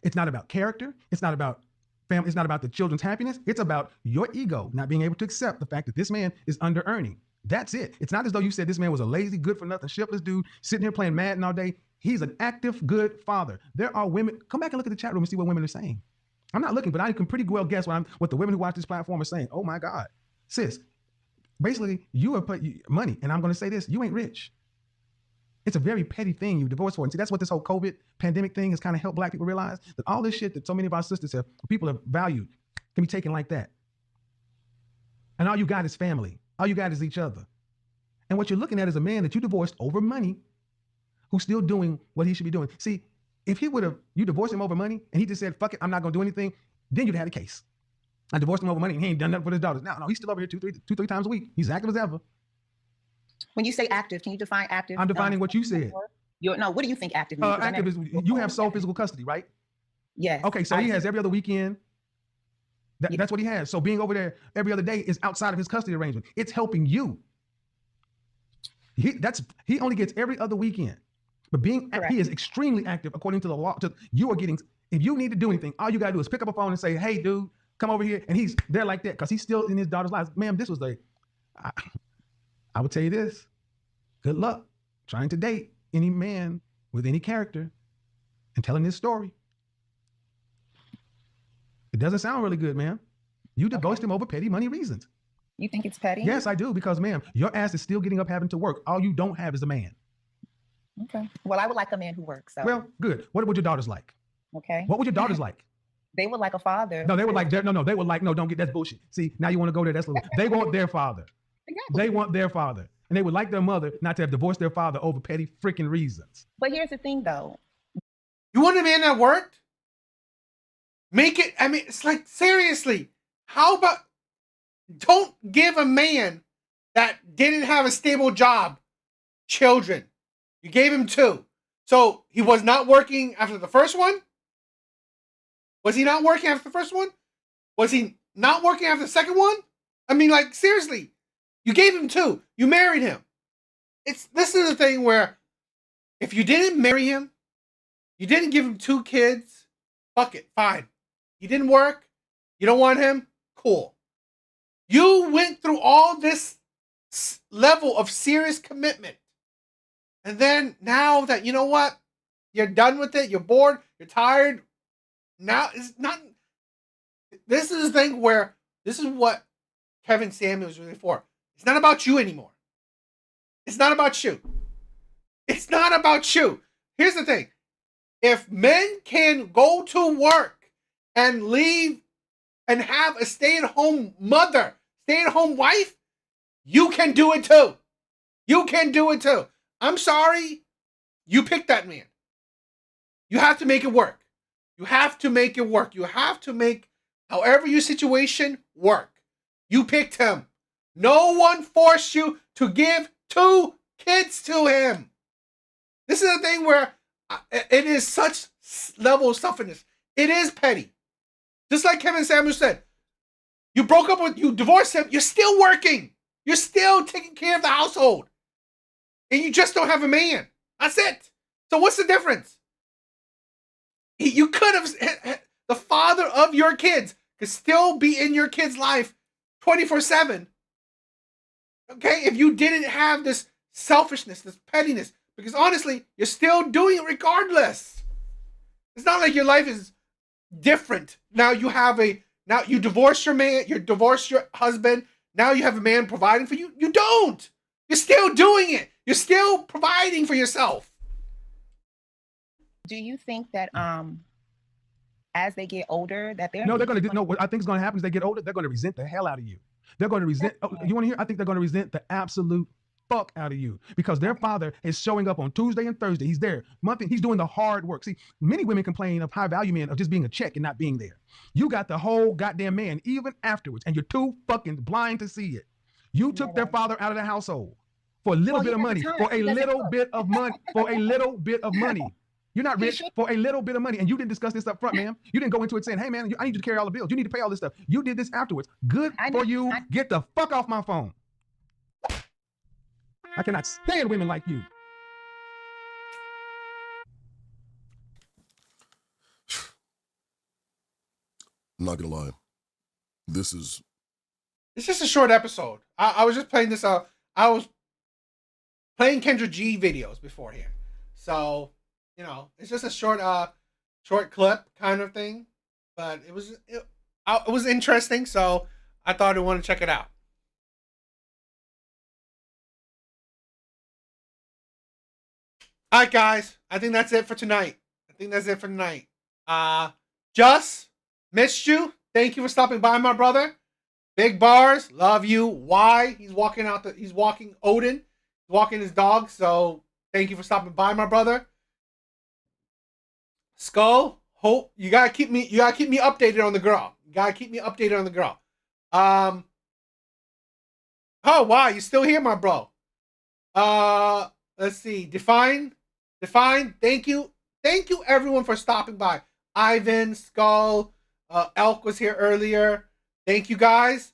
It's not about character. It's not about family. It's not about the children's happiness. It's about your ego not being able to accept the fact that this man is under earning. That's it. It's not as though you said this man was a lazy, good for nothing, shiftless dude sitting here playing Madden all day. He's an active, good father. There are women, come back and look at the chat room and see what women are saying. I'm not looking, but I can pretty well guess what the women who watch this platform are saying. Oh my God, sis, basically you are putting money, and I'm going to say this, you ain't rich. It's a very petty thing you divorced for. And see, that's what this whole COVID pandemic thing has kind of helped Black people realize, that all this shit that so many of our sisters people have valued can be taken like that. And all you got is family. All you got is each other. And what you're looking at is a man that you divorced over money who's still doing what he should be doing. See, if you divorced him over money and he just said, fuck it, I'm not going to do anything, then you'd have had a case. I divorced him over money and he ain't done nothing for his daughters. No, he's still over here two, three times a week. He's active as ever. When you say active, can you define active? I'm defining what you said. What do you think active means? Active is, you have sole physical custody, right? Yes. Okay, so he has every other weekend. That's what he has. So being over there every other day is outside of his custody arrangement. It's helping you. He only gets every otother weekend. But he is extremely active according to the law. You are getting, if you need to do anything, all you gotta do is pick up a phone and say, hey dude, come over here. And he's there like that because he's still in his daughter's lives. Ma'am, this was I would tell you this, good luck trying to date any man with any character and telling this story. It doesn't sound really good, ma'am. You divorced him over petty money reasons. You think it's petty? Yes, I do, because ma'am, your ass is still getting up having to work. All you don't have is a man. Okay. Well, I would like a man who works. So. Well, good. What would your daughters like? Okay. What would your daughters like? They would like a father. No, they would like, they would like, no, don't get, that's bullshit. See, now you want to go there, that's little. They want their father. Exactly. They want their father. And they would like their mother not to have divorced their father over petty freaking reasons. But here's the thing, though. You want a man that worked? Make it, I mean, it's like, seriously, how about, don't give a man that didn't have a stable job children. You gave him 2. So he was not working after the first one? Was he not working after the first one? Was he not working after the second one? I mean, like, seriously, you gave him 2. You married him. This is the thing where if you didn't marry him, you didn't give him 2 kids, fuck it, fine. He didn't work. You don't want him? Cool. You went through all this level of serious commitment. And then now that, you know what? You're done with it. You're bored. You're tired. Now it's not. This is the thing where this is what Kevin Samuels was really for. It's not about you anymore. It's not about you. It's not about you. Here's the thing. If men can go to work and leave and have a stay-at-home mother, stay-at-home wife, you can do it too. You can do it too. I'm sorry. You picked that man. You have to make it work. You have to make it work. You have to make however your situation work. You picked him. No one forced you to give 2 kids to him. This is a thing where it is such level of selfishness. It is petty. Just like Kevin Samuels said, you broke up with, you divorced him, you're still working. You're still taking care of the household. And you just don't have a man. That's it. So what's the difference? You could have, the father of your kids could still be in your kid's life 24/7. Okay? If you didn't have this selfishness, this pettiness, because honestly, you're still doing it regardless. It's not like your life is different. Now you divorce your man, you divorce your husband, now you have a man providing for you. You don't. You're still doing it. You're still providing for yourself. Do you think that as they get older that they're No, they're going to do. No, what I think is going to happen is they get older. They're going to resent the hell out of you. They're going to resent. Oh, you want to hear? I think they're going to resent the absolute fuck out of you because their father is showing up on Tuesday and Thursday. He's there monthly. He's doing the hard work. See, many women complain of high value men of just being a check and not being there. You got the whole goddamn man even afterwards, and you're too fucking blind to see it. You took their father out of the household for a little bit of money, for a little bit of money, for a little bit of money. You're not rich for a little bit of money. And you didn't discuss this up front, ma'am. You didn't go into it saying, hey, man, I need you to carry all the bills. You need to pay all this stuff. You did this afterwards. Good for you. Get the fuck off my phone. I cannot stand women like you. I'm not gonna lie. It's just a short episode. I was just playing this out. I was playing Kendra G videos beforehand. So, you know, it's just a short clip kind of thing. But it was interesting, so I thought I wanted to check it out. All right, guys. I think that's it for tonight. Just missed you. Thank you for stopping by, my brother. Big bars. Love you. Why? He's walking Odin. He's walking his dog. So thank you for stopping by, my brother. Skull. Hope you gotta keep me updated on the girl. Oh wow, you still here, my bro. Let's see. Define. Thank you everyone for stopping by. Ivan, Skull, Elk was here earlier. Thank you guys.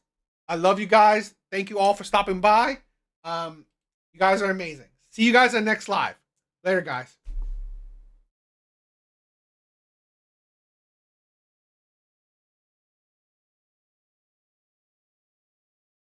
I love you guys. Thank you all for stopping by. You guys are amazing. See you guys on the next live. Later, guys.